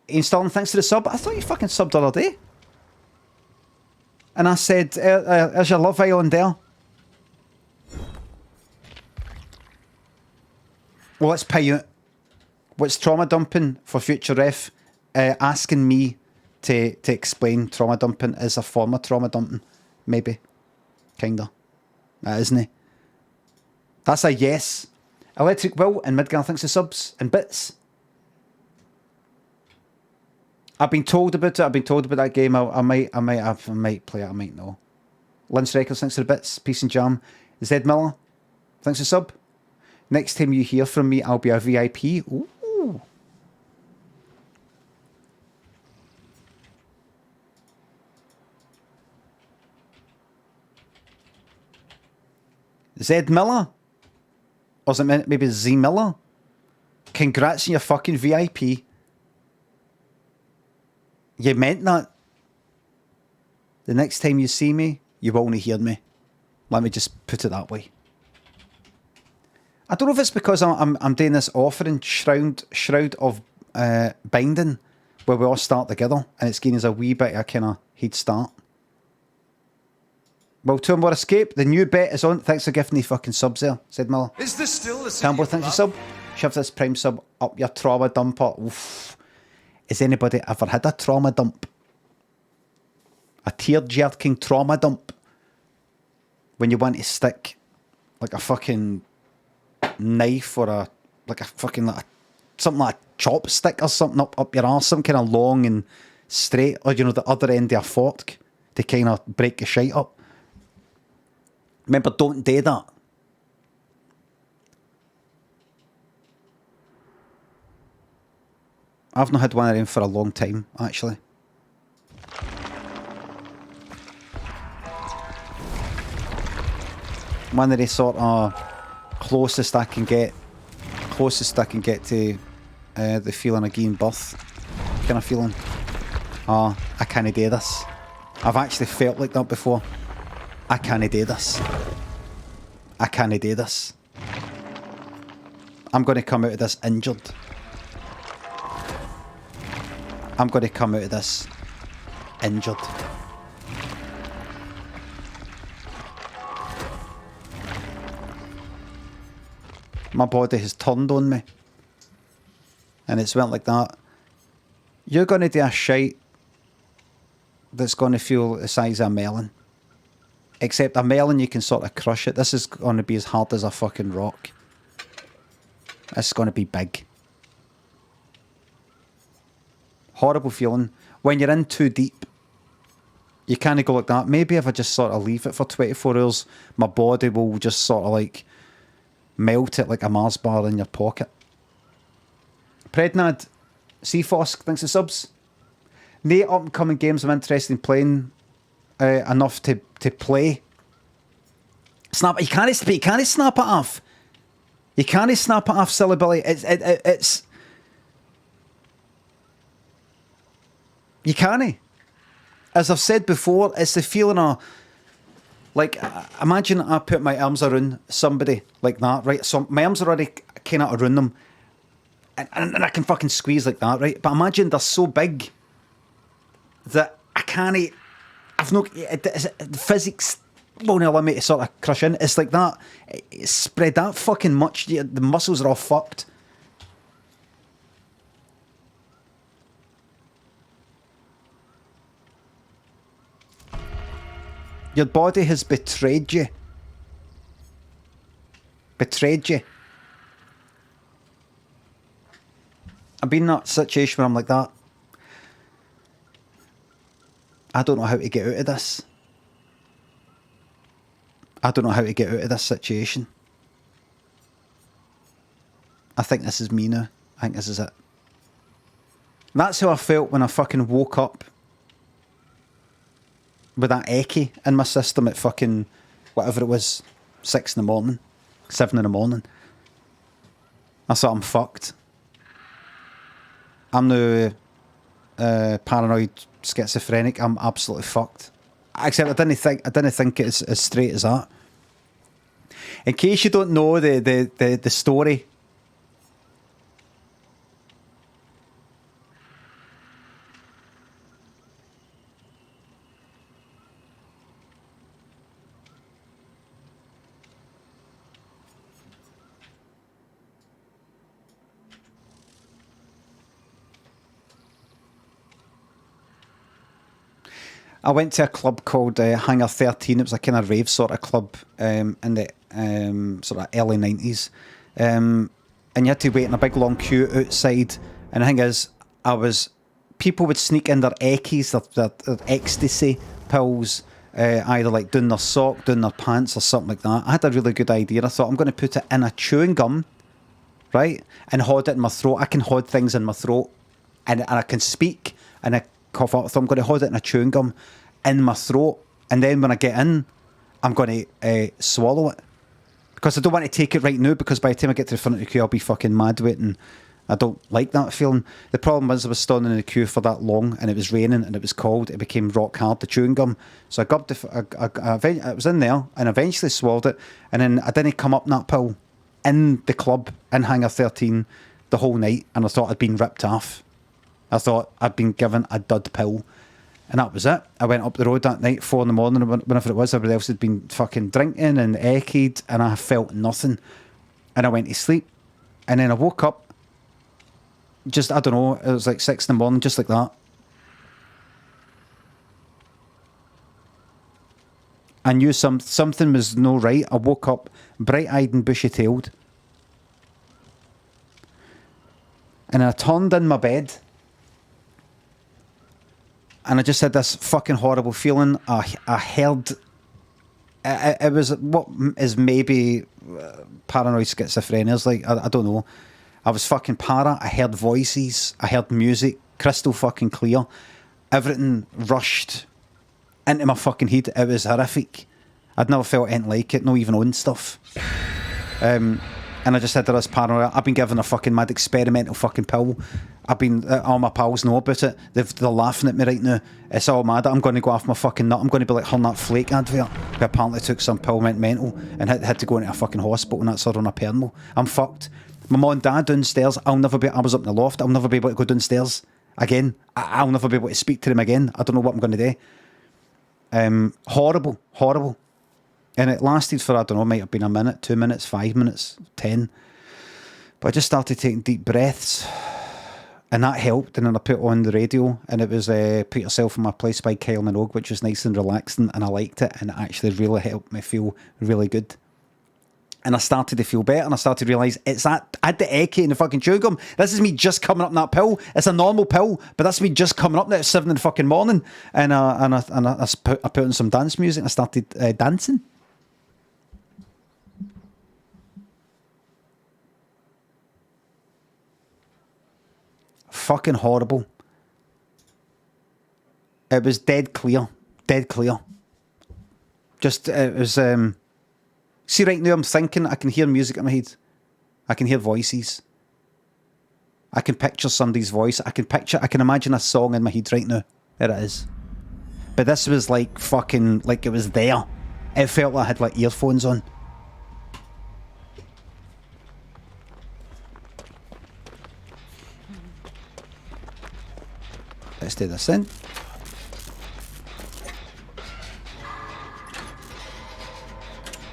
Ian Stalin, thanks for the sub. I thought you fucking subbed the other day. And I said, there's your Love Island there. Well, let's pay you. What's trauma dumping for future ref? Asking me to explain trauma dumping is a form of trauma dumping. Maybe. Kinda. Isn't it? That's a yes. Electric Will and Midgar, thanks for subs and bits. I've been told about it. I've been told about that game. I might play it. I might know. Lynch Records, thanks for the bits. Peace and Jam. Zed Miller, thanks for sub. Next time you hear from me, I'll be a VIP. Ooh. Zed Miller? Or is it maybe Z Miller? Congrats on your fucking VIP. You meant that. The next time you see me, you will only hear me. Let me just put it that way. I don't know if it's because I'm doing this offering shroud of binding, where we all start together, and it's giving us a wee bit of a kind of head start. Well, two more escape. The new bet is on. Thanks for gifting the fucking subs there, said Miller. Is this still the city Campbell, of thanks for love? sub. Shove this prime sub up your trauma dumper. Oof. Has anybody ever had a trauma dump? A tear-jerking trauma dump? When you want to stick like a fucking knife or something like a chopstick or something up your arse, some kind of long and straight, or the other end of a fork to kind of break your shite up. Remember, don't do that. I've not had one of them for a long time, actually. One of the sort of closest I can get to the feeling of giving birth kind of feeling. I can't do this. I've actually felt like that before. I can't do this. I can't do this. I'm going to come out of this injured. I'm going to come out of this injured. My body has turned on me. And it's went like that. You're going to do a shite that's going to feel the size of a melon. Except a melon, you can sort of crush it. This is going to be as hard as a fucking rock. It's going to be big. Horrible feeling. When you're in too deep, you kind of go like that. Maybe if I just sort of leave it for 24 hours, my body will just sort of like melt it like a Mars bar in your pocket. Prednad, Seafosk, thanks for subs. No up-and-coming games I'm interested in playing enough to play. Snap, you can't snap it off. You can't snap it off, silly Billy. It's you can't. As I've said before, it's the feeling of, like, imagine I put my arms around somebody like that, right? So my arms are already kind of around them, and I can fucking squeeze like that, right? But imagine they're so big that I can't. I've no physics won't allow me to sort of crush in. It's like that. It's spread that fucking much. The muscles are all fucked. Your body has betrayed you. betrayed you. I've been in that situation where I'm like that. I don't know how to get out of this. I don't know how to get out of this situation. I think this is me now. I think this is it. That's how I felt when I fucking woke up with that eckie in my system at fucking whatever it was, 6 in the morning, 7 in the morning. I thought, I'm fucked. I'm now paranoid schizophrenic. I'm absolutely fucked. Except I didn't think it's as straight as that. In case you don't know the story. I went to a club called Hangar 13. It was a kind of rave sort of club in the sort of early 90s. And you had to wait in a big long queue outside. And the thing is, people would sneak in their eckies, their ecstasy pills, either like down their sock, down their pants or something like that. I had a really good idea. I thought, I'm going to put it in a chewing gum, right? And hold it in my throat. I can hold things in my throat. And I can speak and I cough up. So I'm going to hold it in a chewing gum in my throat, and then when I get in, I'm going to swallow it, because I don't want to take it right now, because by the time I get to the front of the queue, I'll be fucking mad with it, and I don't like that feeling. The problem was I was standing in the queue for that long, and it was raining, and it was cold. It became rock hard, the chewing gum. So I got I was in there, and eventually swallowed it, and then I didn't come up that pill in the club in Hangar 13 the whole night, and I thought I'd been ripped off. I thought I'd been given a dud pill. And that was it. I went up the road that night, 4 in the morning, whenever it was. Everybody else had been fucking drinking and eckied, and I felt nothing. And I went to sleep. And then I woke up, just, I don't know, it was like 6 in the morning, just like that. I knew something was no right. I woke up bright-eyed and bushy-tailed. And I turned in my bed. And I just had this fucking horrible feeling. I heard... It was what is maybe paranoid schizophrenia. It's like, I don't know. I was fucking para. I heard voices. I heard music. Crystal fucking clear. Everything rushed into my fucking head. It was horrific. I'd never felt anything like it. Not even on stuff. And I just said to this paranoia, I've been given a fucking mad experimental fucking pill. I've been, all my pals know about it. They're laughing at me right now. It's all mad. I'm going to go off my fucking nut. I'm going to be like her that Flake advert, who apparently took some pill, went mental, and had to go into a fucking hospital, and that's her on a permal. I'm fucked. My mum and dad downstairs, I was up in the loft, I'll never be able to go downstairs again. I'll never be able to speak to them again. I don't know what I'm going to do. Horrible, horrible. And it lasted for, I don't know, it might have been a minute, 2 minutes, 5 minutes, 10. But I just started taking deep breaths. And that helped. And then I put on the radio, and it was Put Yourself in My Place by Kyle Minogue, which was nice and relaxing, and I liked it, and it actually really helped me feel really good. And I started to feel better, and I started to realise it's that, I had the eckie in the fucking chewing gum. This is me just coming up in that pill. It's a normal pill, but that's me just coming up there at 7 in the fucking morning. And I put on some dance music, and I started dancing. Fucking horrible. It was dead clear. Dead clear. Just, it was, see right now I'm thinking, I can hear music in my head. I can hear voices. I can picture somebody's voice. I can imagine a song in my head right now. There it is. But this was like fucking, like it was there. It felt like I had like earphones on. Let's do this in.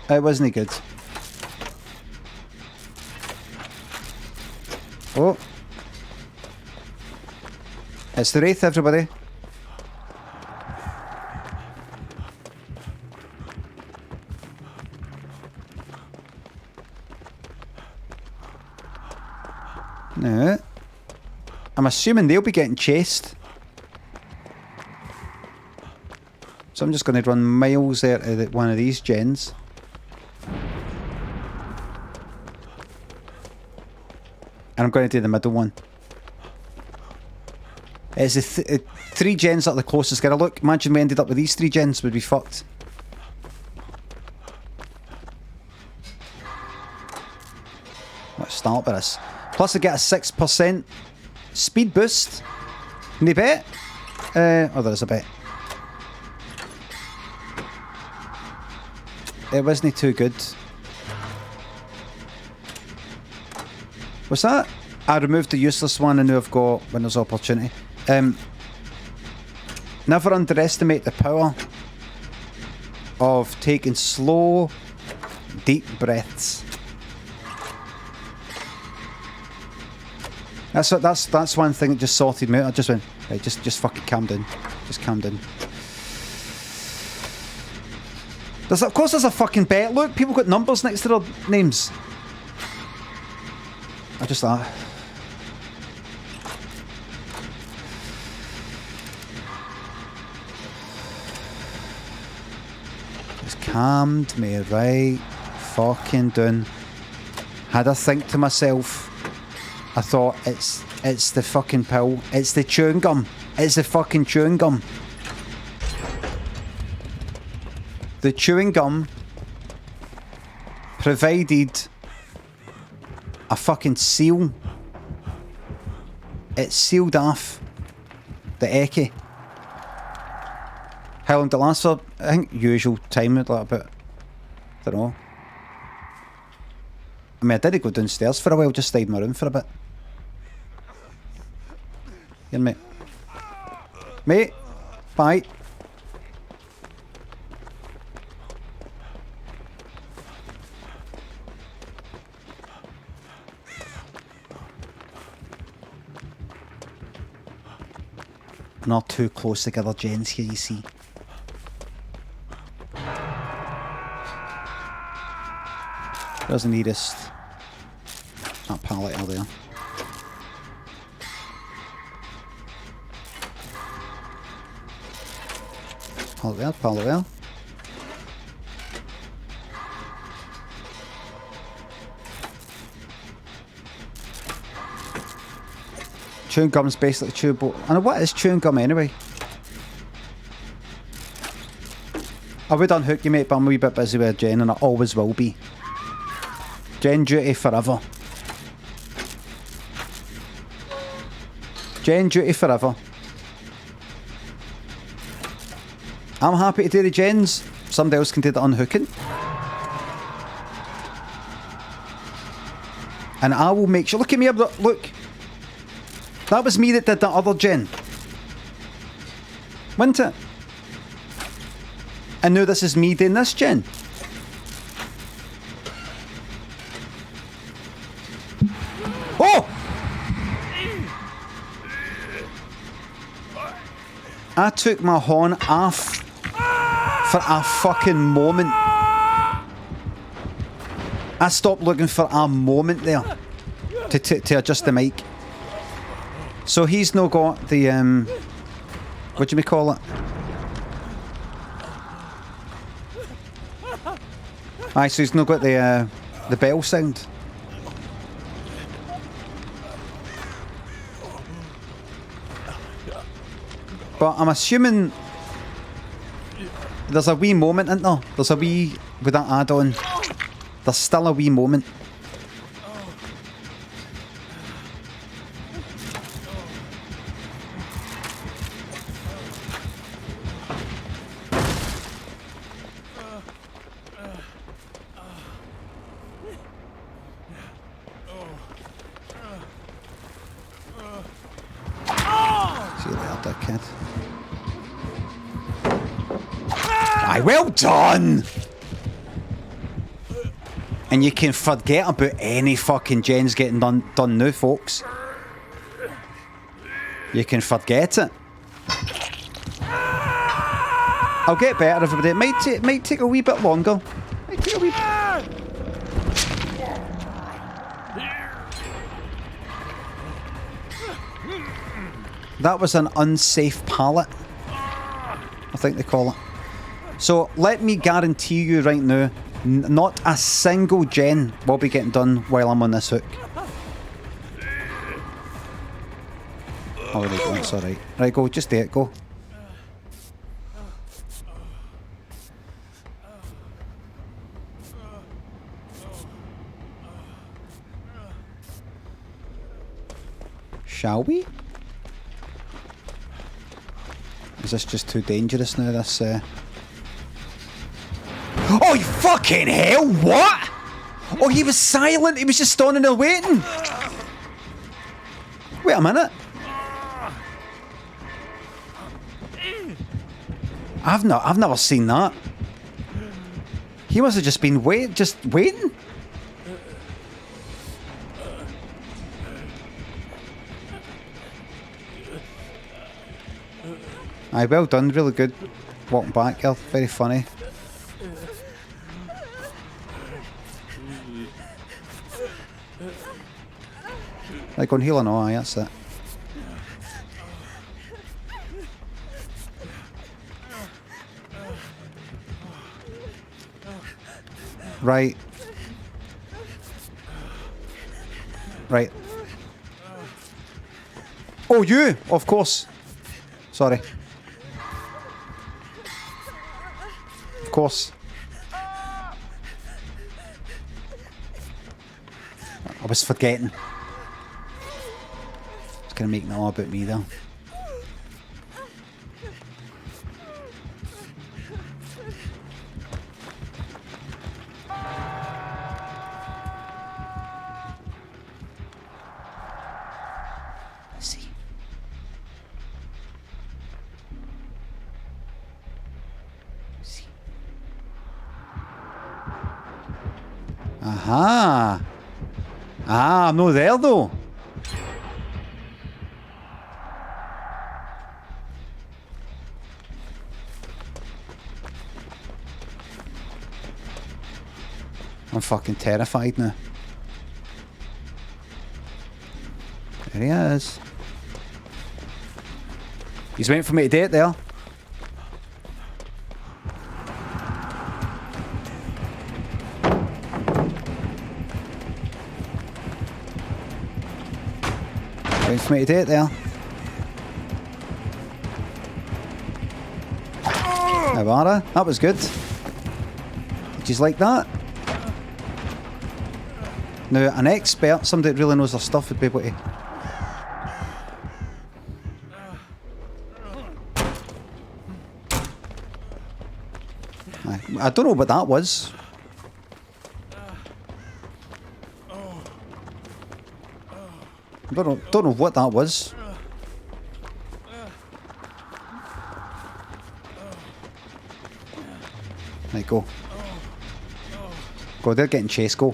It wasn't good. Oh. It's the Wraith, everybody. No. I'm assuming they'll be getting chased. So I'm just going to run miles there to one of these gens. And I'm going to do the middle one. It's the three gens that are the closest. Gotta look, imagine we ended up with these three gens, we'd be fucked. Let's start with this. Plus I get a 6% speed boost. Any bet? Oh, there is a bet. It wasn't too good. What's that? I removed the useless one and now I've got when there's opportunity. Never underestimate the power of taking slow, deep breaths. That's one thing that just sorted me out. I just went, right, just fucking calm down. Just calm down. Of course there's a fucking bet. Look, people got numbers next to their names. I just thought. Just calmed me right fucking down. Had a think to myself. I thought it's the fucking pill. It's the chewing gum. It's the fucking chewing gum. The chewing gum provided a fucking seal. It sealed off the eckie. How long did it last for? I think usual time, like about, I don't know. I mean, I did go downstairs for a while, just stayed in my room for a bit. Here, mate. Mate, bye. Not too close together, gens here, you see. Where's the nearest? That pallet out there. Pallet there, pallet there. Chewing gum's basically chewable. I know what is chewing gum anyway. I would unhook you, mate, but I'm a wee bit busy with Jen and I always will be. Jen duty forever. Jen duty forever. I'm happy to do the gens. Somebody else can do the unhooking. And I will make sure. Look at me, look. That was me that did that other gen. Wasn't it? And now this is me doing this gen. Oh! I took my horn off for a fucking moment. I stopped looking for a moment there to adjust the mic. So he's now got the what do we call it? Aye, so he's now got the bell sound. But I'm assuming there's a wee moment, isn't there? There's a wee, with that add-on, there's still a wee moment. Well done! And you can forget about any fucking gens getting done now, folks. You can forget it. I'll get better, everybody. It might take a wee bit longer. Might take a wee bit. That was an unsafe pallet, I think they call it. So let me guarantee you right now, not a single gen will be getting done while I'm on this hook. Oh, there you go, it's alright. Right, go, just do it, go. Shall we? Is this just too dangerous now, this Oh, you fucking hell, what? Oh, he was silent, he was just standing there waiting. Wait a minute. I've never seen that. He must have just been waiting. Aye, well done, really good. Walking back, girl, very funny. Like on heal and all, aye, that's it. Right. Right. Oh, you! Of course. Sorry. Of course. I was forgetting. It's gonna make it all about me though. Aha! Ah, I'm not there though. I'm fucking terrified now. There he is. He's waiting for me to do it there. Waiting for me to do it there. Navara, that was good. Did you like that? Now, an expert, somebody that really knows their stuff, would be able to... I don't know what that was. Don't know what that was. Right, go. Go, they're getting chased, go.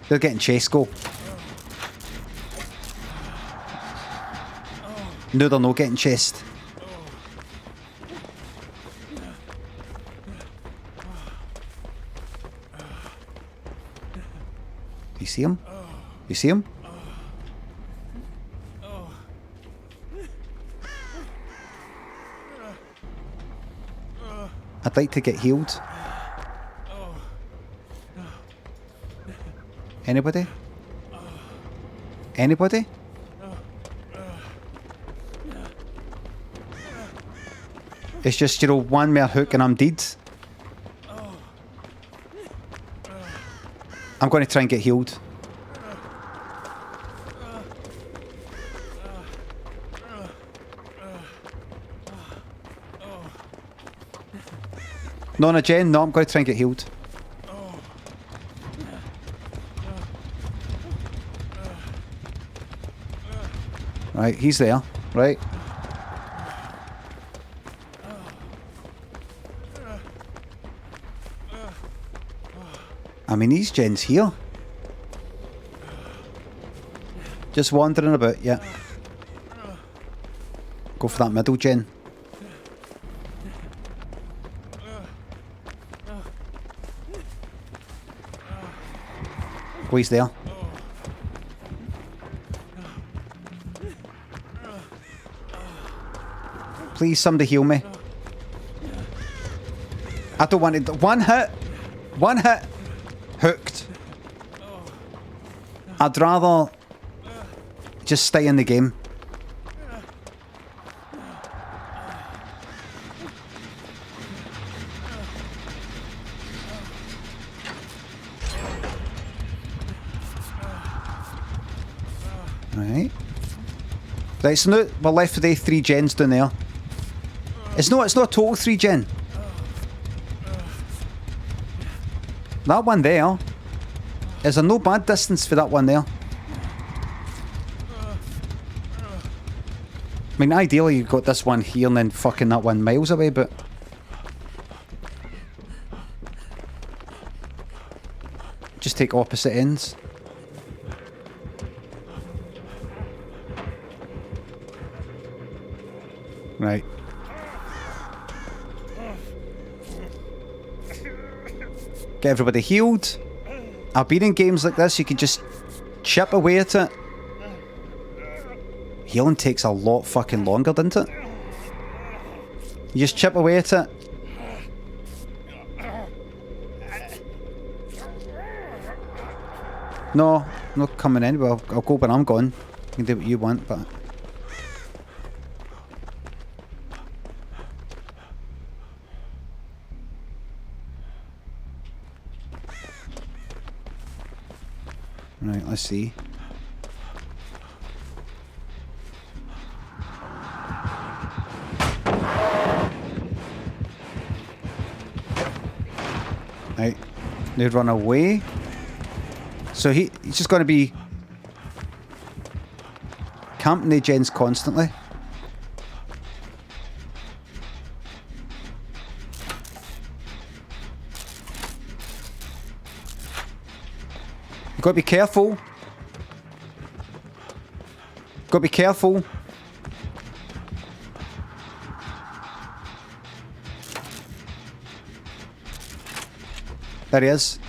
They're getting chased, go. No, they're not getting chased. You see him? You see him? I'd like to get healed. Anybody? Anybody? It's just, you know, one more hook and I'm dead. I'm going to try and get healed. No, Jen, no, I'm going to try and get healed. Right, he's there, right? I mean, these Jen's here. Just wandering about, yeah. Go for that middle Jen. Oh, he's there. Please, somebody heal me. I don't want it. One hit. One hit. Hooked. I'd rather just stay in the game. Right. Right, so now we're left with the 3 gens down there. It's not a total 3 gen. That one there is a no bad distance for that one there. I mean, ideally you've got this one here and then fucking that one miles away, but... just take opposite ends. Right. Get everybody healed. I've been in games like this, you can just chip away at it. Healing takes a lot fucking longer, doesn't it? You just chip away at it. No, I'm not coming in. Well, I'll go when I'm gone. You can do what you want, but... Right, let's see. Right, they run away. So he's just going to be camping the gens constantly. You've got to be careful. Got to be careful. There he is.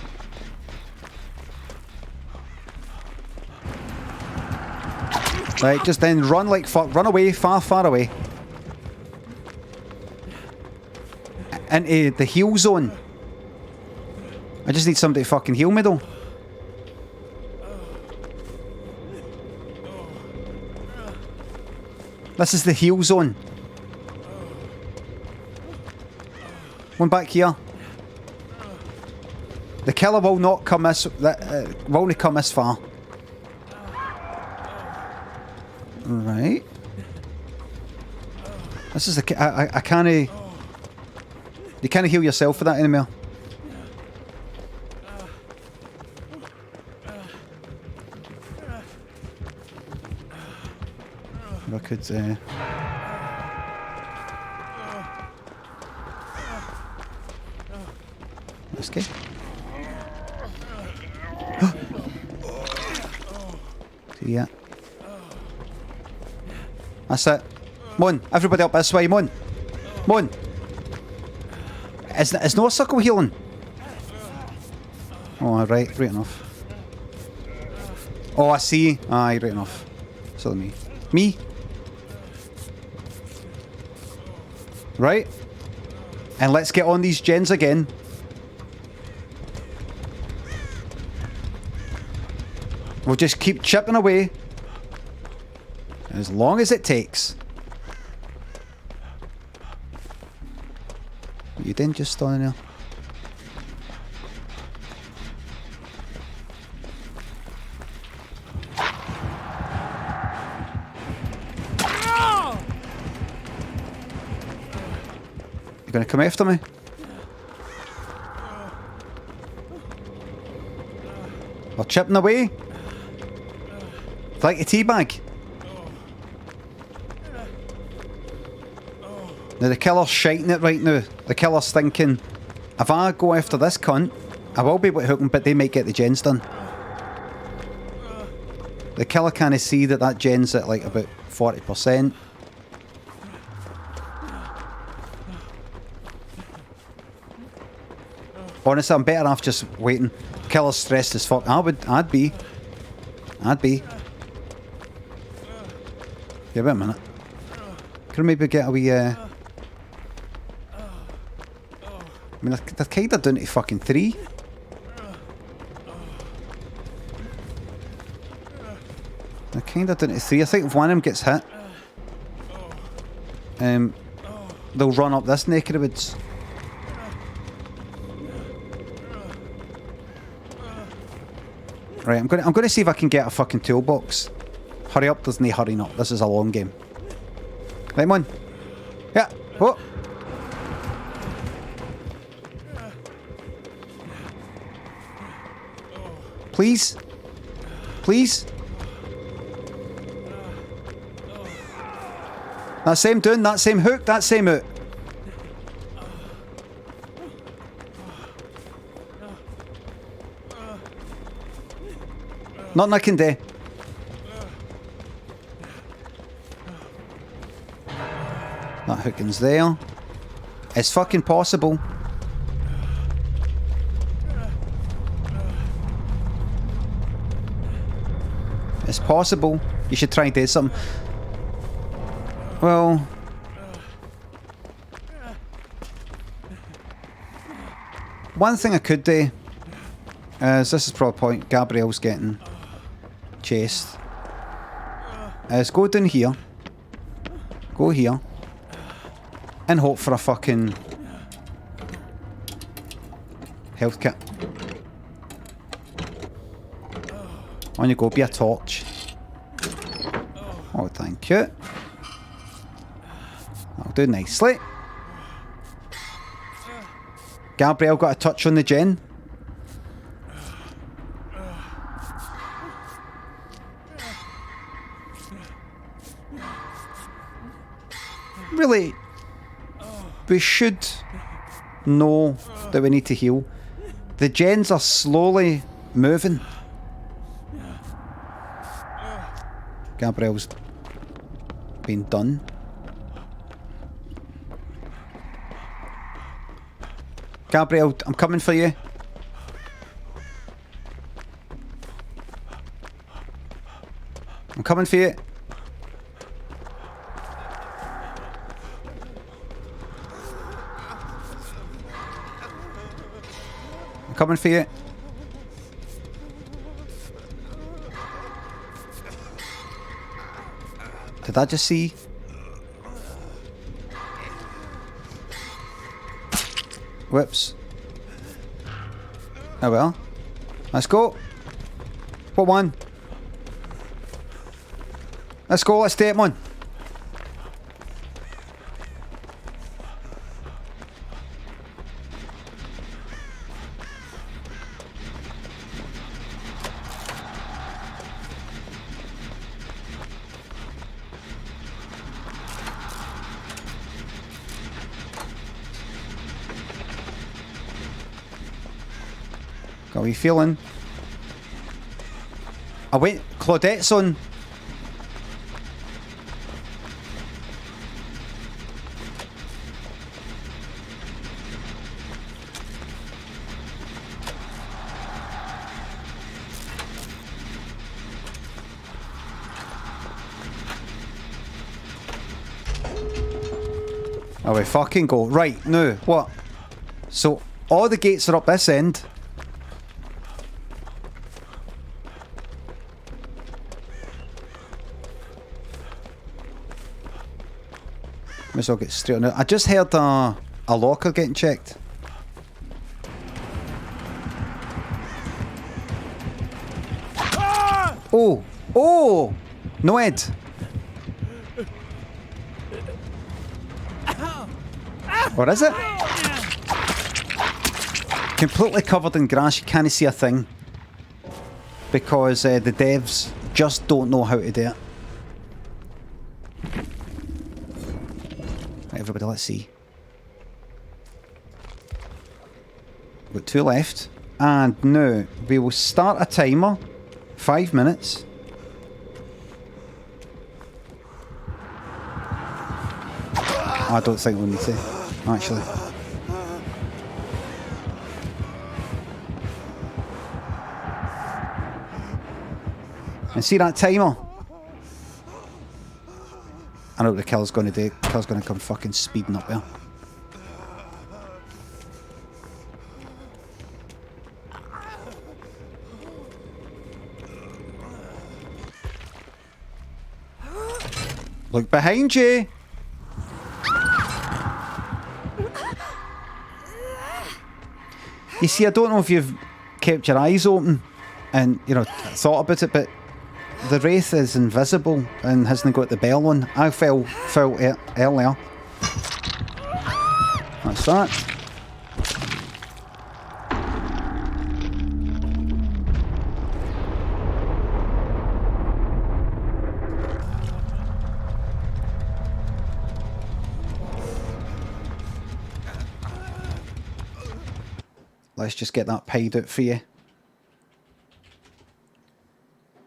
Right, just then run like fuck. Run away, far, far away. Into the heal zone. I just need somebody to fucking heal me though. This is the heal zone. One back here. The killer will not come this. Will only come this far. Right. This is the. I can't. You can't heal yourself for that anymore. If I could. Let's go. Yeah. That's it. Come on, everybody up this way, come on. Come on. It's no circle healing. Oh, right enough. Oh, I see. Aye, right enough. So me. Me? Right? And let's get on these gens again. We'll just keep chipping away. As long as it takes. You didn't just stand there. You gonna come after me? We're chipping away. Like a tea bag. Now the killer's shiting it right now. The killer's thinking, if I go after this cunt, I will be able to hook him, but they might get the gens done. The killer can't see that that gen's at like about 40%. Honestly, I'm better off just waiting. Killer's stressed as fuck. I'd be. Yeah, wait a minute. Could I maybe get a wee, I mean, they're kind of down to fucking 3. They're kind of down to 3. I think if one of them gets hit, they'll run up this neck of the woods. Right, I'm gonna see if I can get a fucking toolbox. Hurry up, there's no hurrying up. This is a long game. Right, come on. Yeah. Oh. Please. Please. That same doing, that same hook, that same out. Nothing I can do. That hooking's there. It's fucking possible. It's possible. You should try and do something. Well... one thing I could do is, this is probably a point, Gabrielle's getting chased, is go down here, go here, and hope for a fucking health kit. On you go, be a torch. Oh, thank you. That'll do nicely. Gabrielle got a touch on the gen. Really, we should know that we need to heal. The gens are slowly moving. Gabrielle's been done. Gabrielle, I'm coming for you. I'm coming for you. I'm coming for you. Did I just see? Whoops. Oh well. Let's go. What one? Let's go, let's take one. Got a wee feeling. Oh wait, Claudette's on. Oh, we fucking go. Right, now, what? So, all the gates are up this end. Might as well get straight on it. I just heard a locker getting checked. Oh! Oh! No Ed! What is it? Completely covered in grass, you can't see a thing. Because the devs just don't know how to do it. Right, everybody, let's see. We've got 2 left. And now, we will start a timer. 5 minutes. I don't think we'll need to, actually. And see that timer? I know what the killer's going to do. The killer's going to come fucking speeding up there. Look behind you. You see, I don't know if you've kept your eyes open and, you know, thought about it, but the wraith is invisible and hasn't got the bell on. I felt it earlier. That's that. Let's just get that paid out for you.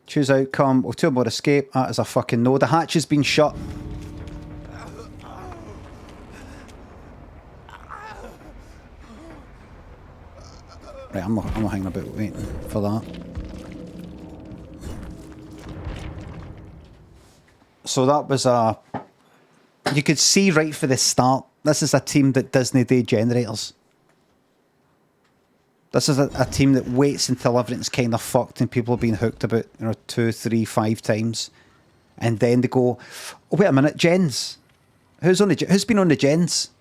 Choose outcome. Or two more escape. That is a fucking no. The hatch has been shut. Right, I'm not hanging about waiting for that. So that was a... You could see right for the start, this is a team that Disney do generators. This is a team that waits until everything's kind of fucked and people have been hooked about, 2, 3, 5 times. And then they go, oh, wait a minute, gens. Who's been on the gens?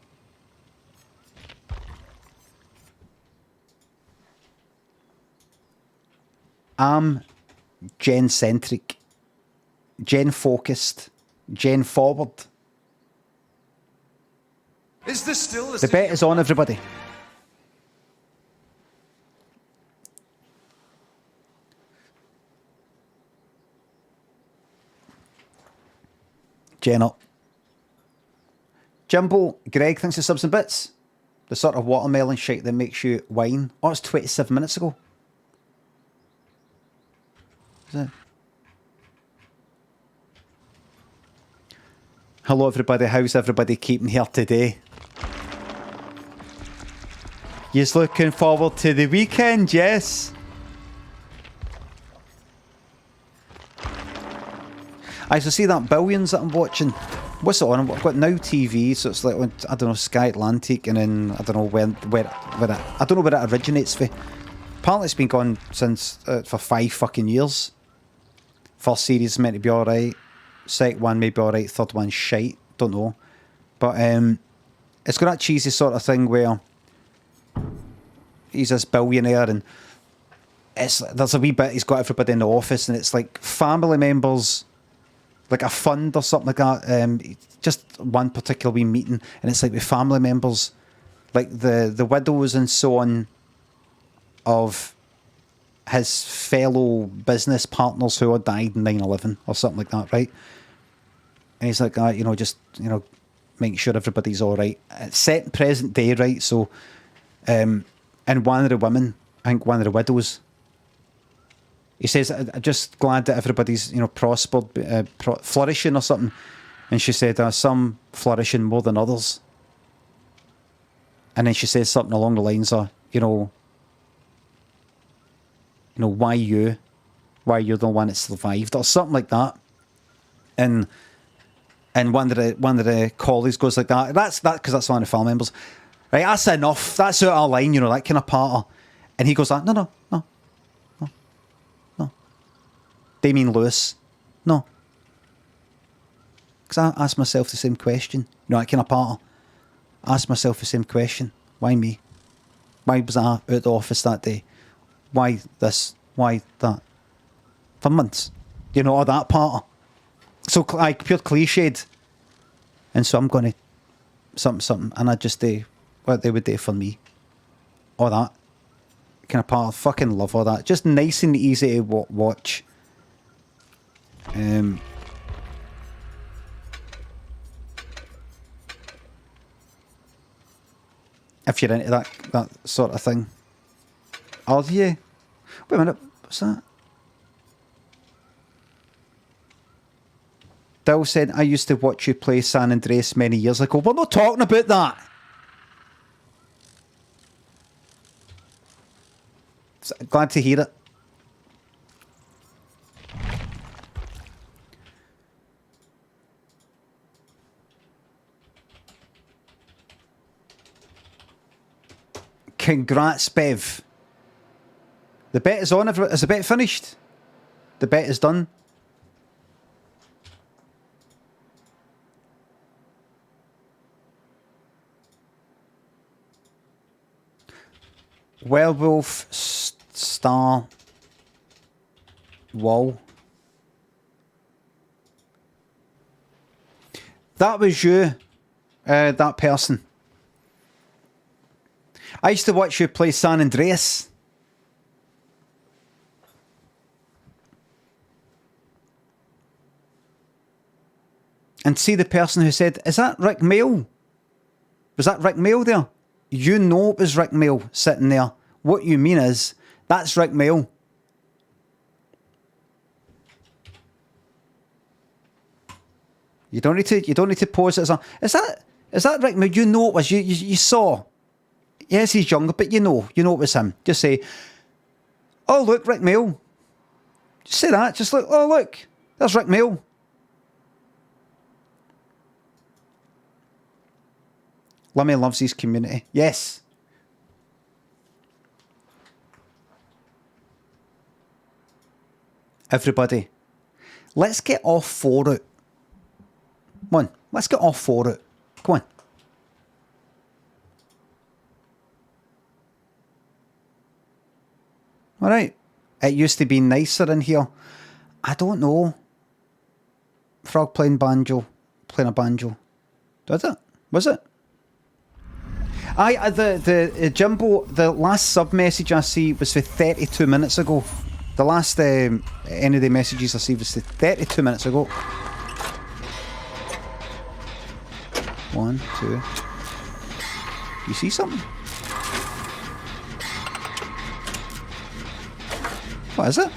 I'm gen-centric, gen-focused, gen-forward. Is this still The bet is on, everybody. Gen up. Jimbo, Greg thinks of subs and bits. The sort of watermelon shake that makes you whine. Oh, it's 27 minutes ago. Is it? Hello everybody, how's everybody keeping here today? You're looking forward to the weekend, yes? I should see that Billions that I'm watching. What's it on? I've got Now TV, so it's like on, I don't know, Sky Atlantic, and then I don't know where it, I don't know where it originates for. Apparently it's been gone since for 5 fucking years. First series is meant to be alright. Second one may be alright. Third one shite. Don't know. But it's got that cheesy sort of thing where he's this billionaire and there's a wee bit he's got everybody in the office and it's like family members, like a fund or something like that. Just one particular wee meeting and it's like with family members, like the widows and so on of his fellow business partners who had died in 9/11 or something like that, right? And he's like, just, making sure everybody's all right. It's set in present day, right? So, and one of the women, I think one of the widows, he says, I'm just glad that everybody's, prospered, flourishing or something. And she said, some flourishing more than others. And then she says something along the lines of, why you? Why you're the one that survived, or something like that. And one of the colleagues goes like that. That's because that's one of the family members. Right, that's enough. That's out of line, that kind of part. And he goes like, no. Damien Lewis, no. Because I asked myself the same question. That kind of part. I asked myself the same question. Why me? Why was I out the office that day? Why this? Why that? For months. All that part. So, like, pure cliched. And so I'm going to something. And I just do what they would do for me. All that. Kind of part. Fucking love all that. Just nice and easy to watch. If you're into that sort of thing. Are you? Wait a minute. What's that? Dill said, I used to watch you play San Andreas many years ago. We're not talking about that. Glad to hear it. Congrats, Bev. The bet is on. Is the bet finished? The bet is done. Werewolf Star Wall. That was you, that person. I used to watch you play San Andreas. And see the person who said, is that Rick Mail? Was that Rick Mail there? You know it was Rick Mail sitting there. What you mean is, that's Rick Mail. You don't need to pause it as a, is that Rick Mail? You know it was, you saw. Yes, he's younger, but you know it was him. Just say, oh look, Rick Mail. Just say that, just look, oh look, there's Rick Mail. Limmy loves his community. Yes. Everybody, let's get off for it. Come on, let's get off for it. Come on. Alright. It used to be nicer in here. I don't know. Frog playing a banjo. Did it? Was it? The Jimbo, the last sub message I see was for 32 minutes ago. The last any of the messages I see was for 32 minutes ago. 1, 2. You see something? What is it?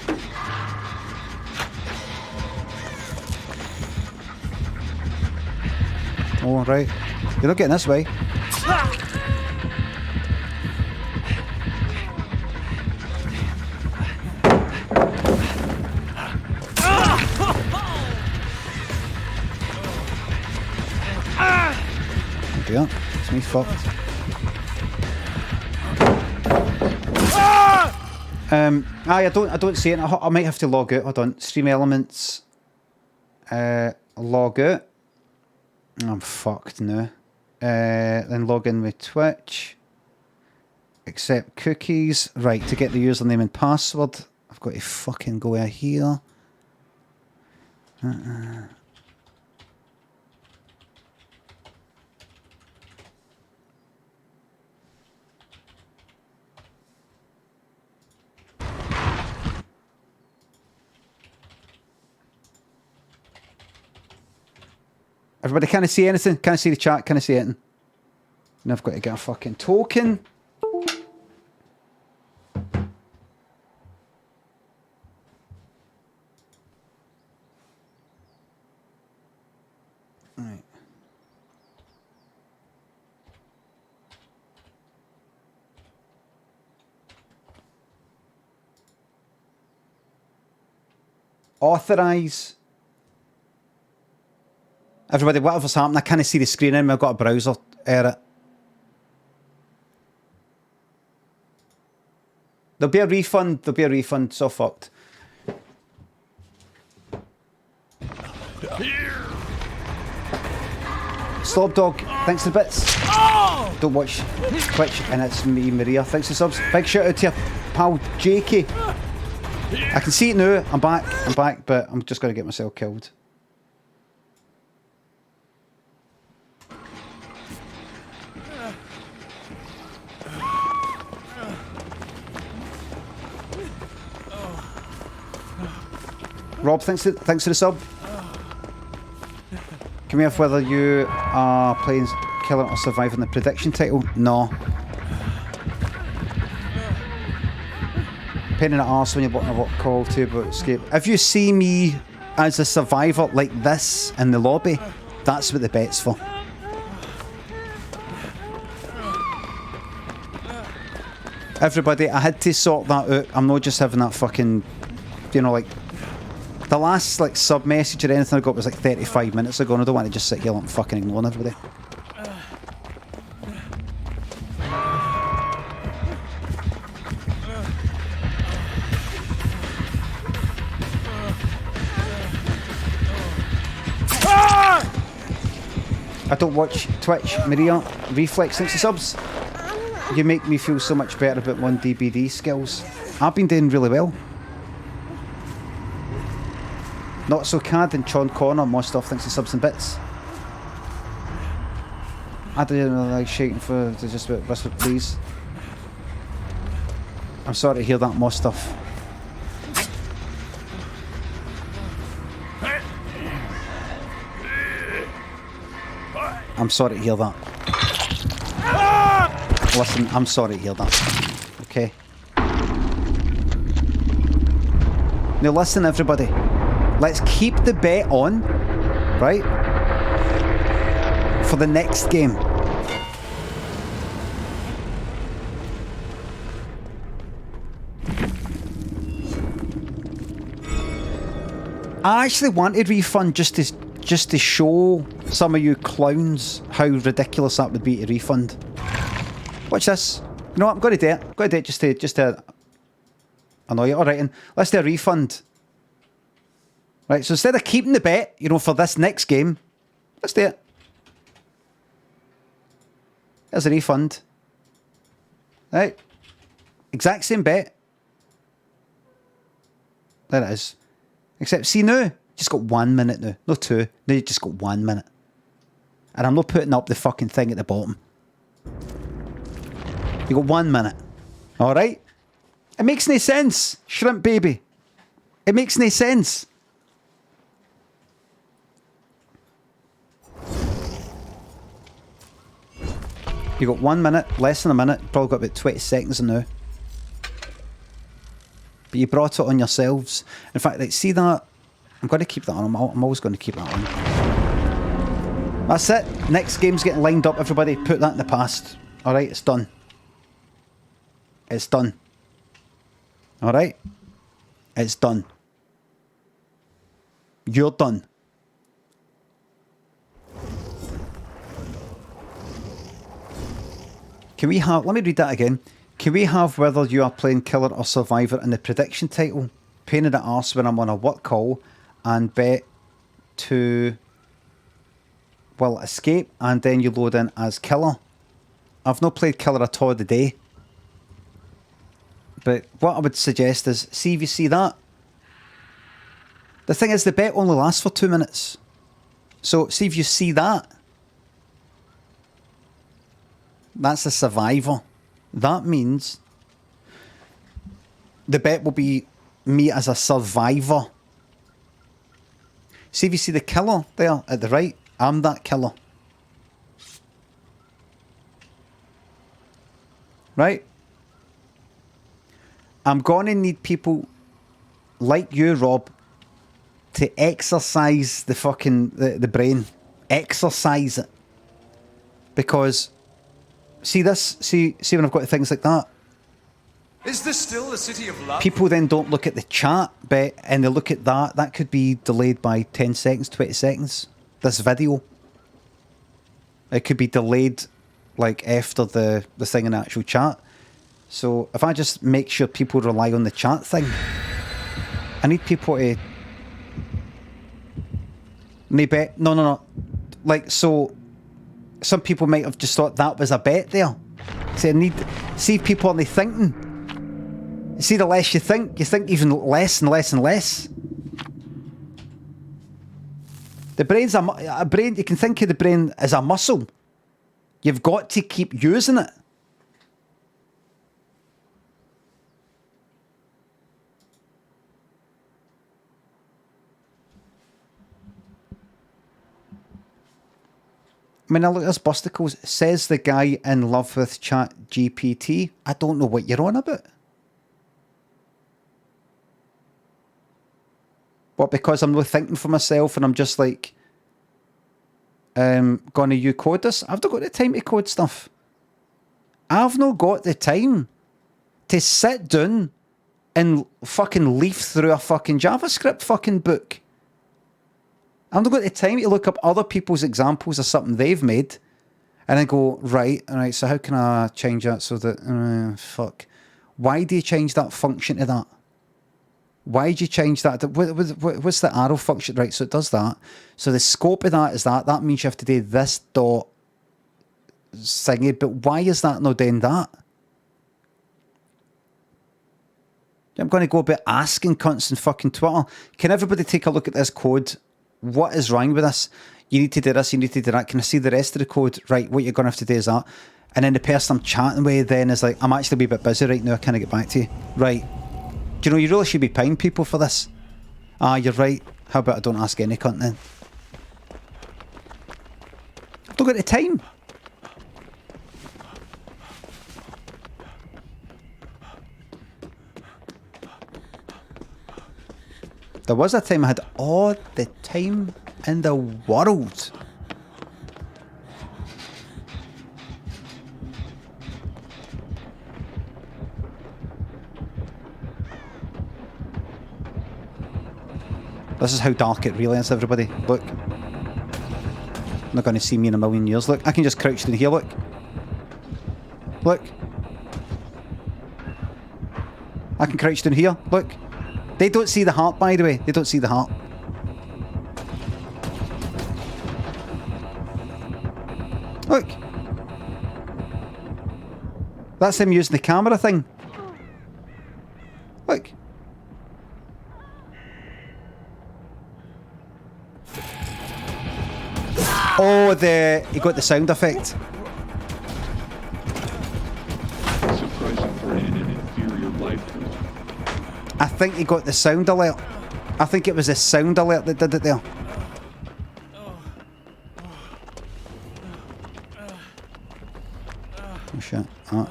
Oh, right. You're not getting this way. Yeah, it's me fucked. I don't see it. I might have to log out. Hold on. Stream elements. Log out. I'm fucked now. Then log in with Twitch. Accept cookies. Right, to get the username and password, I've got to fucking go out here. Everybody, can I see anything? Can I see the chat? Can I see anything? And I've got to get a fucking token. Right. Authorize. Everybody, whatever's happening, I can't see the screen anymore. I've got a browser error. There'll be a refund. There'll be a refund. So fucked. Slob Dog, thanks to the bits. Don't watch Twitch, and it's me, Maria. Thanks for subs. Big shout out to your pal Jakey. I can see it now. I'm back, but I'm just going to get myself killed. Rob, thanks for the sub. Can we have whether you are playing Killer or Surviving the prediction title? No. Pain in the arse when you're watching a call to about escape. If you see me as a survivor like this in the lobby, that's what the bet's for. Everybody, I had to sort that out. I'm not just having that fucking, you know, like, the last like sub message or anything I got was like 35 minutes ago, and I don't want to just sit here and fucking ignoring everybody. I don't watch Twitch. Maria, Reflex, thanks for subs. You make me feel so much better about my DBD skills. I've been doing really well. Not so cad and Sean Connor, more stuff thinks of subs and bits. I don't really like shaking for to just whisper, please. I'm sorry to hear that, more stuff. I'm sorry to hear that. Listen, I'm sorry to hear that. Okay? Now listen, everybody. Let's keep the bet on, right? For the next game. I actually wanted refund just to show some of you clowns how ridiculous that would be to refund. Watch this. You know what? I'm going to do it. I'm going to do it just to annoy you. All right, and let's do a refund. Right, so instead of keeping the bet, you know, for this next game, let's do it. There's a refund. Right. Exact same bet. There it is. Except, see now, just got 1 minute now. No 2. Now you just got 1 minute. And I'm not putting up the fucking thing at the bottom. You got 1 minute. Alright? It makes no sense, shrimp baby. It makes no sense. You got 1 minute, less than a minute, probably got about 20 seconds now. But you brought it on yourselves. In fact, like, see that? I'm going to keep that on. I'm always going to keep that on. That's it. Next game's getting lined up, everybody. Put that in the past. Alright, it's done. It's done. Alright? It's done. You're done. Can we have... Let me read that again. Can we have whether you are playing Killer or Survivor in the prediction title? Pain in the arse when I'm on a work call and bet to... will escape and then you load in as Killer. I've not played Killer at all today. But what I would suggest is, see if you see that. The thing is, the bet only lasts for 2 minutes. So, see if you see that. That's a survivor. That means the bet will be me as a survivor. See if you see the killer there at the right. I'm that killer. Right? I'm going to need people like you, Rob, to exercise the fucking the brain. Exercise it. Because see this? See when I've got things like that? Is this still the city of love? People then don't look at the chat bit and they look at that. That could be delayed by 10 seconds, 20 seconds. This video. It could be delayed like after the thing in the actual chat. So if I just make sure people rely on the chat thing, I need people to... No. Like, so some people might have just thought that was a bet there. So I need... See, people aren't thinking. See, the less you think even less and less and less. The brain's a brain. You can think of the brain as a muscle. You've got to keep using it. I mean, I look at this Busticles. Says the guy in love with Chat GPT. I don't know what you're on about. What, because I'm not thinking for myself and I'm just like, gonna you code this? I've not got the time to code stuff. I've not got the time to sit down and fucking leaf through a fucking JavaScript fucking book. I've not got the time to look up other people's examples of something they've made and then go, right, all right, so how can I change that so that, fuck. Why do you change that function to that? Why did you change that? What's the arrow function? Right, so it does that. So the scope of that is that. That means you have to do this dot thingy, but why is that not doing that? I'm going to go about asking cunts on fucking Twitter. Can everybody take a look at this code? What is wrong with this? You need to do this, you need to do that. Can I see the rest of the code? Right, what you're going to have to do is that. And then the person I'm chatting with then is like, I'm actually a wee bit busy right now, I can't get back to you. Right. Do you know, you really should be paying people for this. Ah, you're right. How about I don't ask any cunt then? I've not got the time. There was a time I had all the time in the world. This is how dark it really is, everybody. Look. You're not going to see me in a million years. Look, I can just crouch down here, look. Look. I can crouch down here, look. They don't see the heart, by the way. They don't see the heart. Look. That's him using the camera thing. Look. Oh, he got the sound effect. Suppressing for an inferior life form. I think he got the sound alert. I think it was the sound alert that did it there. Oh shit. Oh.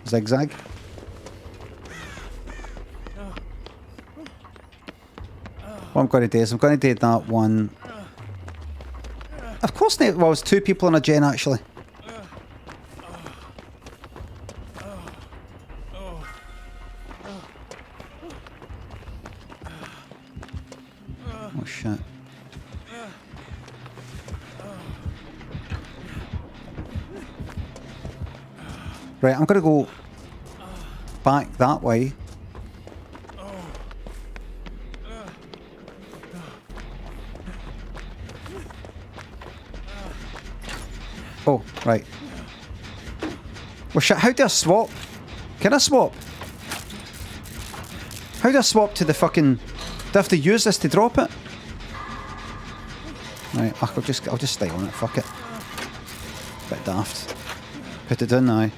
Zigzag. What I'm going to do is I'm going to do that one. Of course, well, it's two people in a gen actually. Oh shit. Right, I'm going to go back that way. Oh, right. Well shit, how do I swap? Can I swap? How do I swap to the fucking... Do I have to use this to drop it? Right, I'll just stay on it, fuck it. Bit daft. Put it down now.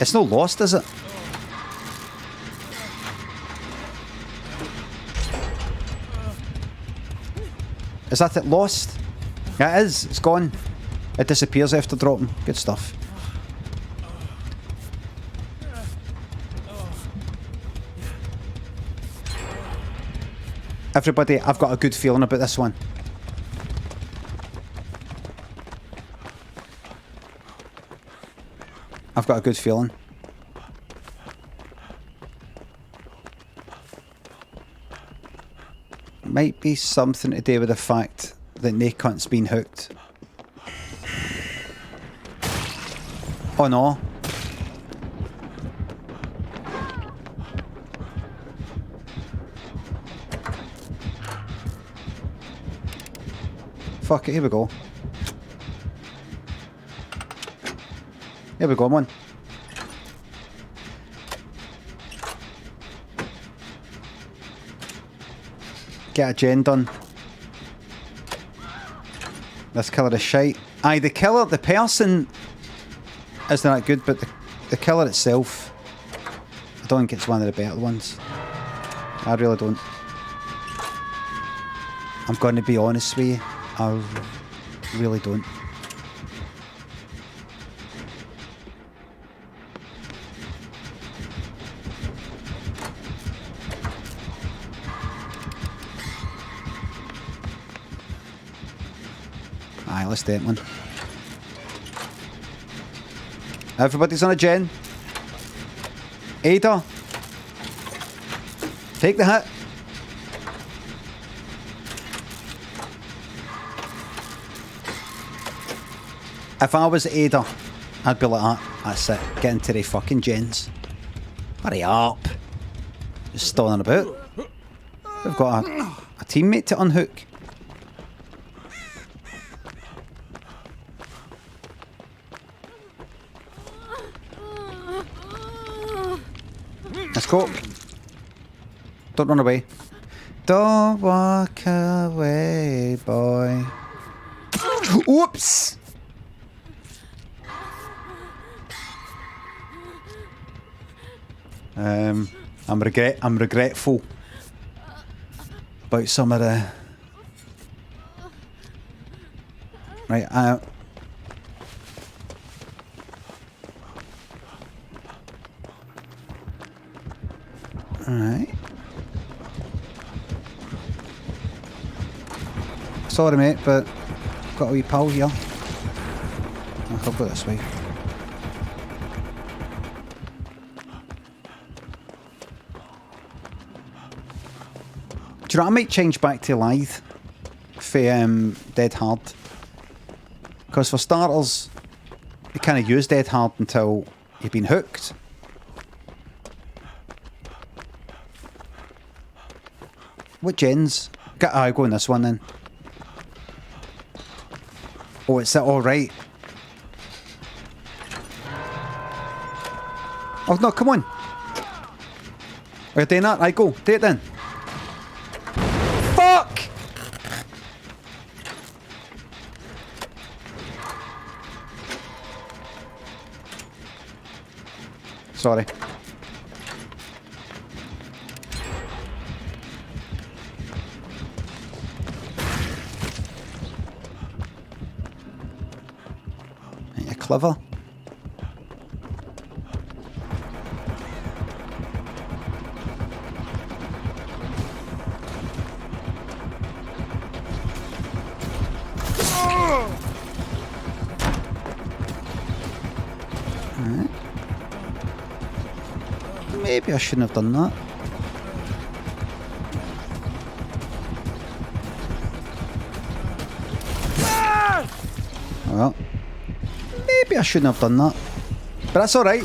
It's not lost, is it? Is that it lost? Yeah, it is. It's gone. It disappears after dropping. Good stuff. Everybody, I've got a good feeling about this one. I've got a good feeling. Might be something to do with the fact that nae cunt's been hooked. Oh no. Fuck it, here we go. Here we go, man. Get a gen done. This killer is shite. Aye, the killer, the person isn't that good, but the killer itself, I don't think it's one of the better ones. I really don't. I'm going to be honest with you. I really don't. Aye, let's do it, man. Everybody's on a gen. Ada. Take the hit. If I was Ada, I'd be like that. That's it. Get into the fucking gens. Hurry up. Just stalling about. We've got a teammate to unhook. Let's go. Don't run away. Don't walk away, boy. Whoops! I'm regretful about some of the. Right, alright. Sorry, mate, but got a wee pal here. I'll go this way. Do you know what? I might change back to lithe for dead hard. Because for starters, you kind of use dead hard until you've been hooked. What gens? I go in this one then. Oh, it's that alright. Oh no, come on. Are you doing that? I go. Do it then. Fuck! Sorry. Ain't you clever? Maybe I shouldn't have done that. Well, maybe I shouldn't have done that. But that's alright.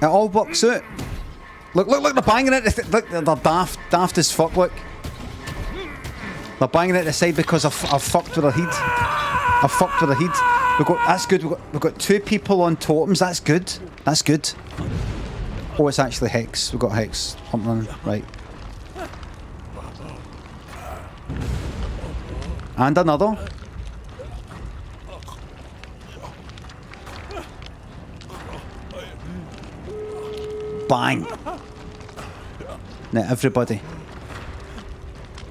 It all works out. Look, they're banging it. Look, they're daft as fuck, look. They're banging it aside because I've fucked with their head. I've fucked with their head. That's good. We've got two people on totems. That's good. That's good. Oh, it's actually Hex. We've got Hex humping right. And another. Bang. Now everybody,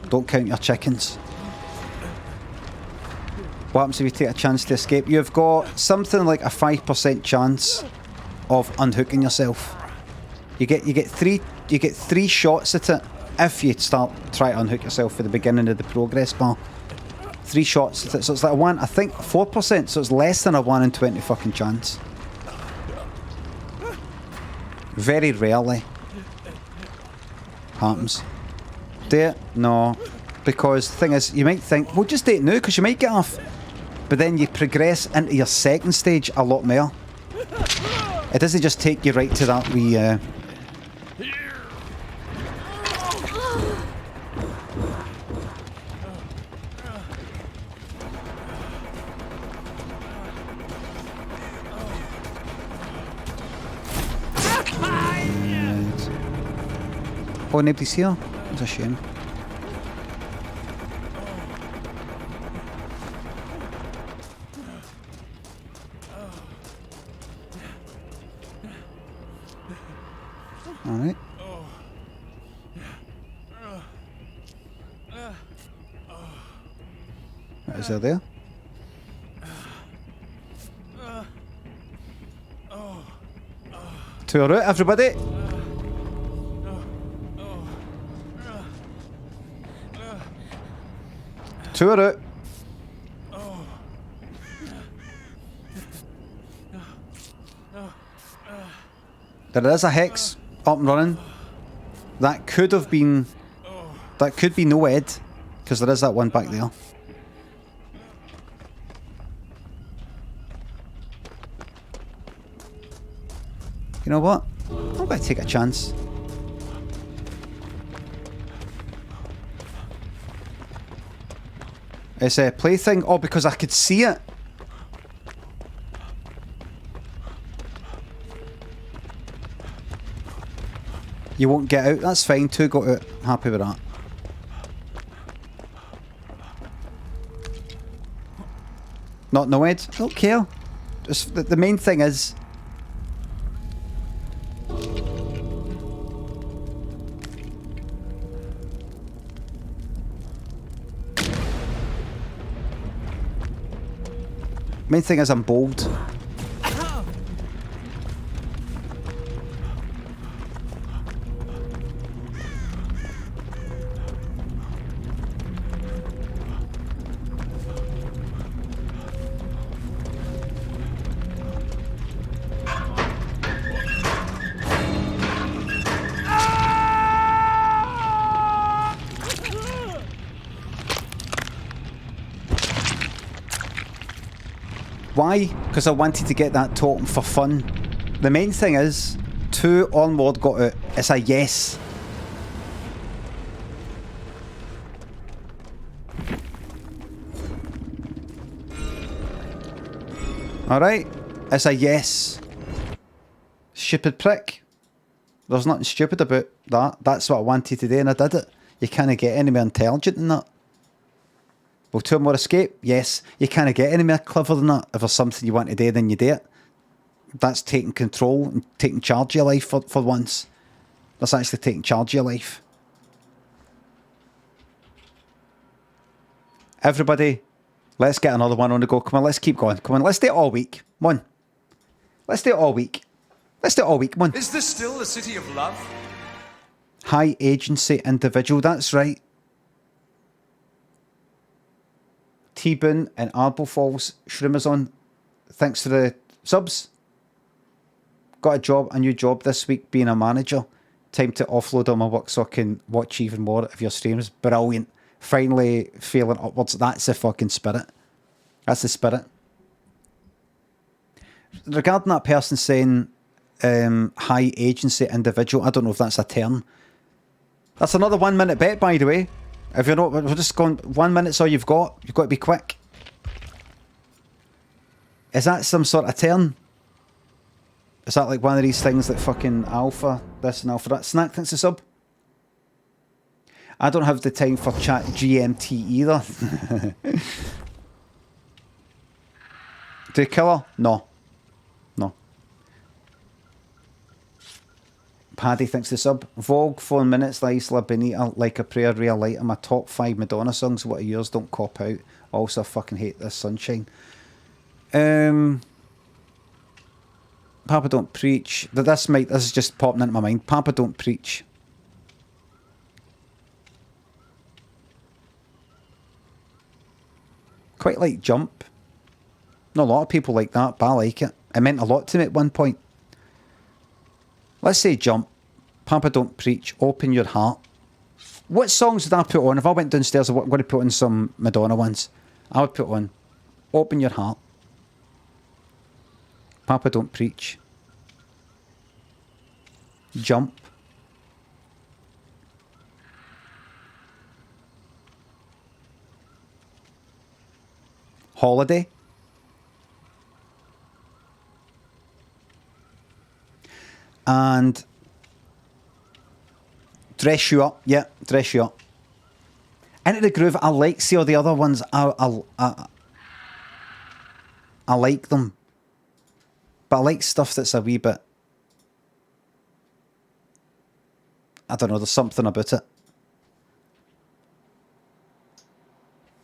don't count your chickens. What happens if you take a chance to escape? You've got something like a 5% chance of unhooking yourself. You get three shots at it if you try to unhook yourself at the beginning of the progress bar. 3 shots at it, so it's like I think 4%, so it's less than a 1 in 20 fucking chance. Very rarely happens. Do it? No. Because the thing is, you might think, well, just do it now because you might get off. But then you progress into your second stage a lot more. It doesn't just take you right to that wee... Oh, nobody's here? That's a shame. Alright. What is there? To our route, everybody! To our route. There is a Hex up and running. That could have been... That could be no Ed, because there is that one back there. You know what? I'm going to take a chance. It's a plaything. Oh, because I could see it. You won't get out. That's fine. 2 got out. Happy with that. Not no Ed. I don't care. Just the main thing is. Main thing is I'm bold. Why? Because I wanted to get that totem for fun. The main thing is, 2 onward got out. It's a yes. Alright? It's a yes. Stupid prick. There's nothing stupid about that. That's what I wanted to do and I did it. You can't get any more intelligent than that. Will 2 more escape? Yes. You can't get any more clever than that. If there's something you want to do, then you do it. That's taking control and taking charge of your life for once. That's actually taking charge of your life. Everybody, let's get another one on the go. Come on, let's keep going. Come on, let's do it all week. Come on. Let's do it all week. Let's do it all week. Come on. Is this still the city of love? High agency individual. That's right. T-Boon and Arbo Falls, Shroomazon, thanks for the subs. Got a new job this week being a manager. Time to offload all my work so I can watch even more of your streams. Brilliant. Finally feeling upwards. That's the fucking spirit. That's the spirit. Regarding that person saying high agency individual, I don't know if that's a term. That's another 1 minute bet, by the way. If you're not, we're just going 1 minute's all you've got. You've got to be quick. Is that some sort of term? Is that like one of these things that fucking alpha this and alpha that? Snack, thanks to sub. I don't have the time for chat GMT either. Do you kill her? No. No. Paddy thinks the sub. Vogue, 4 minutes, La Isla Bonita, Like a Prayer, Real Light are my top 5 Madonna songs. What are yours? Don't cop out. Also, I fucking hate this sunshine. Papa Don't Preach. This is just popping into my mind. Papa Don't Preach. Quite like Jump. Not a lot of people like that, but I like it. It meant a lot to me at one point. Let's say Jump. Papa Don't Preach. Open Your Heart. What songs did I put on? If I went downstairs, I'm going to put on some Madonna ones. I would put on Open Your Heart. Papa Don't Preach. Jump. Holiday. And Dress You Up. Yeah, Dress You Up. Into the Groove. I like, see all the other ones. I like them. But I like stuff that's a wee bit, I don't know, there's something about it.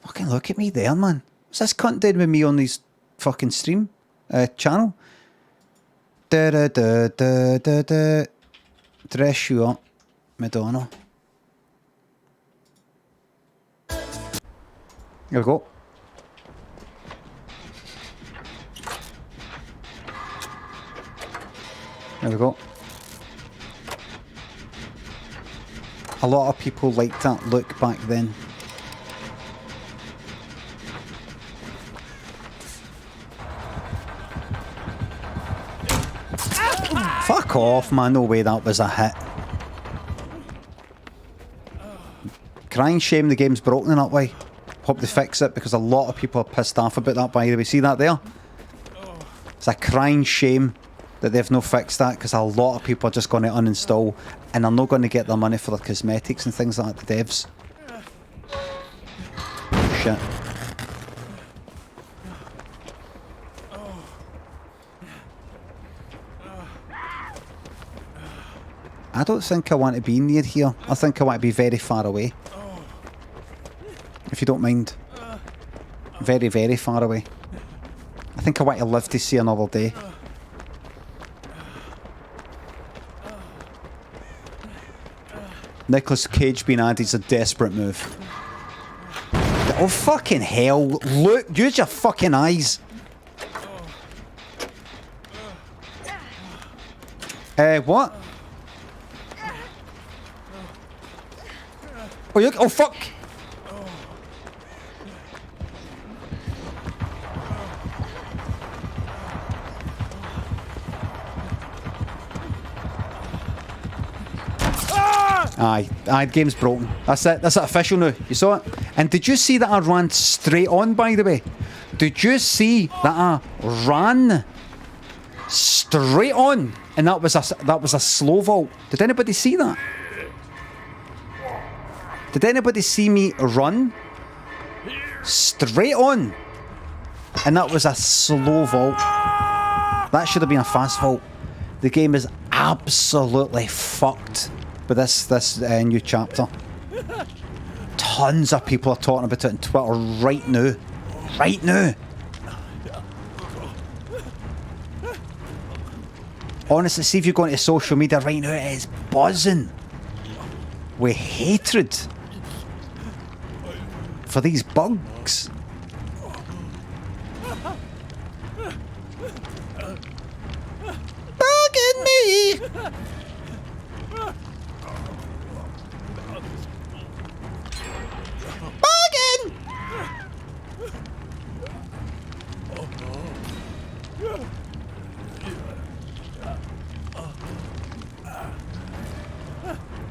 Fucking look at me there, man. What's this cunt doing with me on these fucking stream channel? Da da da da da da. Dress You Up, Madonna. Here we go. There we go. A lot of people liked that look back then. Fuck Fuck off, man. No way that was a hit. Crying shame the game's broken in that way. Hope they fix it because a lot of people are pissed off about that, by the way. See that there? It's a crying shame that they've no fixed that because a lot of people are just going to uninstall and they're not going to get their money for their cosmetics and things like that, the devs. Shit. I don't think I want to be near here. I think I want to be very far away. If you don't mind. Very, very far away. I think I want to live to see another day. Nicolas Cage being added is a desperate move. Oh fucking hell. Look, use your fucking eyes. What? Oh, you, oh fuck! Aye, game's broken. That's it. That's it official now. You saw it? And did you see that I ran straight on, by the way? Did you see that I ran straight on? And that was a slow vault. Did anybody see that? Did anybody see me run straight on? And that was a slow vault. That should have been a fast vault. The game is absolutely fucked with this new chapter. Tons of people are talking about it on Twitter right now. Right now. Honestly, see if you go into social media right now, it is buzzing with hatred for these bugs. Bugging me! Bugging!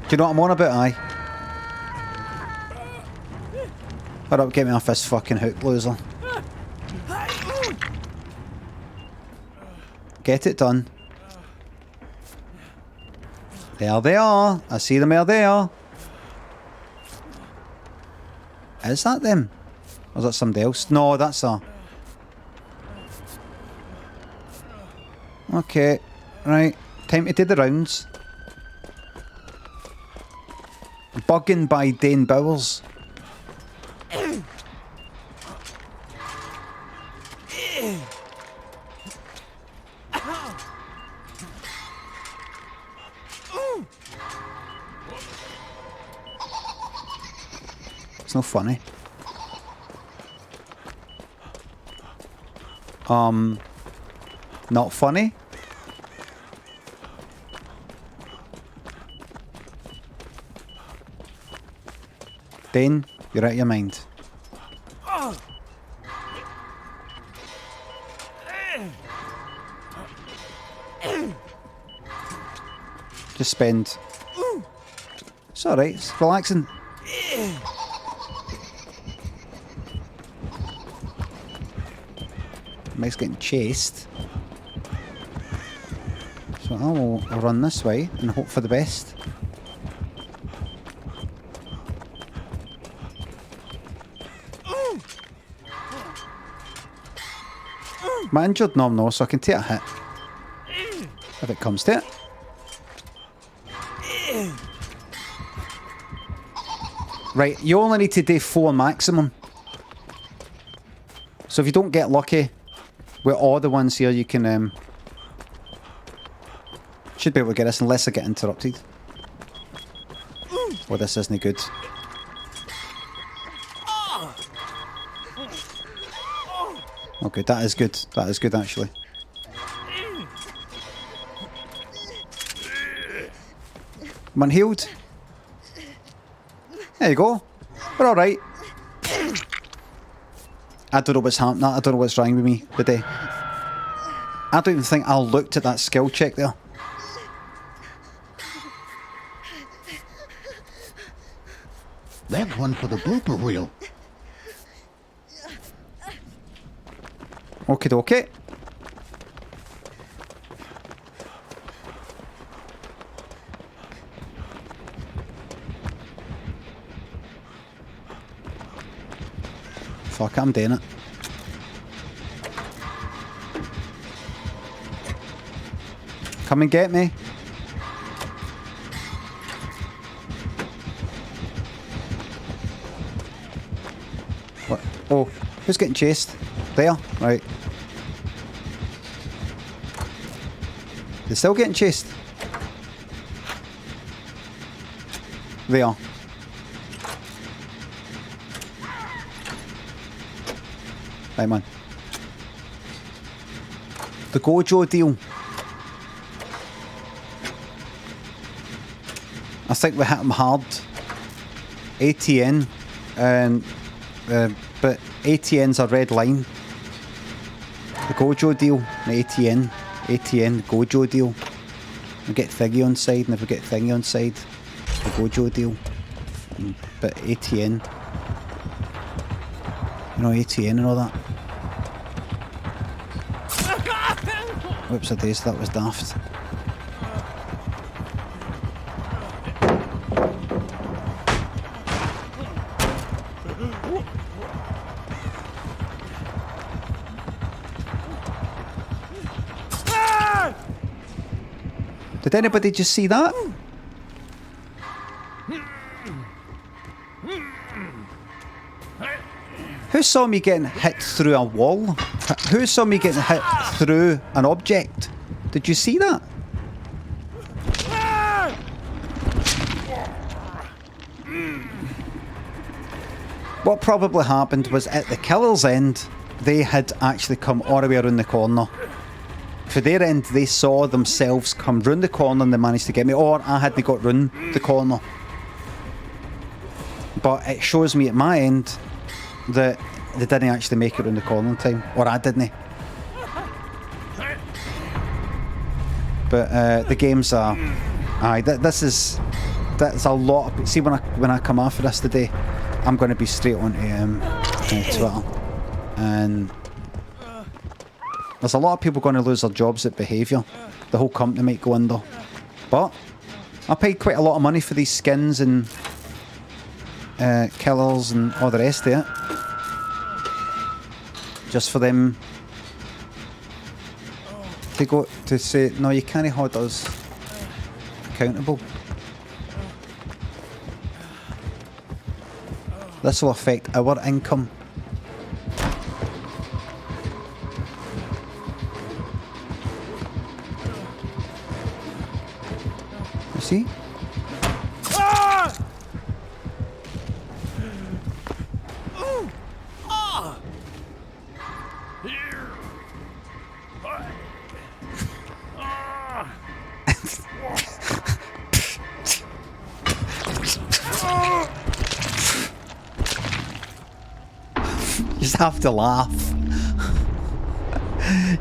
Do you know what I'm on about, aye? Hurry up, get me off this fucking hook, loser. Get it done. There they are. I see them there they are. Is that them? Or is that somebody else? No, that's a... Okay. Right. Time to do the rounds. Bugging by Dane Bowers. It's not funny. Not funny? Dane, you're out of your mind. Just spend... It's alright, it's relaxing. Mike's getting chased. So I'll run this way and hope for the best. Am I injured? No, I'm not, so I can take a hit. If it comes to it. Right, you only need to do 4 maximum. So if you don't get lucky with all the ones here, you can should be able to get this unless I get interrupted. Well, this isn't good. Okay, that is good. That is good, actually. Come on, healed. There you go. We're alright. I don't know what's happening. I don't know what's wrong with me today. I don't even think I looked at that skill check there. That's one for the blooper reel. Okie dokie. Fuck, I'm doing it. Come and get me. What? Oh, who's getting chased? There, right. They're still getting chased. They are. Right, man. The Gojo deal. I think we hit him hard. ATN, and but ATN's a red line. The Gojo deal, the ATN, Gojo deal. We get Thingy on side, and if we get Thingy on side, the Gojo deal. But ATN, you know, ATN and all that. Whoops, a days, that was daft. Did anybody just see that? Who saw me getting hit through a wall? Who saw me getting hit through an object? Did you see that? What probably happened was at the killer's end, they had actually come all the way around the corner. For their end, they saw themselves come round the corner and they managed to get me, or I hadn't got round the corner. But it shows me at my end that they didn't actually make it round the corner in time, or I didn't. But the games are, that's a lot of, see when I come after this today, I'm going to be straight onto Twitter, and there's a lot of people going to lose their jobs at behaviour. The whole company might go under. But I paid quite a lot of money for these skins and killers and all the rest of it. Just for them to go to say, no, you can't hold us accountable. This will affect our income. See? You just have to laugh.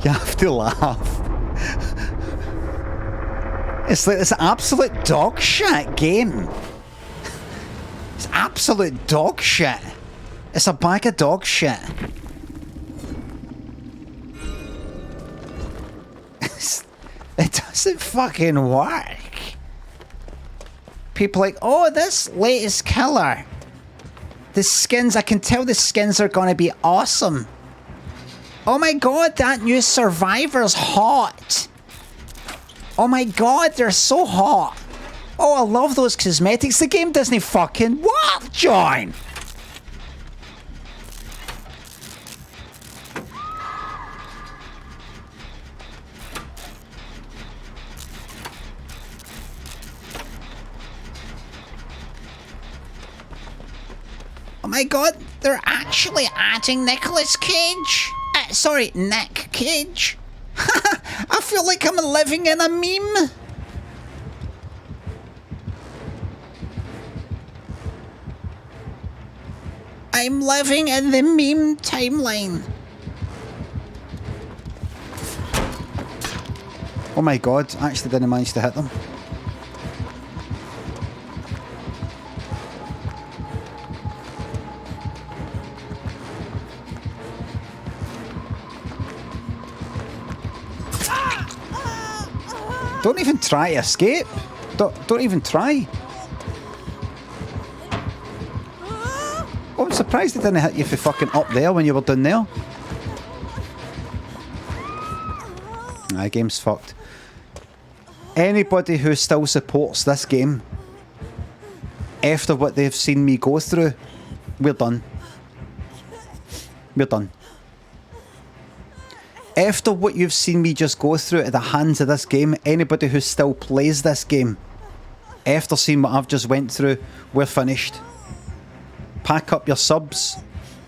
You have to laugh. It's like this absolute dog shit game. It's absolute dog shit. It's a bag of dog shit. It doesn't fucking work. People are like, oh, this latest killer. The skins, I can tell the skins are gonna be awesome. Oh my god, that new Survivor's hot. Oh my god, they're so hot. Oh, I love those cosmetics. The game doesn't fucking work, John. Oh my god, they're actually adding Nicolas Cage. Sorry, Nick Cage. I feel like I'm living in a meme. I'm living in the meme timeline. Oh my god, I actually didn't manage to hit them. Don't even try to escape. Don't even try. Oh, I'm surprised it didn't hit you for fucking up there when you were down there. Nah, game's fucked. Anybody who still supports this game after what they've seen me go through, we're done. We're done. After what you've seen me just go through at the hands of this game, anybody who still plays this game, after seeing what I've just went through, we're finished. Pack up your subs,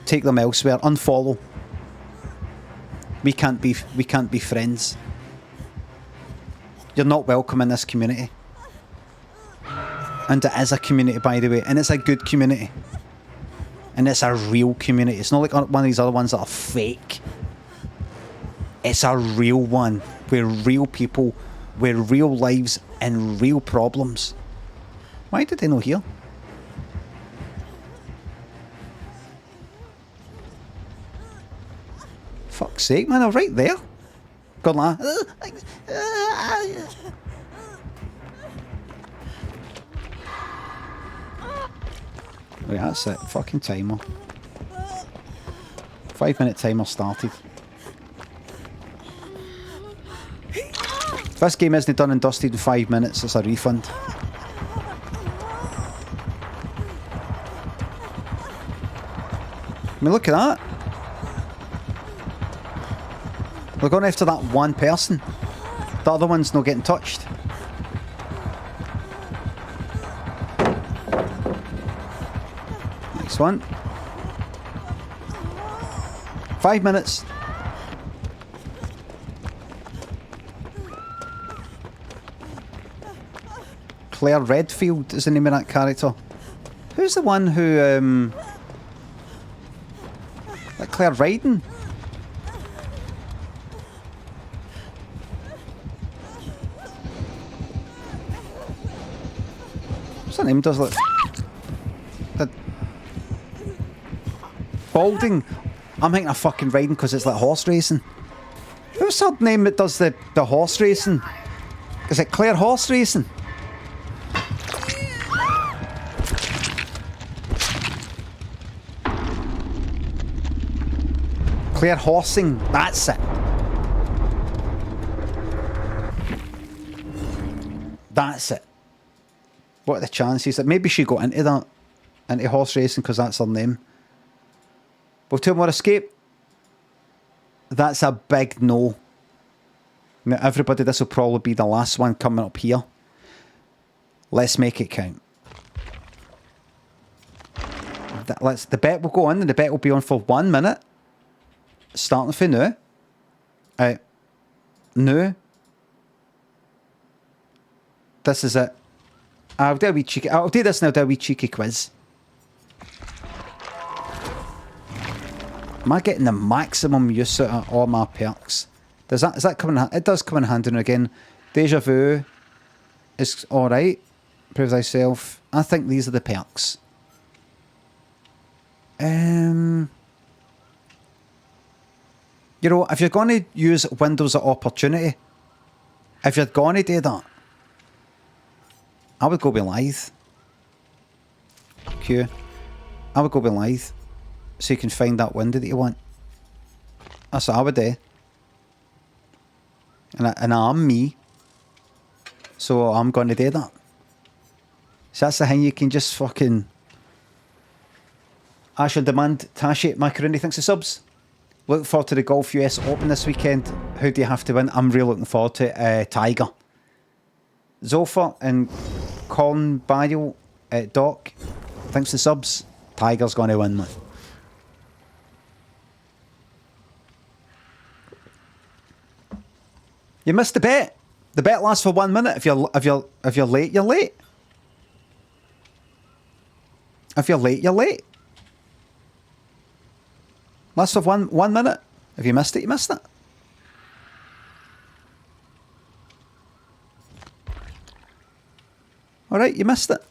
take them elsewhere, unfollow. We can't be friends. You're not welcome in this community. And it is a community, by the way, and it's a good community. And it's a real community. It's not like one of these other ones that are fake. It's a real one, where real people, with real lives and real problems. Why did they not hear? Fuck's sake, man, they're right there. Good lad. Right, that's it. Fucking timer. 5-minute timer started. If this game isn't done and dusted in 5 minutes, it's a refund. I mean, look at that. We're going after that one person. The other one's not getting touched. Next one. 5 minutes. Claire Redfield is the name of that character. Who's the one who, like Claire Ryden? What's her name? Does look... The... Balding. I'm thinking of fucking riding because it's like horse racing. Who's her name that does the horse racing? Is it Claire Horse Racing? Claire Horsing, that's it. That's it. What are the chances that maybe she got into that, into horse racing because that's her name? Will two more escape? That's a big no. Now everybody, this will probably be the last one coming up here. Let's make it count. The bet will go on and the bet will be on for 1 minute. Starting for now. No. This is it. I'll do a wee cheeky. I'll do this now. Do a wee cheeky quiz. Am I getting the maximum use out of all my perks? Is that coming? It does come in handy now again. Deja vu is all right. Prove thyself. I think these are the perks. You know, if you're going to use windows of opportunity, if you're going to do that, I would go with Lithe. Q. I would go with Lithe. So you can find that window that you want. That's what I would do. And I'm me. So I'm going to do that. So that's the thing, you can just fucking... Ash on demand. Tashi Macaroni, thanks for subs. Looking forward to the Golf US Open this weekend. Who do you have to win? I'm really looking forward to it. Tiger. Zofa and Con Bio, Doc, thanks for subs. Tiger's going to win, man. You missed the bet. The bet lasts for 1 minute. If you're late, you're late. If you're late, you're late. Lasts for one minute. If you missed it, you missed it. Alright, you missed it.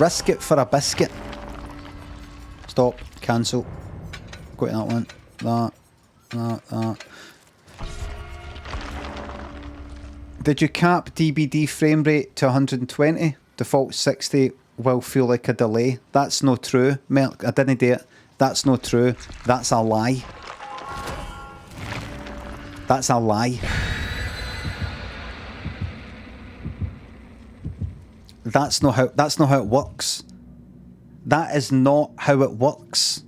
Risk it for a biscuit. Stop. Cancel. Go to that one. That. Did you cap DVD frame rate to 120? Default 60 will feel like a delay. That's not true, Merc. I didn't do it. That's not true. That's a lie. That's a lie. That's not how it works. That is not how it works.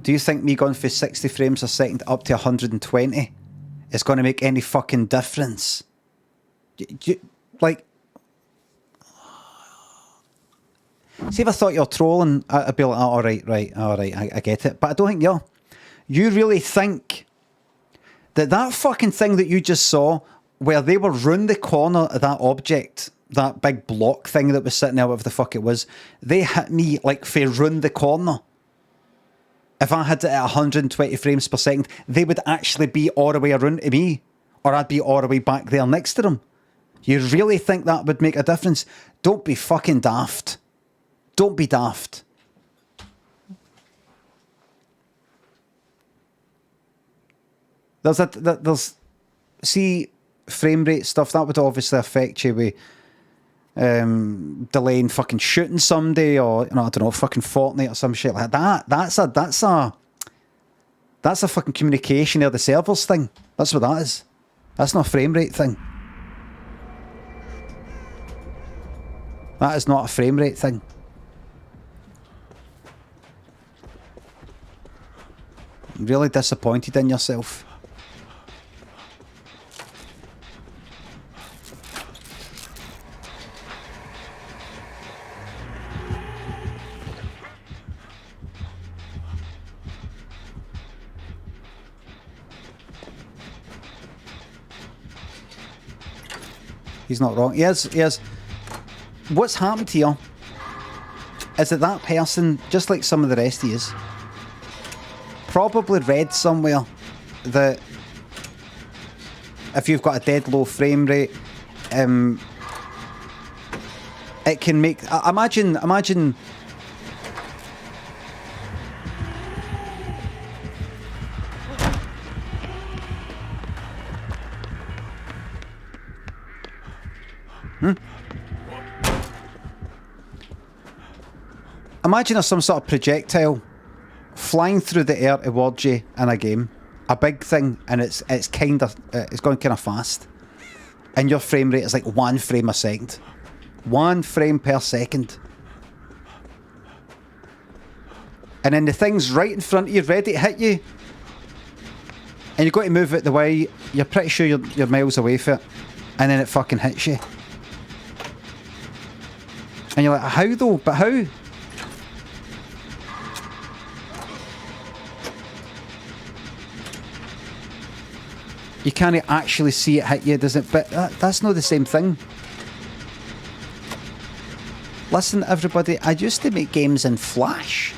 Do you think me going from 60 frames a second up to 120 is going to make any fucking difference? Like, see if I thought you're trolling, I'd be like, oh, all right, I get it. But I don't think you're. You really think that fucking thing that you just saw, where they were round the corner of that object, that big block thing that was sitting there, whatever the fuck it was, they hit me like for round the corner. If I had it at 120 frames per second, they would actually be all the way around to me, or I'd be all the way back there next to them. You really think that would make a difference? Don't be fucking daft. Don't be daft. There's see, frame rate stuff, that would obviously affect you with delaying fucking shooting somebody, or, you know, I don't know, fucking Fortnite or some shit like that. That's a fucking communication of the servers thing. That's what that is. That's not a frame rate thing. That is not a frame rate thing. I'm really disappointed in yourself. He's not wrong. He is. What's happened here is that person, just like some of the rest of you, probably read somewhere that if you've got a dead low frame rate, it can make... Imagine... Imagine there's some sort of projectile flying through the air towards you in a game, a big thing, and it's going kind of fast, and your frame rate is like 1 frame a second, 1 frame per second, and then the thing's right in front of you, ready to hit you, and you've got to move it the way you're pretty sure you're miles away from it, and then it fucking hits you, and you're like, how though? But how? You can't actually see it hit you, does it? But that's not the same thing. Listen, everybody, I used to make games in Flash.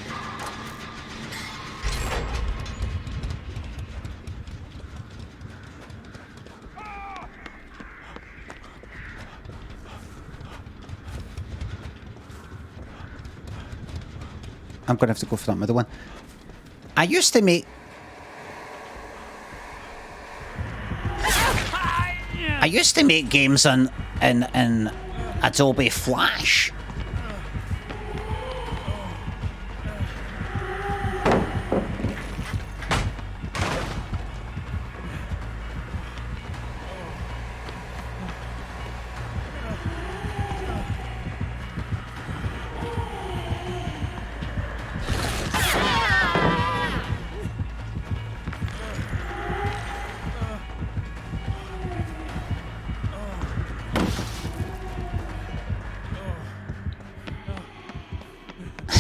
I'm going to have to go for that middle one. I used to make games in Adobe Flash.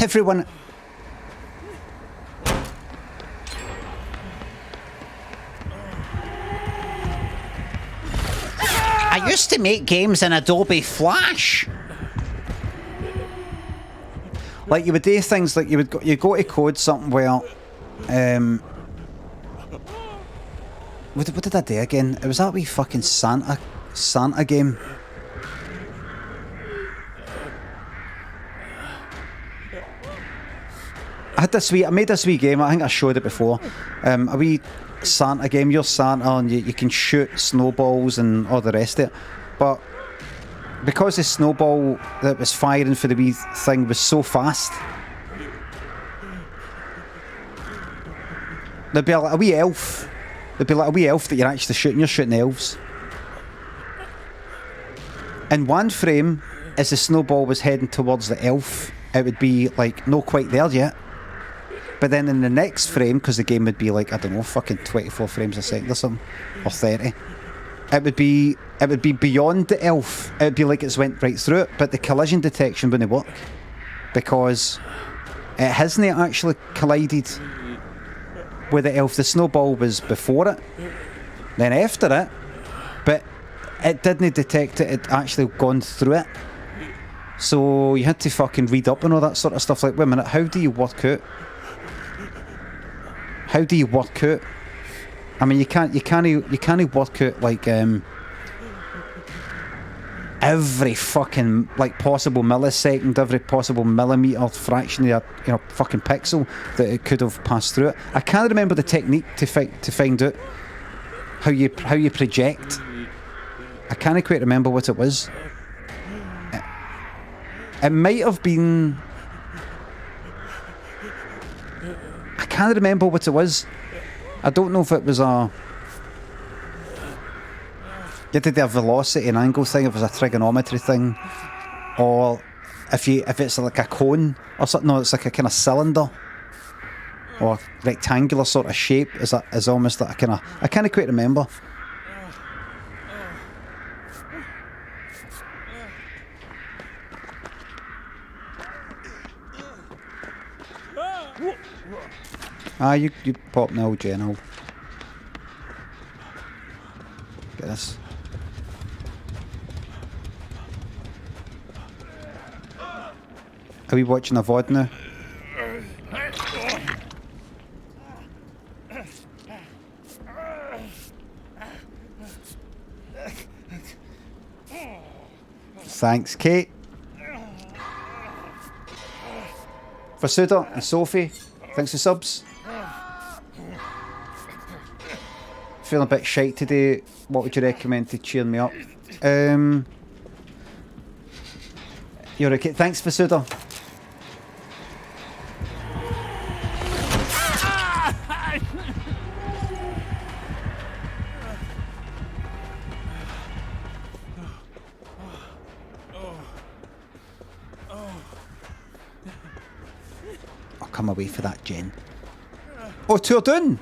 Everyone... I used to make games in Adobe Flash. Like, you would do things like you go to code something where... What did I do again? It was that wee fucking Santa game. I made this wee game. I think I showed it before. A wee Santa game. You're Santa, and you can shoot snowballs and all the rest of it. But because the snowball that was firing for the wee thing was so fast, there'd be like a wee elf. There'd be like a wee elf that you're actually shooting. You're shooting elves. In one frame, as the snowball was heading towards the elf, it would be like not quite there yet. But then in the next frame, because the game would be like, I don't know, fucking 24 frames a second or something, or 30, it would be beyond the elf. It would be like it's went right through it, but the collision detection wouldn't work because it hasn't actually collided with the elf. The snowball was before it, then after it, but it didn't detect it. It actually gone through it. So you had to fucking read up and all that sort of stuff. Like, wait a minute, how do you work out? How do you work out? I mean, you can't work out like every fucking like possible millisecond, every possible millimeter fraction of fucking pixel that it could have passed through it. I can't remember the technique to find out how you project. I can't quite remember what it was. It might have been. I can't remember what it was. I don't know if it was a. You did a velocity and angle thing, if it was a trigonometry thing, or if it's like a cone or something. No, it's like a kind of cylinder or rectangular sort of shape. Is almost like a kind of. I can't quite remember. You pop now, Jen. I'll get this. Are we watching a VOD now? Thanks, Kate. For Suda and Sophie, thanks for subs. Feeling a bit shite today. What would you recommend to cheer me up? You're okay. Thanks for Suda. I'll come away for that, Jen. Oh, tour done.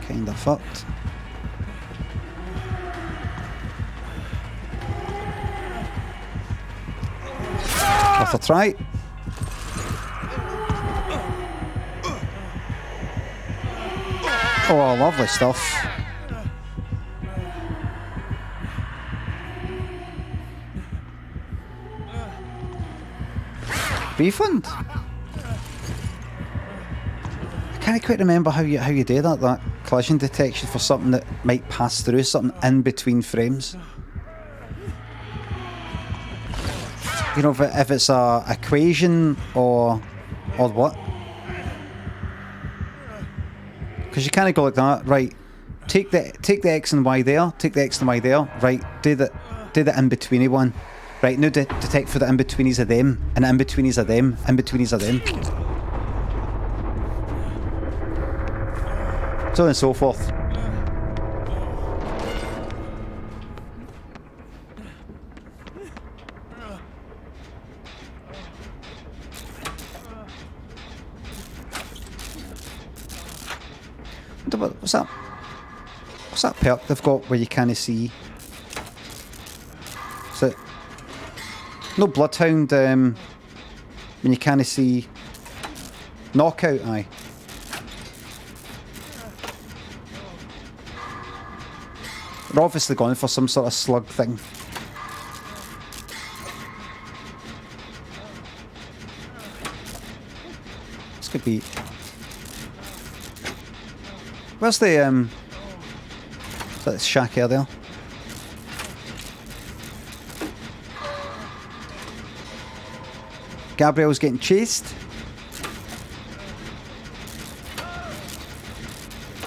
Kinda fucked. Worth a try. Oh, lovely stuff. Refund. I can't quite remember how you do that collision detection for something that might pass through something in between frames. You know, if it's a equation or what? Because you can't go like that, right? Take the x and y there, take the x and y there, right? Do the in-betweeny one, right? Now detect for the in-betweenies of them, and in-betweenies of them, in-betweenies of them, so on and so forth. What's that perk they've got where you can't see? So, no Bloodhound when you can't see knockout, aye. They're obviously going for some sort of slug thing. This could be Where's the is that the shack there? Gabriel's getting chased.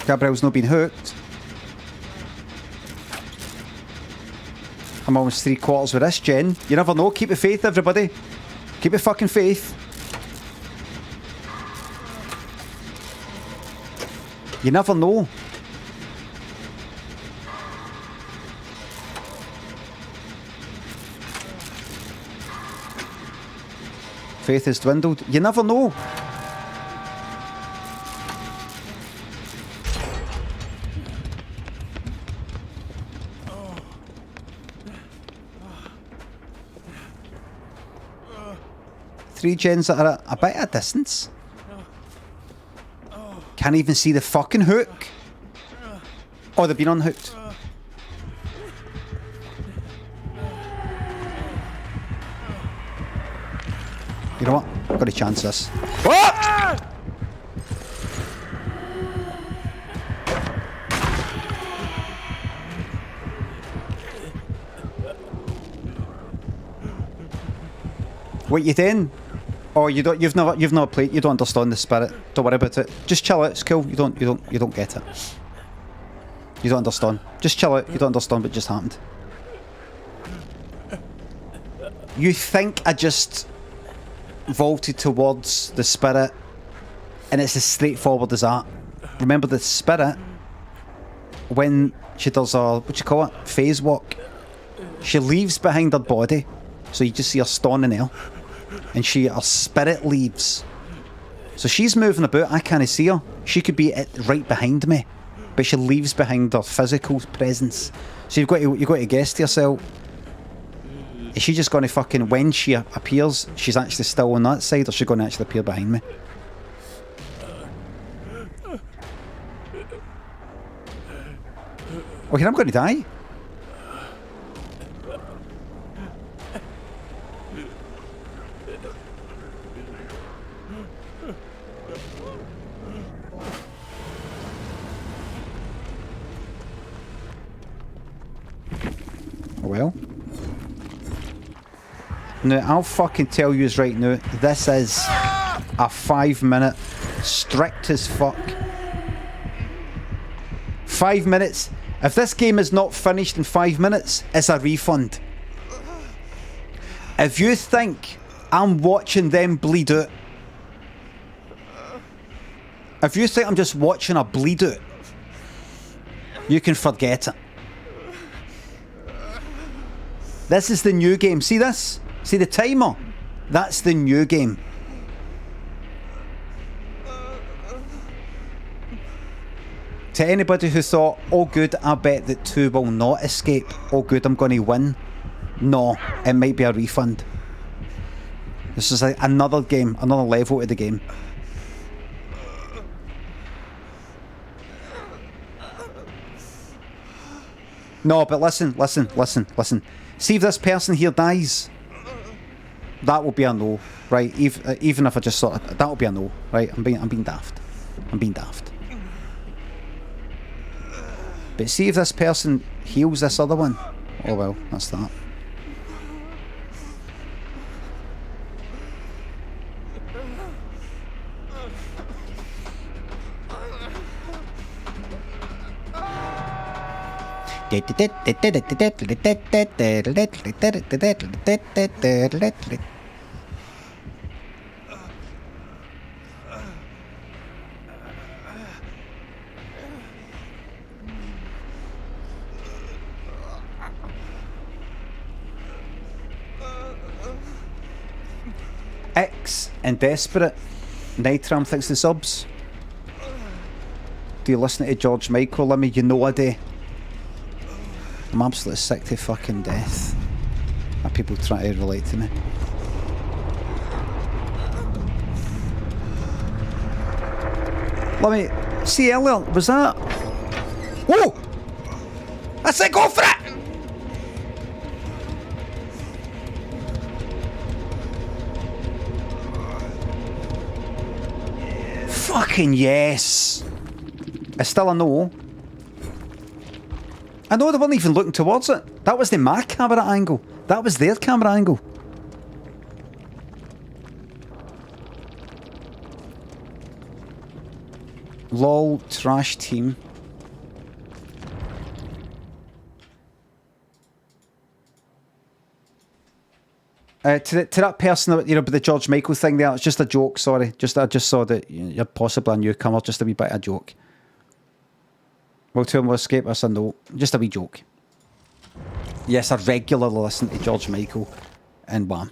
Gabriel's not been hooked. I'm almost 3/4 with this, Jen. You never know. Keep the faith, everybody. Keep the fucking faith. You never know. Faith has dwindled. You never know. Three gens that are a bit of a distance. Can't even see the fucking hook. Oh, they've been unhooked. You know what? I've got to chance this. What? What you doing? Oh, you've never played. You don't understand the spirit. Don't worry about it. Just chill out. It's cool. You don't get it. You don't understand. Just chill out. You don't understand what just happened. You think I just vaulted towards the spirit, and it's as straightforward as that. Remember, the spirit, when she does a, what you call it, phase walk, she leaves behind her body, so you just see her standing there, and her spirit leaves. So she's moving about. I can't see her. She could be right behind me, but she leaves behind her physical presence. So you've got to guess to yourself, is she just going to fucking, when she appears, she's actually still on that side, or is she going to actually appear behind me? Oh, here, I'm going to die. Well. Now, I'll fucking tell you right now, this is a 5-minute, strict as fuck. 5 minutes. If this game is not finished in 5 minutes, it's a refund. If you think I'm watching them bleed out, if you think I'm just watching a bleed out, you can forget it. This is the new game. See this? See the timer? That's the new game. To anybody who thought, oh good, I bet that 2 will not escape. Oh good, I'm going to win. No, it might be a refund. This is like another game, another level of the game. No, but listen. See if this person here dies. That will be a no, right? Even if I just sort of, that will be a no, right? I'm being daft. But see if this person heals this other one. Oh well, that's that. X and Desperate. Nitram thinks the subs. Do you listen to George Michael, Limmy? You know I do. I'm absolutely sick to fucking death of people trying to relate to me. Let me see earlier, was that? Whoa! I said go for it! Fucking yes! It's still a no. I know they weren't even looking towards it. That was my camera angle. That was their camera angle. Lol, trash team. To that person, you know, with the George Michael thing there, it's just a joke, sorry. I just saw that you're possibly a newcomer, just a wee bit of a joke. Will two more escape us a no? Just a wee joke. Yes, I regularly listen to George Michael and Wham.